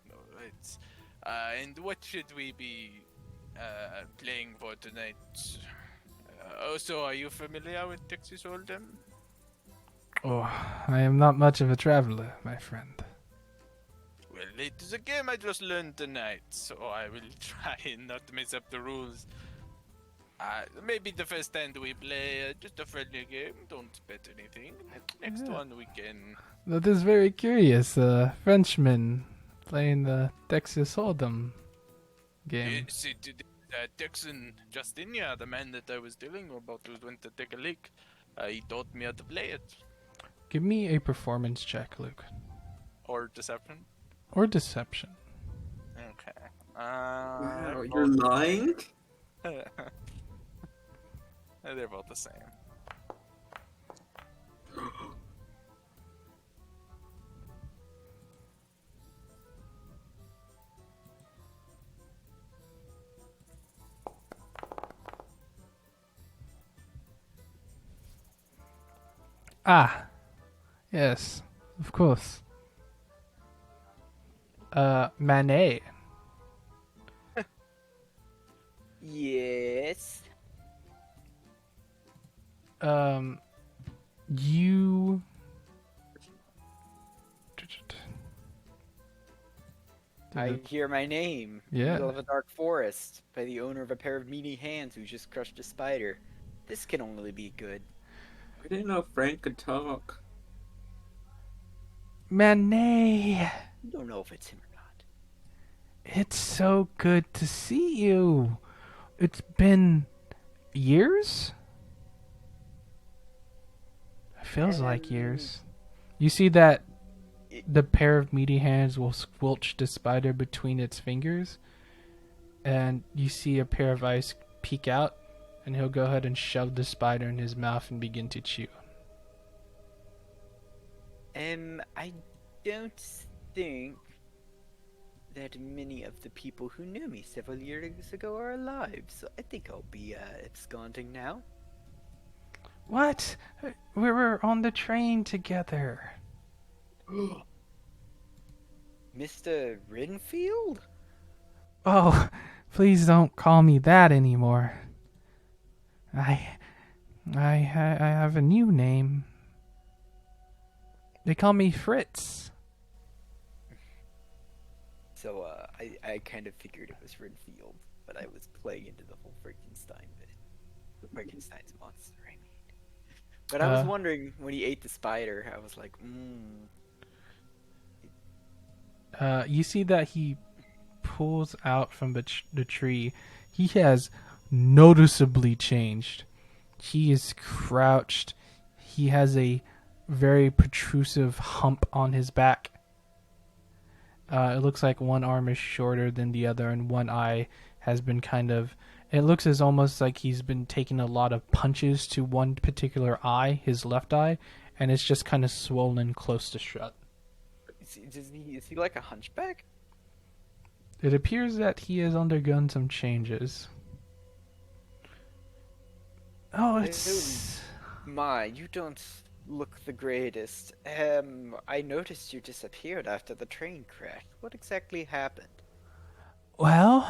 Alright. And what should we be playing for tonight? Also, are you familiar with Texas Hold'em? Oh, I am not much of a traveler, my friend. Well, it is a game I just learned tonight, so I will try and not mess up the rules. Maybe the first hand we play just a friendly game, don't bet anything. Next Yeah. one we can... That is very curious. Frenchman playing the Texas Hold'em game. Yes, Texan Justinia, the man that I was telling you about who went to take a leak, he taught me how to play it. Give me a performance check, Luke. Or deception? Or deception. Okay. Wow, you're lying? They're both the same. Ah, yes, of course. Manet. Yes. You. I hear my name. In the Yeah. middle of a dark forest by the owner of a pair of meaty hands who just crushed a spider. This can only be good. I didn't know Frank could talk. Manet. I don't know if it's him or not. It's so good to see you. It's been years? It feels like years. You see that the pair of meaty hands will squelch the spider between its fingers, and you see a pair of eyes peek out, and he'll go ahead and shove the spider in his mouth and begin to chew. I don't think that many of the people who knew me several years ago are alive, so I think I'll be absconding now. What? We were on the train together. Mr. Renfield? Oh, please don't call me that anymore. I have a new name. They call me Fritz. So, I kind of figured it was Renfield, but I was playing into the whole Frankenstein bit. Frankenstein's monster, I mean. But I was wondering, when he ate the spider, I was like, You see that he pulls out from the tree, he has noticeably changed. He is crouched. He has a very protrusive hump on his back. It looks like one arm is shorter than the other, and one eye has been kind of... It looks as almost like he's been taking a lot of punches to one particular eye, his left eye, and it's just kind of swollen close to shut. Is he like a hunchback? It appears that he has undergone some changes. Oh, it's... My, you don't look the greatest. I noticed you disappeared after the train crash. What exactly happened? Well,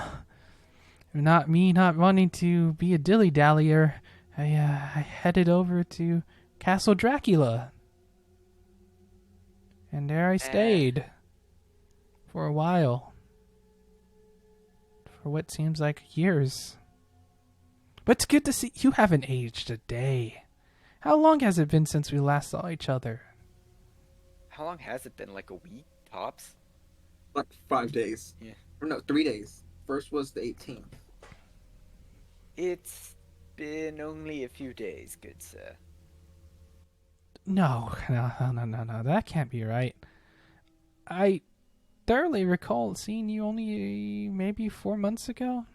not wanting to be a dilly-dallyer, I headed over to Castle Dracula. And there I stayed. For a while. For what seems like years. But it's good to see you haven't aged a day. How long has it been since we last saw each other? How long has it been? Like a week, tops? Like 5 days. Yeah. Or no, 3 days. First was the 18th. It's been only a few days, good sir. No. That can't be right. I thoroughly recall seeing you only maybe 4 months ago.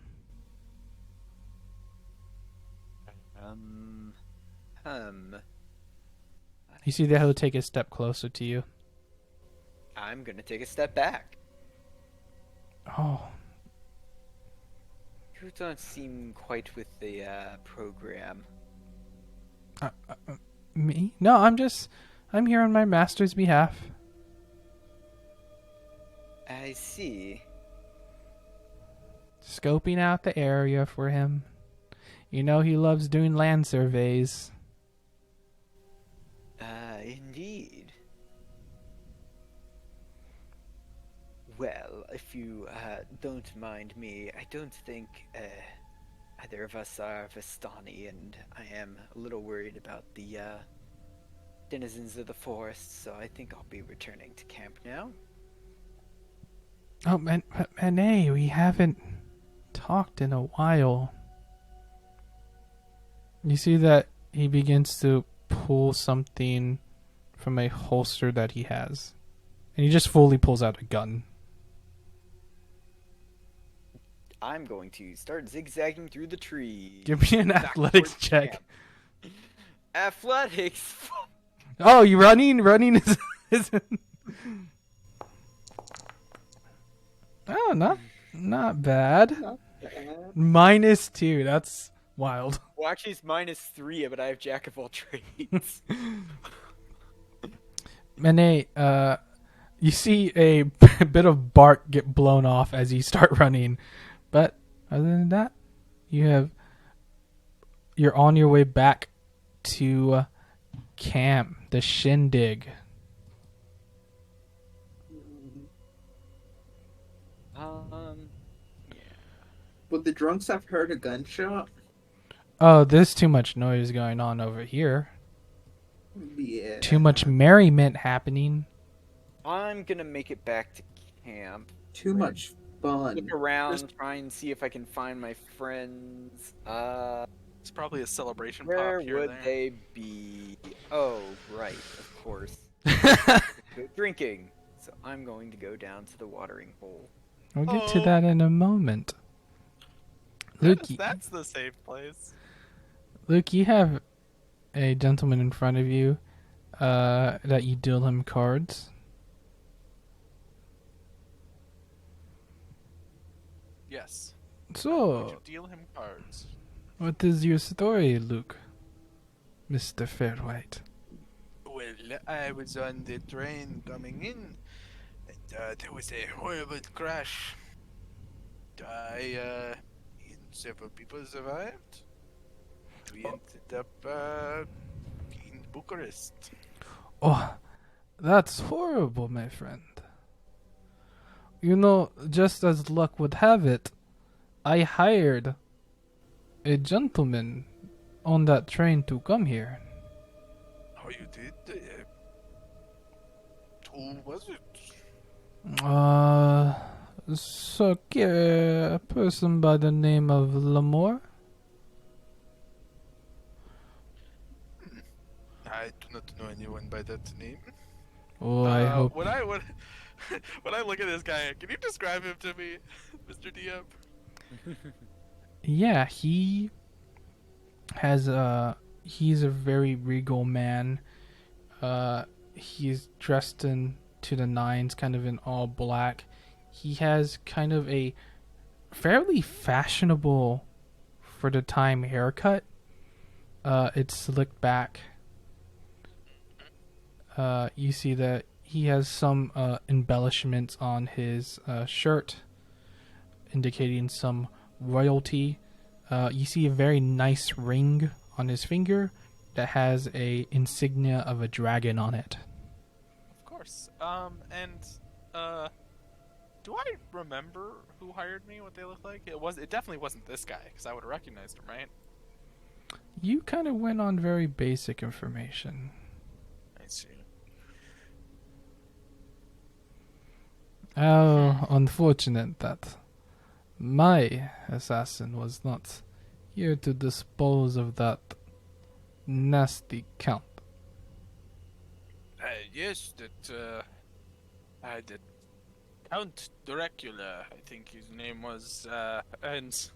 You see that he'll take a step closer to you. I'm gonna take a step back. Oh, You don't seem quite with the program. me? No, I'm here on my master's behalf. I see. Scoping out the area for him. You know he loves doing land surveys. Indeed. Well, if you don't mind me, I don't think either of us are Vistani, and I am a little worried about the denizens of the forest, so I think I'll be returning to camp now. Oh, Manet, we haven't talked in a while. You see that he begins to pull something from a holster that he has. And he just fully pulls out a gun. I'm going to start zigzagging through the trees. Give me an back athletics towards check. camp. Athletics. Oh, you running? Running is Oh, not bad. -2. That's wild. Well, actually, it's -3, but I have Jack of all trades. Manet, you see a bit of bark get blown off as you start running, but other than that, you're on your way back to camp, the shindig. Would the drunks have heard a gunshot? Oh, there's too much noise going on over here. Yeah. Too much merriment happening. I'm gonna make it back to camp. Too much fun. Look around, try and see if I can find my friends. It's probably a celebration Where pop here would and there. they be? Oh, right, of course. Go drinking. So I'm going to go down to the watering hole. We'll get to that in a moment. Luke, That's the safe place. Luke, you have a gentleman in front of you that you deal him cards. Yes. Would So, you deal him cards? what is your story, Luke? Mr. Fairwhite. Well, I was on the train coming in, and there was a horrible crash. And several people survived. We ended up in Bucharest. Oh, that's horrible, my friend. You know, just as luck would have it, I hired a gentleman on that train to come here. Oh, you did? Who was it? So, a person by the name of Lamore? I do not know anyone by that name. Oh, I hope. When I when, when I look at this guy, can you describe him to me, Mr. DM? Yeah, he has he's a very regal man. He's dressed in to the nines, kind of in all black. He has kind of a fairly fashionable for the time haircut. It's slicked back. You see that he has some embellishments on his shirt, indicating some royalty. You see a very nice ring on his finger that has a insignia of a dragon on it. Of course. Do I remember who hired me? What they look like? It definitely wasn't this guy because I would have recognized him, right? You kind of went on very basic information. I see. How unfortunate that my assassin was not here to dispose of that nasty count. Yes, that did. Count Dracula, I think his name was, and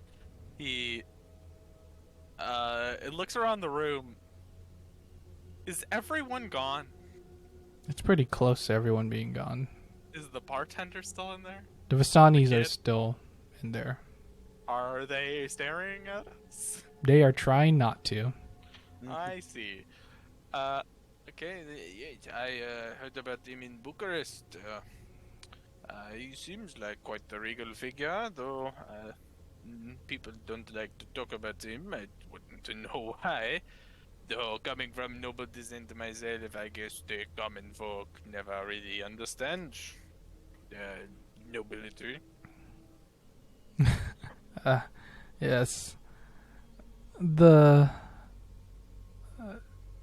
He it looks around the room. Is everyone gone? It's pretty close to everyone being gone. Is the bartender still in there? The Vastanis The are kid? still in there. Are they staring at us? They are trying not to. I see. okay, yes, I heard about him in Bucharest. He seems like quite a regal figure, though people don't like to talk about him. I wouldn't know why. Though coming from noble descent myself, I guess the common folk never really understand nobility. Yes. The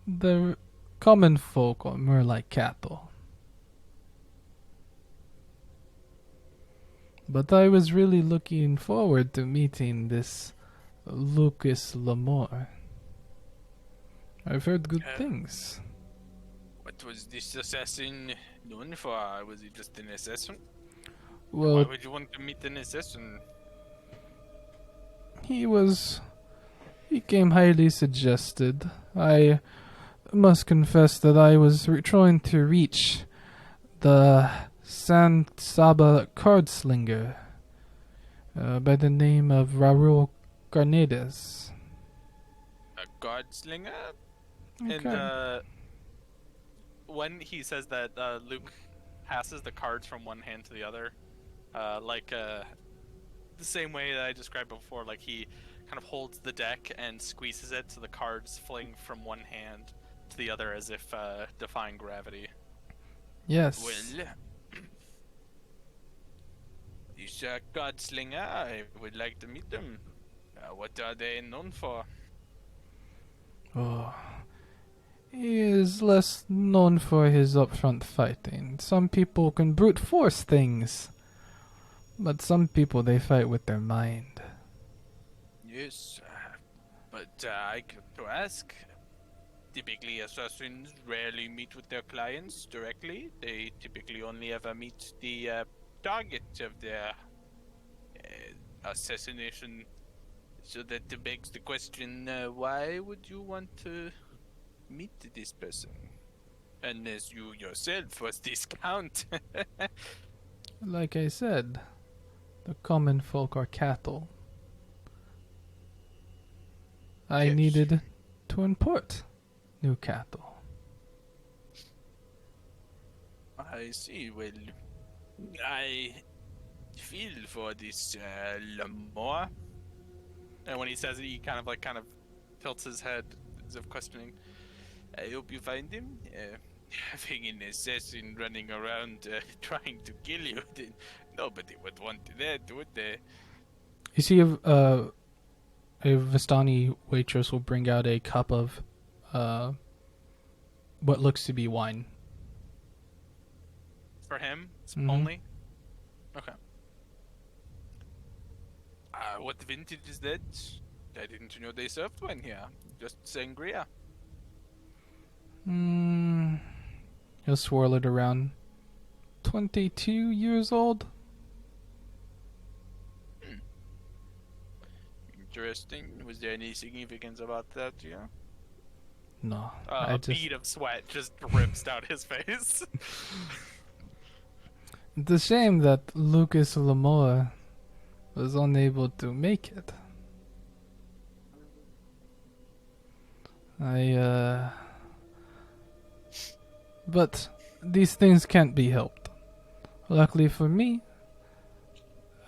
the common folk are more like cattle. But I was really looking forward to meeting this Lucas Lamore. I've heard good things. What was this assassin known for? Was he just an assassin? Why Well, would you want to meet an assassin? he came highly suggested. I must confess that I was trying to reach the San Saba card slinger by the name of Raul Carnedes. A guardslinger? And Okay. when he says that, Luke passes the cards from one hand to the other, the same way that I described before. Like he kind of holds the deck and squeezes it, so the cards fling from one hand to the other as if defying gravity. Yes. Well, this guardslinger, I would like to meet them. What are they known for? Oh. He is less known for his upfront fighting. Some people can brute force things, but some people they fight with their mind. Yes, but I got to ask. Typically, assassins rarely meet with their clients directly. They typically only ever meet the target of their assassination. So that begs the question, why would you want to meet this person? Unless you yourself was this count. Like I said, the common folk are cattle. I Yes. needed to import new cattle. I see. Well, I feel for this Lamore. And when he says it, he kind of tilts his head as if questioning. I hope you find him. Having an assassin running around trying to kill you, then nobody would want that, would they? You see, a Vistani waitress will bring out a cup of what looks to be wine. For him, it's Mhm. only. Okay. What vintage is that? I didn't know they served one here. Just sangria. Hmm. He'll swirl it around. 22 years old? Interesting. Was there any significance about that, yeah? No. A bead of sweat just drips down his face. It's a shame that Lucas Lamore was unable to make it. But these things can't be helped. Luckily for me,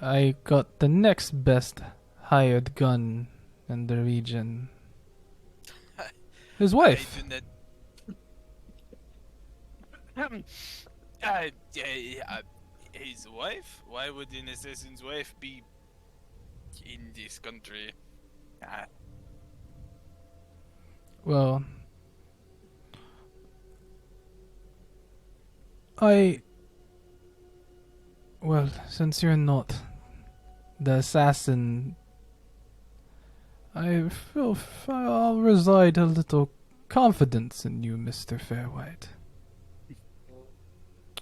I got the next best hired gun in the region. His wife. I do not. His wife? Why would an assassin's wife be in this country? Well, since you're not the assassin, I feel I'll reside a little confidence in you, Mr. Fairwhite.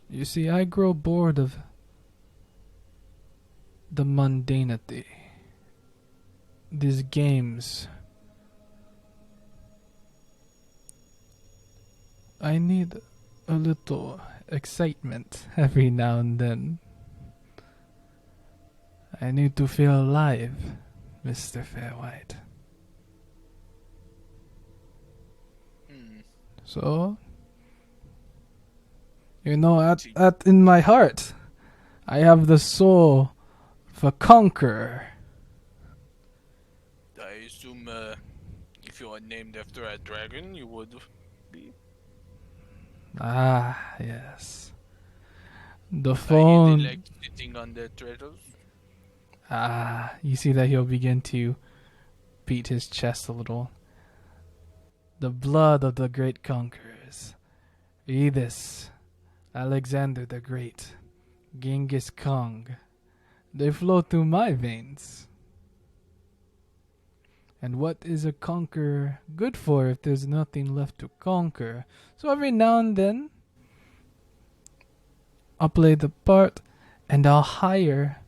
You see, I grow bored of the mundanity. These games. I need a little excitement every now and then. I need to feel alive, Mr. Fairwhite. So, you know, at in my heart, I have the soul of a conqueror. I assume if you are named after a dragon, you would be. Ah, yes. The I phone. really like sitting on the treasures. Ah, you see that he'll begin to beat his chest a little. The blood of the great conquerors. Edis, Alexander the Great, Genghis Khan. They flow through my veins. And what is a conqueror good for if there's nothing left to conquer? So every now and then, I'll play the part and I'll hire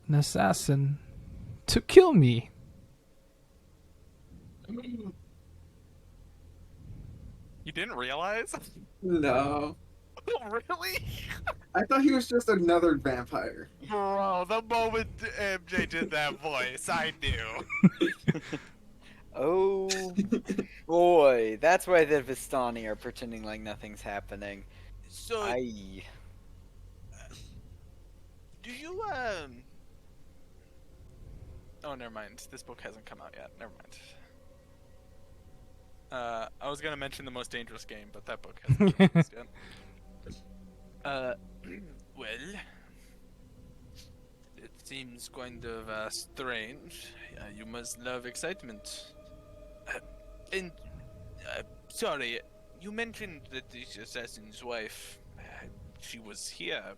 an assassin to kill me. You didn't realize? No. Really? I thought he was just another vampire. Bro, the moment MJ did that voice, I knew. Oh boy, that's why the Vistani are pretending like nothing's happening. So, Aye. do you Oh, never mind. This book hasn't come out yet. Never mind. I was gonna mention The Most Dangerous Game, but that book hasn't been released yet. well, it seems kind of strange. You must love excitement. And sorry, you mentioned that this assassin's wife, she was here.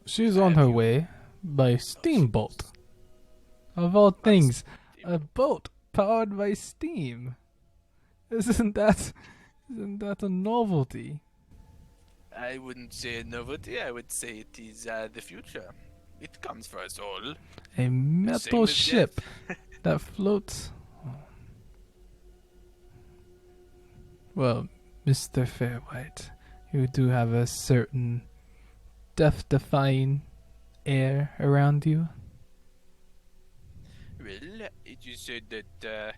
She's on her way by steamboat. Of all things, a boat powered by steam. Isn't that a novelty? I wouldn't say a novelty. I would say it is the future. It comes for us all. A metal with ship death. that floats. Well, Mr. Fairwhite, you do have a certain death-defying air around you. Well, it is said that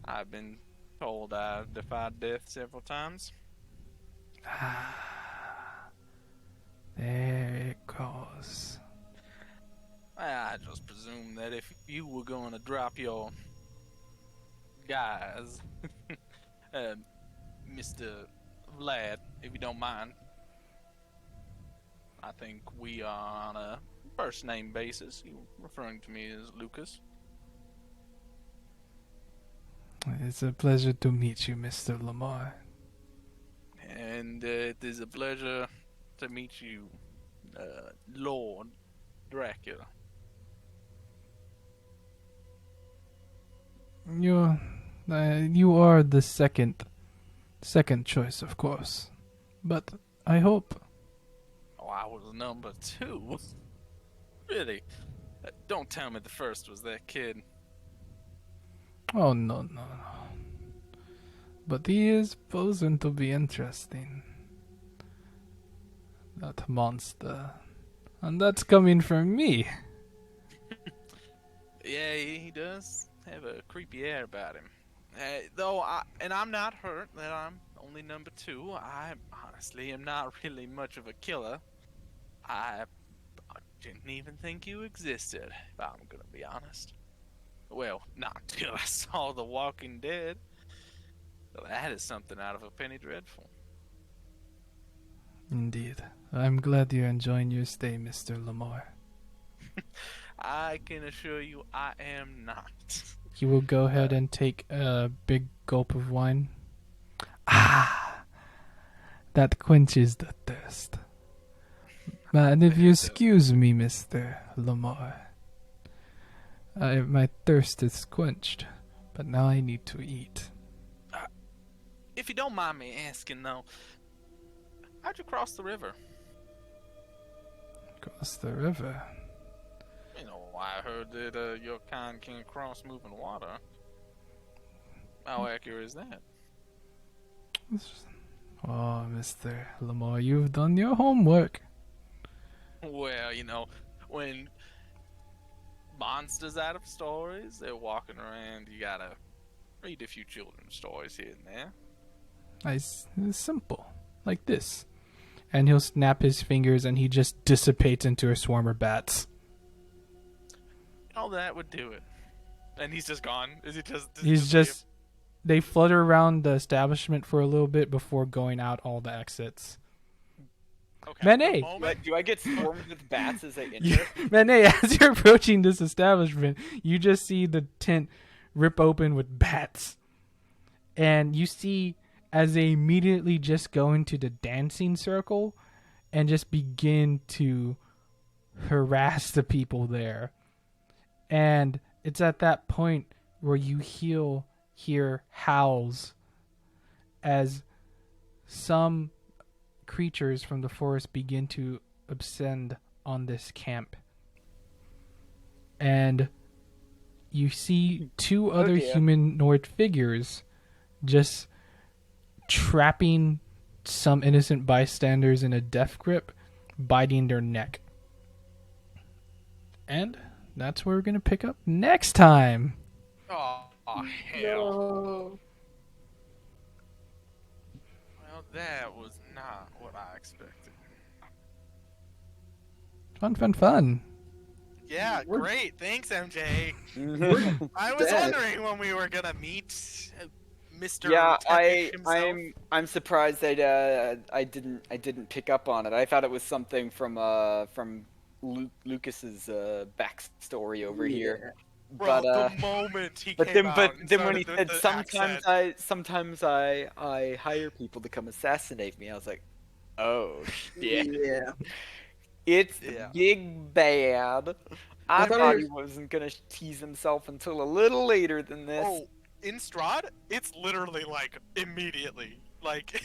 I've been told I've defied death several times. There it goes. I just presume that if you were going to drop your guys, Mr. Vlad, if you don't mind, I think we are on a first name basis. You referring to me as Lucas. It's a pleasure to meet you, Mr. Lamar. And it is a pleasure to meet you, Lord Dracula. You are the second choice, of course. But I hope. Oh, I was number 2. Really? Don't tell me the first was that kid. Oh, no, no, no. But he is posing to be interesting. That monster. And that's coming from me. Yeah, he does have a creepy air about him. And I'm not hurt that I'm only number 2. I honestly am not really much of a killer. I didn't even think you existed, if I'm gonna be honest. Well, not till I saw The Walking Dead. Well, that is something out of a penny dreadful. Indeed. I'm glad you're enjoying your stay, Mr. Lamar. I can assure you I am not. He will go ahead and take a big gulp of wine. Ah! That quenches the thirst. And if you excuse me, Mr. Lamar, my thirst is quenched, but now I need to eat. If you don't mind me asking, though, how'd you cross the river? Across the river. You know, I heard that your kind can cross moving water. How accurate is that? Oh, Mr. Lamar, you've done your homework. Well, you know, when monsters out of stories, they're walking around, you gotta read a few children's stories here and there. It's simple. Like this. And he'll snap his fingers and he just dissipates into a swarm of bats. Oh, that would do it. And he's just gone? Is he just... He's just... They flutter around the establishment for a little bit before going out all the exits. Okay. Manet! Do I get swarmed with bats as I enter? Manet, as you're approaching this establishment, you just see the tent rip open with bats. And you see, as they immediately just go into the dancing circle and just begin to harass the people there. And it's at that point where you hear howls as some creatures from the forest begin to ascend on this camp. And you see 2 other humanoid figures just trapping some innocent bystanders in a death grip, biting their neck. And that's where we're going to pick up next time. Oh, hell. No. Well, that was not what I expected. Fun. Yeah, great. Thanks, MJ. Mhm. I was Dead. wondering when we were gonna meet Mr. Yeah, Tepish himself. I'm surprised that I didn't pick up on it. I thought it was something from Lucas's backstory over here. Bro, But the moment he but came then out and then when he started said the sometimes I hire people to come assassinate me, I was like, oh shit. Yeah. It's the Yeah. big bad. I thought thought he he wasn't gonna tease himself until a little later than this. Oh, in Strahd, it's literally like immediately. Like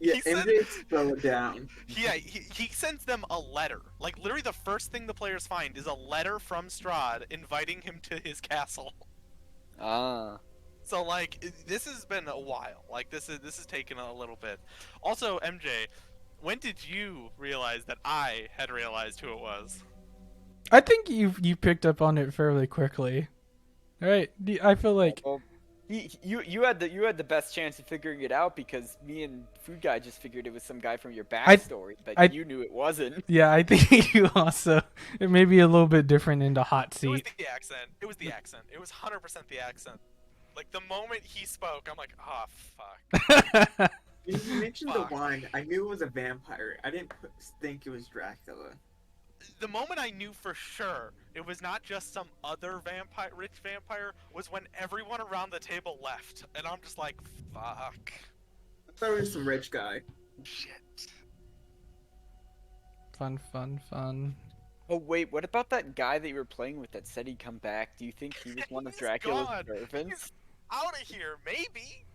Yeah, He said- MJ slowed down. he sends them a letter. Like literally the first thing the players find is a letter from Strahd inviting him to his castle. Ah. So like this has been a while. Like this is taken a little bit. Also, MJ, when did you realize that I had realized who it was? I think you picked up on it fairly quickly. Right? I feel like Well, you had the best chance of figuring it out because me and Food Guy just figured it was some guy from your backstory, but you knew it wasn't. yeah, I think you also it may be a little bit different in the hot It was seat. the accent. It was the accent. It was 100% the accent. Like the moment he spoke, I'm like, oh fuck. You mentioned the Fuck. wine. I knew it was a vampire. I didn't think it was Dracula. The moment I knew for sure it was not just some other rich vampire, was when everyone around the table left, and I'm just like, fuck. I thought it was some rich guy. Shit. Fun. Oh wait, what about that guy that you were playing with that said he'd come back? Do you think he was one of He's Dracula's gone. servants? out of here. Maybe.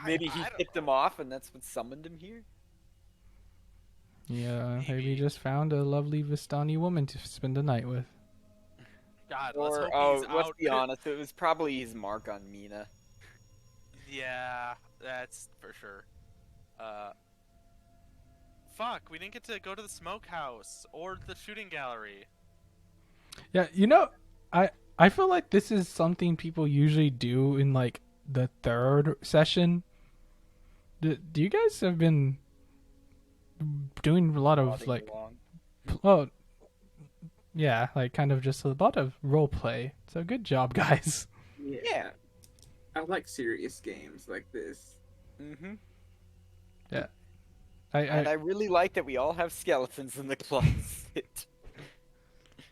Maybe he I don't tipped know. him off, and that's what summoned him here. Yeah, maybe Maybe. just found a lovely Vistani woman to spend the night with. God, let's Or hope he's let's out. be honest, it was probably his mark on Mina. Yeah, that's for sure. Fuck, we didn't get to go to the smokehouse or the shooting gallery. Yeah, I feel like this is something people usually do in like the third session. Do you guys have been doing a lot of Plodding like, along. oh, yeah, like kind of just a lot of role play. So good job, guys. Yeah. I like serious games like this. Mm-hmm. And I I really like that we all have skeletons in the closet.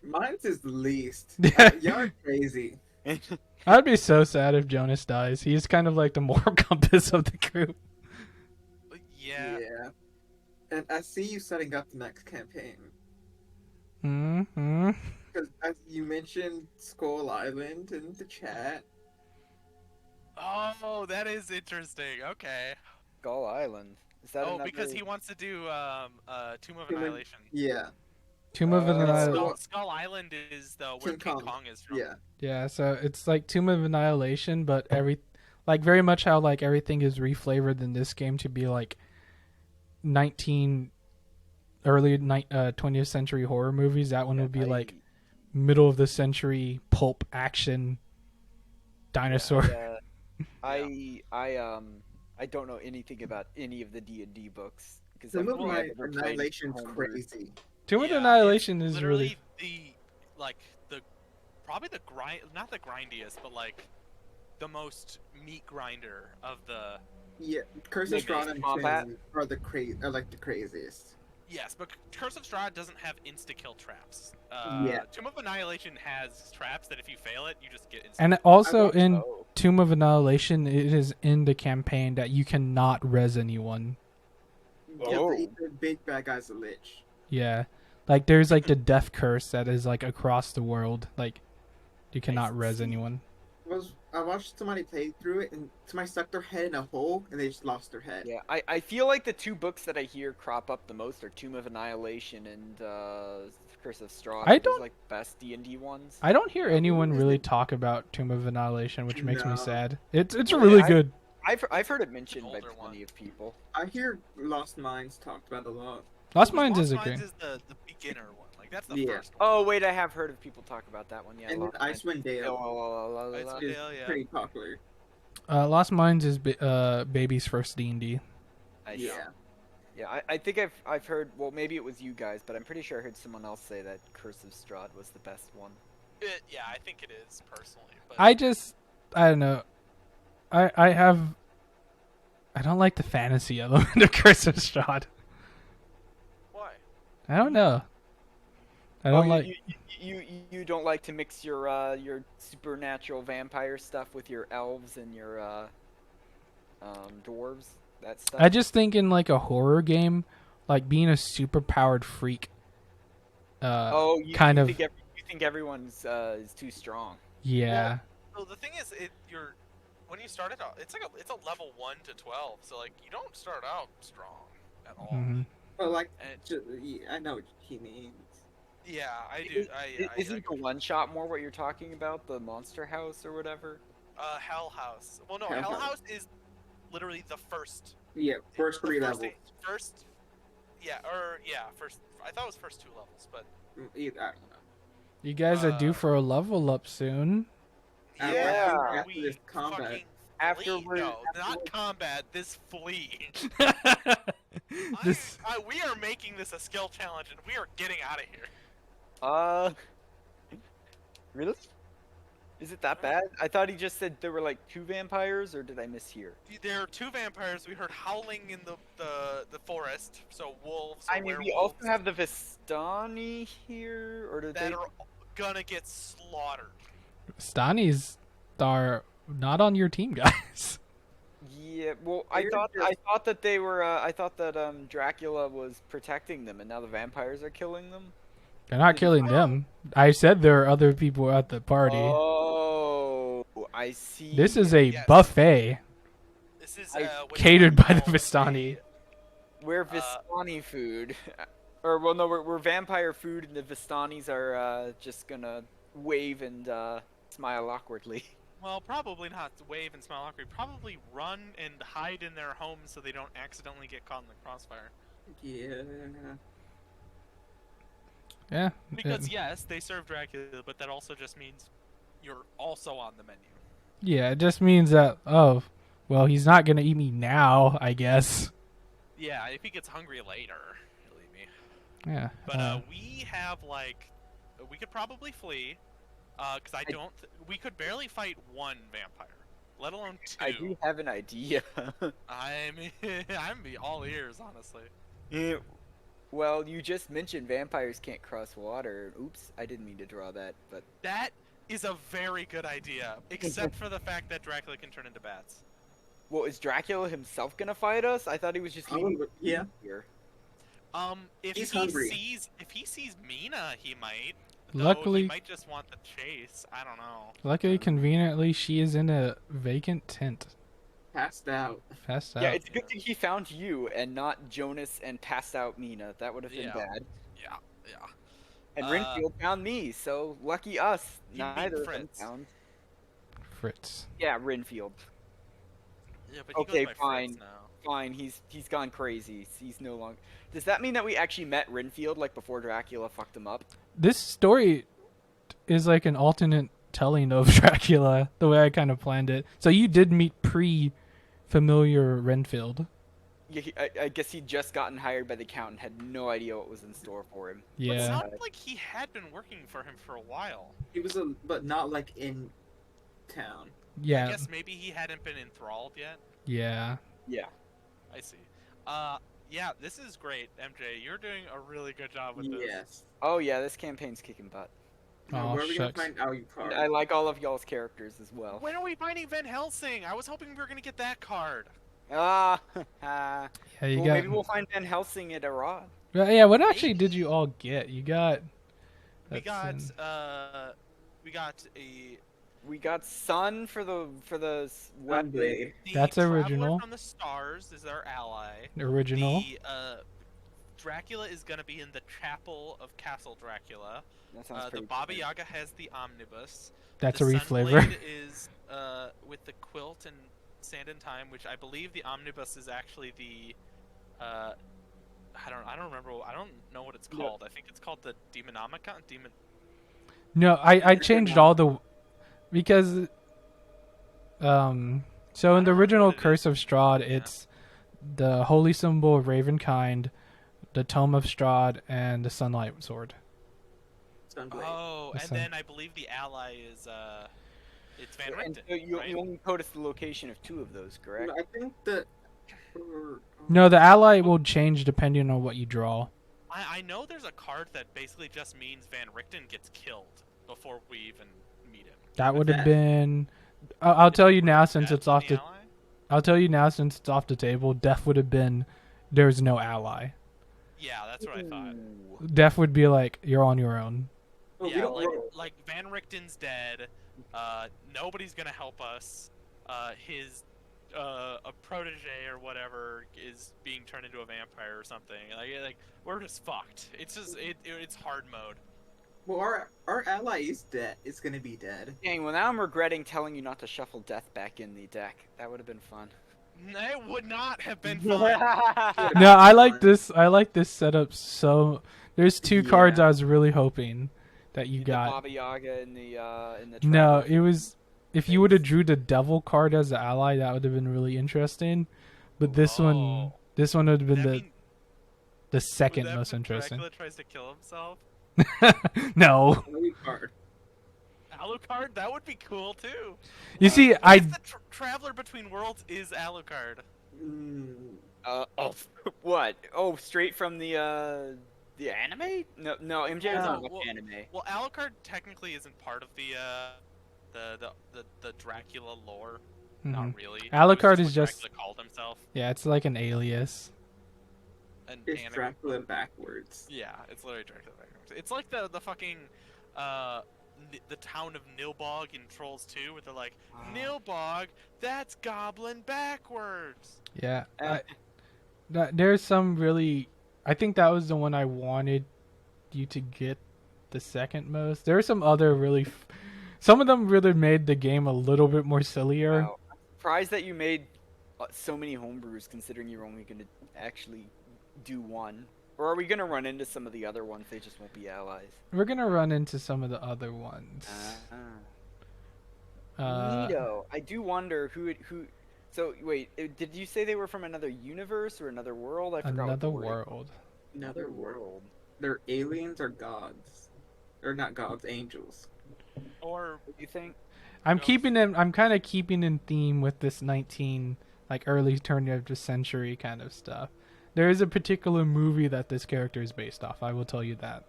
Mine's is the least. Yeah. Y'all are crazy. I'd be so sad if Jonas dies. He's kind of like the moral compass of the group. Yeah. And I see you setting up the next campaign. Mm-hmm. Because as you mentioned Skull Island in the chat. Oh, that is interesting. Okay. Skull Island. Is that another... because he wants to do Tomb of Human- Annihilation. Yeah. Tomb of Oh. Annihilation. Skull Island is where King Kong is from. Yeah. Yeah, so it's like Tomb of Annihilation, but very much how like everything is reflavored in this game to be like early 20th century horror movies. That one would be like middle of the century pulp action dinosaur. I don't know anything about any of the D&D books because Tomb of Annihilation's crazy. Tomb of Yeah, Annihilation it's is literally really probably the not the grindiest, but like the most meat grinder of the. Yeah, Curse of Maybe Strahd and combat? Twin are the craziest. Yes, but Curse of Strahd doesn't have insta-kill traps. Yeah. Tomb of Annihilation has traps that if you fail it, you just get insta. And also in Oh. Tomb of Annihilation, it is in the campaign that you cannot res anyone. Oh. The big bad guy's a lich. Yeah. Like there's like the death curse that is like across the world. Like you cannot res anyone. I watched somebody play through it, and somebody stuck their head in a hole, and they just lost their head. Yeah, I feel like the two books that I hear crop up the most are Tomb of Annihilation and Curse of Strahd. I Those don't- are, like best D&D ones. I don't hear anyone is really it? talk about Tomb of Annihilation, which makes me No. sad. It's Yeah, really good. I've heard it mentioned by Older plenty one. of people. I hear Lost Minds talked about a lot. Lost Minds is a Lost game. Minds is the beginner one. Like that's the Yeah. first one. Oh wait, I have heard of people talk about that one. Yeah, And Lost Minds. Icewind Dale Icewind is Dale, yeah. pretty popular. Lost Minds is baby's first D&D. Yeah. Yeah, I think I've heard. Well, maybe it was you guys, but I'm pretty sure I heard someone else say that Curse of Strahd was the best one. Yeah, I think it is personally. But I don't know. I don't like the fantasy element of Curse of Strahd. why? I don't know. I don't like. You don't like to mix your supernatural vampire stuff with your elves and your dwarves, that stuff. I just think in like a horror game, like being a super powered freak. you think everyone's is too strong. Yeah. So the thing is, when you start it out, it's a level 1 to 12, so like you don't start out strong at all. Mhm. But like, And I know what he means. yeah, I do. Isn't the one shot more what you're talking about? The monster house or whatever? Hell House. Well, no, Hell Hell House. House is literally the first. Yeah, first the 3 first levels. First. First. I thought it was first 2 levels, but Either, I don't know. You guys are due for a level up soon. Yeah, after we this combat. fucking After flee. we're- No, not combat. This flee. This We are making this a skill challenge, and we are getting out of here. Really? Is it that bad? I thought he just said there were like 2 vampires, or did I mishear? There are 2 vampires. We heard howling in the forest. So wolves. I or mean, we werewolves also have the Vistani here, or did that they? are gonna get slaughtered. Stani's are not on your team, guys. Yeah, well, I They're thought just- that they were. I thought that Dracula was protecting them, and now the vampires are killing them. They're not killing them. I said there are other people at the party. Oh, I see. This is a Yes. buffet This is I- what catered you by the call Vistani. We're Vistani food. Or, well, no, we're vampire food, and the Vistanis are just gonna wave and smile awkwardly. Well, probably not wave and smile awkward. Probably run and hide in their homes so they don't accidentally get caught in the crossfire. Yeah. Yeah. Because yes, they serve Dracula, but that also just means you're also on the menu. Yeah, it just means that, oh, well, he's not going to eat me now, I guess. Yeah, if he gets hungry later, he'll eat me. Yeah. But we have we could probably flee, because we could barely fight one vampire, let alone two. I do have an idea. I'm be all ears, honestly. Well, you just mentioned vampires can't cross water. Oops, I didn't mean to draw that, but That is a very good idea, except for the fact that Dracula can turn into bats. well, is Dracula himself gonna fight us? I thought he was just leaving Yeah. here. If He's he hungry. sees Mina, he might. Though Luckily- he might just want the chase. I don't know. Luckily, conveniently, she is in a vacant tent. Passed out. Passed out. Yeah, it's a good thing he found you and not Jonas and passed out Mina. That would have been Yeah. bad. Yeah, yeah. And Renfield found me, so lucky us. You mean Neither of them Fritz. found. Fritz. Yeah, Renfield. Yeah, but he Okay, goes by fine. Fritz now. Fine, he's gone crazy. He's no longer. Does that mean that we actually met Renfield like before Dracula fucked him up? This story is like an alternate telling of Dracula, the way I kind of planned it. So you did meet pre-familiar Renfield. Yeah, I guess he'd just gotten hired by the count and had no idea what was in store for him. But it Yeah. sounded like he had been working for him for a while. He was but not like in town. I Yeah. guess maybe he hadn't been enthralled yet. Yeah. Yeah. I see. Yeah, this is great, MJ. You're doing a really good job with this. Yes. Oh yeah, this campaign's kicking butt. Now, Aw, where are we gonna shucks. find Alucard? I like all of y'all's characters as well. When are we finding Van Helsing? I was hoping we were gonna get that card. Ah, Yeah, you well, got. maybe we'll find Van Helsing at Arad. Yeah, what actually did you all get? You got. We got that's, we got a We got Sun for the weapon. Sunblade. the That's Traveler original. from the Stars is our ally. original. The Dracula is gonna be in the chapel of Castle Dracula. That sounds The pretty Baba cool. Yaga has the omnibus. That's the a reflavor. Sunblade is with the quilt and Sand and Time, which I believe the omnibus is actually the I don't remember. I don't know what it's Yeah. called. I think it's called the Demonomicon. No, I changed all the because so in the original Curse of Strahd, it's the holy symbol of Ravenkind, the Tome of Strahd, and the Sunlight Sword. Sunblade. Oh, The and sun- then I believe the ally is it's Van And Richten. so you right? only noticed the location of 2 of those, correct? I think that. No, the ally will change depending on what you draw. I know there's a card that basically just means Van Richten gets killed before we even meet him. That would have that? been. I'll tell you now since Death it's off the the. ally? I'll tell you now since it's off the table. Death would have been. There's no ally. Yeah, that's what I thought. Ooh. Death would be like you're on your own. Oh, we Yeah, don't like, roll. like Van Richten's dead. Nobody's gonna help us. His a protege or whatever is being turned into a vampire or something. Like we're just fucked. It's just it's hard mode. Well, our ally is dead. It's gonna be dead. Dang, well now I'm regretting telling you not to shuffle Death back in the deck. That would have been fun. It would not have been fun. No, I like this. I like this setup. So there's 2 cards Yeah. I was really hoping that you The got. Baba Yaga in the No, Traveler. it was. If you would have drew the Devil card as the ally, that would have been really interesting. But this one Oh. would have been That the mean- the second would that most mean interesting. Dracula tries to kill himself. No, Alucard. Alucard, that would be cool too. you see, What I if the Traveler Between Worlds is Alucard? Mm, Oh, what? Oh, straight from the anime? No, MJ Yeah, doesn't watch well- anime. Well, Alucard technically isn't part of the Dracula lore. Mhm. Not really. Alucard It was is just- what Dracula called himself. yeah, it's like an alias. And it's anime- Dracula backwards. Yeah, it's literally Dracula backwards. It's like the fucking the town of Nilbog in Trolls 2, where they're like, Nilbog, that's goblin backwards. Yeah. Eh. There's some really. I think that was the one I wanted you to get the second most. There are some other really. Some of them really made the game a little bit more sillier. Wow. I'm surprised that you made so many homebrews, considering you're only going to actually do one. Or are we going to run into some of the other ones? They just won't be allies. We're gonna run into some of the other ones. Neato. I do wonder who. So wait, did you say they were from another universe or another world? I forgot. Another world. Another world. They're aliens or gods, or not gods, angels. Or What do you think? I'm Ghost. keeping them. I'm kind of keeping in theme with this 19, like early turn of the century kind of stuff. There is a particular movie that this character is based off. I will tell you that.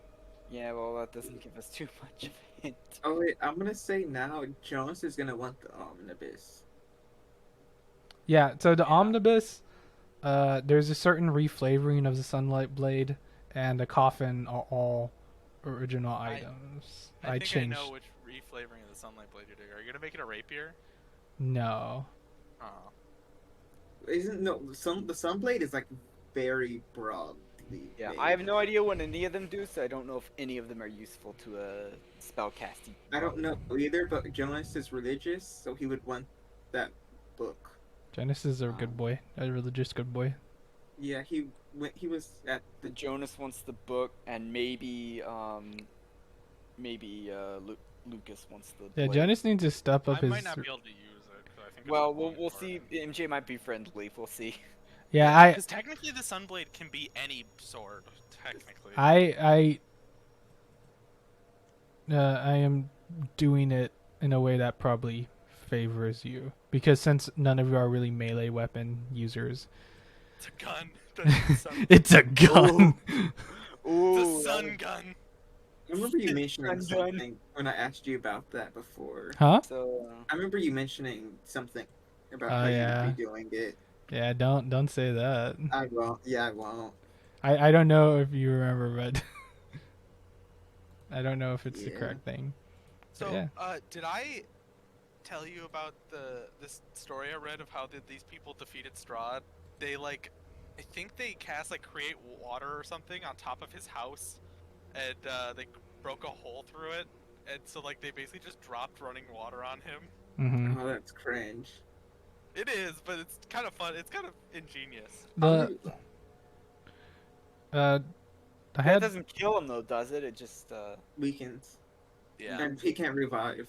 Yeah, well, that doesn't give us too much of a hint. Oh wait, I'm gonna say now Jonas is gonna want the omnibus. Yeah. So the Yeah. omnibus, there's a certain reflavoring of the Sunlight Blade and the coffin are all original items. I think changed. I know which reflavoring of the Sunlight Blade you're doing. Are you gonna make it a rapier? No. Oh. Isn't no the sunblade is like very broadly. Yeah, made. I have no idea what any of them do, so I don't know if any of them are useful to a spellcasting. I don't know either, but Jonas is religious, so he would want that book. Genesis is a good boy, a religious good boy. Yeah, he was at The the Jonas wants the book, and maybe Lucas wants the. Yeah, blade. Jonas needs to step up I his. might not be able to use it. 'Cause I think it's Well, a we'll point see. card. MJ might be friendly. We'll see. Yeah, I Because technically the Sunblade can be any sword. Technically. I am doing it in a way that probably favors you because since none of you are really melee weapon users, It's a gun. That's a sun, it's a gun. Ooh, it's a sun gun. I remember you mentioning Undone. something when I asked you about that before. Huh? So I remember you mentioning something about Oh, how yeah. you'd be doing it. Yeah, don't say that. I won't. Yeah, I won't. I don't know if you remember, but I don't know if it's the Yeah. correct thing. So, yeah. Did I tell you about this story I read of how these people defeated Strahd? They I think they cast create water or something on top of his house, and they broke a hole through it, and so they basically just dropped running water on him. Mm-hmm. Oh, that's cringe. It is, but it's kind of fun. It's kind of ingenious. The I that had doesn't kill him though, does it? It just Weekends. Yeah. And he can't revive.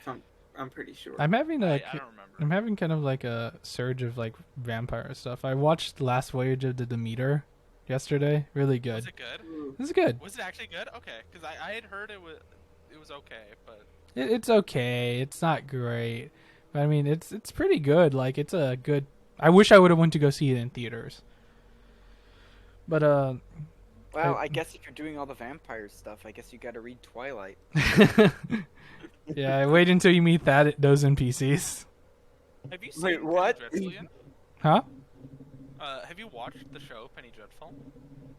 I'm pretty sure. I'm having I a don't remember. I'm having kind of a surge of vampire stuff. I watched Last Voyage of the Demeter yesterday. Really good. Was it good? Ooh. It's good. Was it actually good? Okay, because I had heard it was okay, but It's okay. It's not great, but I mean it's pretty good. It's a good. I wish I would have went to go see it in theaters. But well, I guess if you're doing all the vampire stuff, I guess you got to read Twilight. yeah. Wait until you meet those NPCs. have you seen Wait, what? Penny Dreadful yet? Huh? Have you watched the show Penny Dreadful?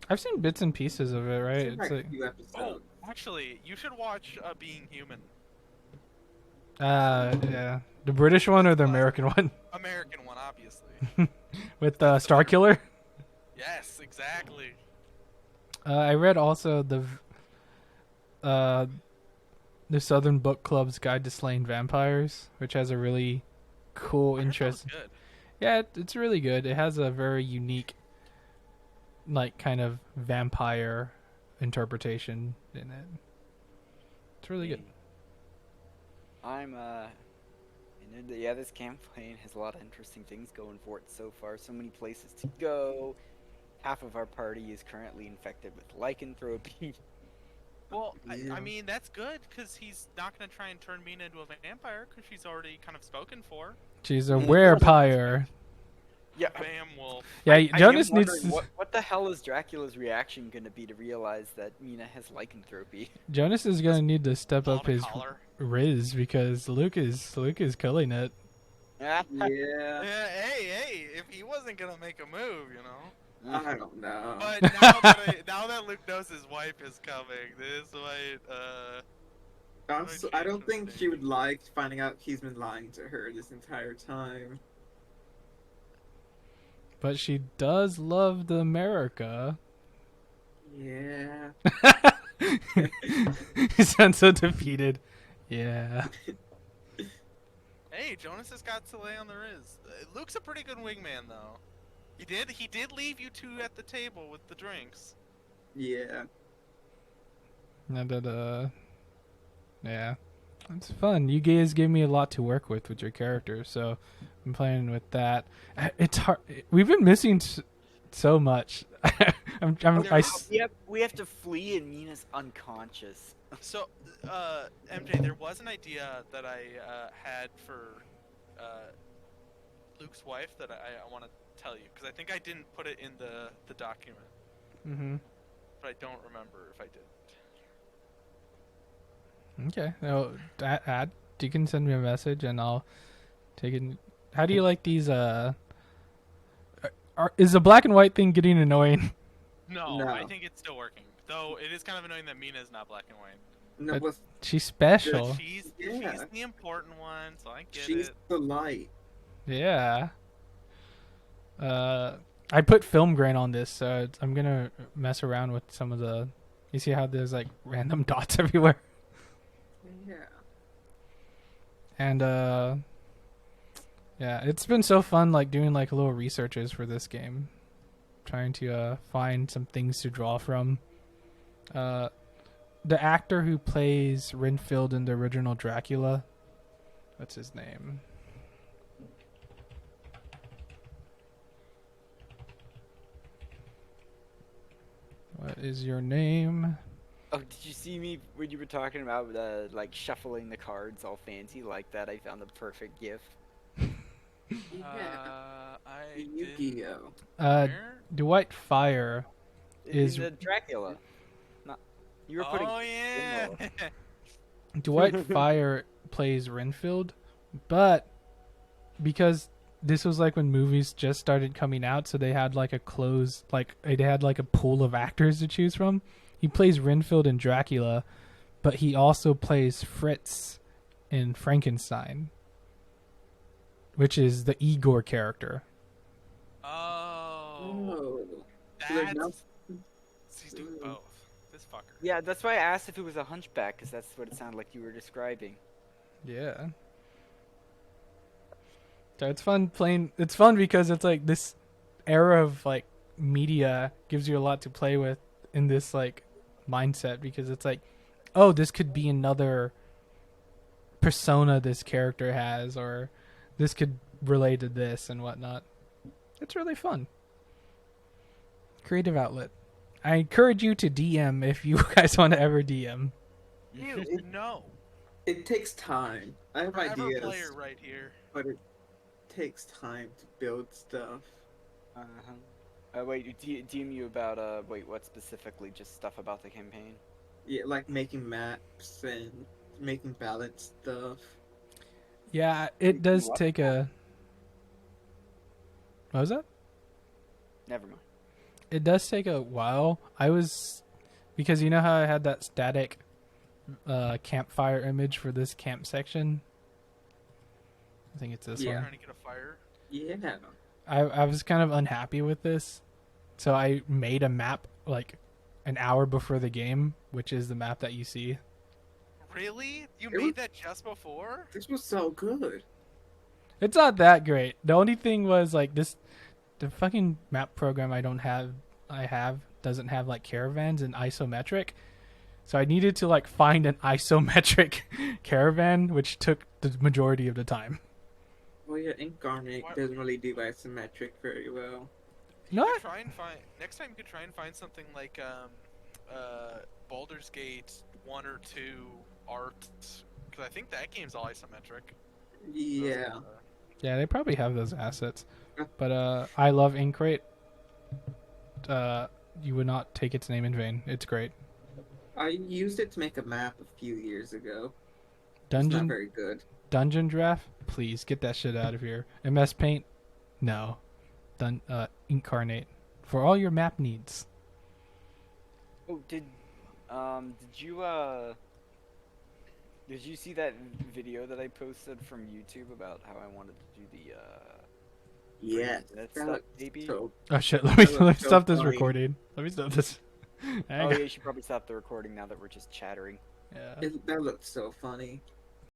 I've seen bits and pieces of it. Right? It's It's like a few episodes. Oh, actually, you should watch Being Human. yeah. The British one or the American one American one, obviously. with Star Killer. Yes, exactly. I read also the Southern Book Club's Guide to Slaying Vampires, which has a really cool, I heard that was interesting. good. Yeah, it's really good. It has a very unique, kind of vampire interpretation in it. It's really good. I'm yeah, this campaign has a lot of interesting things going for it so far. So many places to go. Half of our party is currently infected with lycanthropy. Well, Yeah. I mean, that's good, because he's not going to try and turn Mina into a vampire, because she's already kind of spoken for. She's a werepire. Yeah, Bam wolf. Yeah, I Jonas am needs wondering to, what the hell is Dracula's reaction going to be to realize that Mina has lycanthropy? Jonas is gonna need to step up Ball to his collar. riz because Luke is killing it. Yeah, Yeah, hey, if he wasn't going to make a move, I don't know. But now that Luke knows his wife is coming, this might, Also, I don't think she would like finding out he's been lying to her this entire time. But she does love the America. Yeah. You sound so defeated. Yeah. Hey, Jonas has got to lay on the Riz. Luke's a pretty good wingman, though. He did leave you two at the table with the drinks. Yeah. Yeah. It's fun. You guys gave me a lot to work with your character, so I'm playing with that. It's hard. We've been missing so much. We have to flee and Mina's unconscious. So, MJ, there was an idea that I had for Luke's wife that I want to tell you, because I think I didn't put it in the document. Mm-hmm. But I don't remember if I did. Okay. No, you can send me a message and I'll take it. How do you like these? Is the black and white thing getting annoying? No, No. I think it's still working. Though it is kind of annoying that Mina is not black and white. No, But but she's special. But she's the important one, so I get she's it. the light. Yeah. I put film grain on this, so I'm gonna mess around with some of the. You see how there's like random dots everywhere, Yeah. and yeah, it's been so fun like doing like little researches for this game, trying to find some things to draw from. The actor who plays Renfield in the original Dracula, what's his name? What is your name? Oh, did you see me when you were talking about like shuffling the cards all fancy like that? I found the perfect gif. Yeah. I Yu-Gi-Oh. Where? Dwight Fire. Is- In the Dracula. Not you were putting. Oh yeah. Dwight Fire plays Renfield, but because this was like when movies just started coming out, so they had like they had like a pool of actors to choose from. He plays Renfield in Dracula, but he also plays Fritz in Frankenstein, which is the Igor character. Oh. So there's no- That's. He's doing both. This fucker. Yeah, that's why I asked if it was a hunchback, because that's what it sounded like you were describing. Yeah. So it's fun playing. It's fun because it's like this era of like media gives you a lot to play with in this like mindset, because it's like, oh, this could be another persona this character has, or this could relate to this and whatnot. It's really fun. Creative outlet. I encourage you to DM if you guys want to ever DM. Ew, no. It takes time. I have Forever ideas, player right here. but it takes time to build stuff. Wait, DM you about wait, what specifically? Just stuff about the campaign? Yeah, like making maps and making balanced stuff. Yeah, it does What? take a. What was that? Never mind. It does take a while. Because you know how I had that static campfire image for this camp section? I think it's this Yeah. one. Trying to get a fire. Yeah. I was kind of unhappy with this. So I made a map like an hour before the game, which is the map that you see. Really? You It made was- that just before? This was so good. It's not that great. The only thing was like the fucking map program I have doesn't have like caravans and isometric. So I needed to like find an isometric caravan, which took the majority of the time. Well, yeah, Incarnate What? doesn't really do isometric very well. You know You what? could try and find next time. You could try and find something like Baldur's Gate 1 or 2 art, because I think that game's all isometric. Yeah. Yeah, they probably have those assets. But I love Inkrate. You would not take its name in vain. It's great. I used it to make a map a few years ago. It's not Dungeon very good. Dungeon Draft, please get that shit out of here. MS Paint, no. Incarnate for all your map needs. Oh, did you Did you see that video that I posted from YouTube about how I wanted to do the Yeah, that that stuff, looks baby? so. Oh shit, let me That looks so stop this funny. recording. Let me stop this. Hang Oh on. yeah, you should probably stop the recording now that we're just chattering. Yeah. That looks so funny.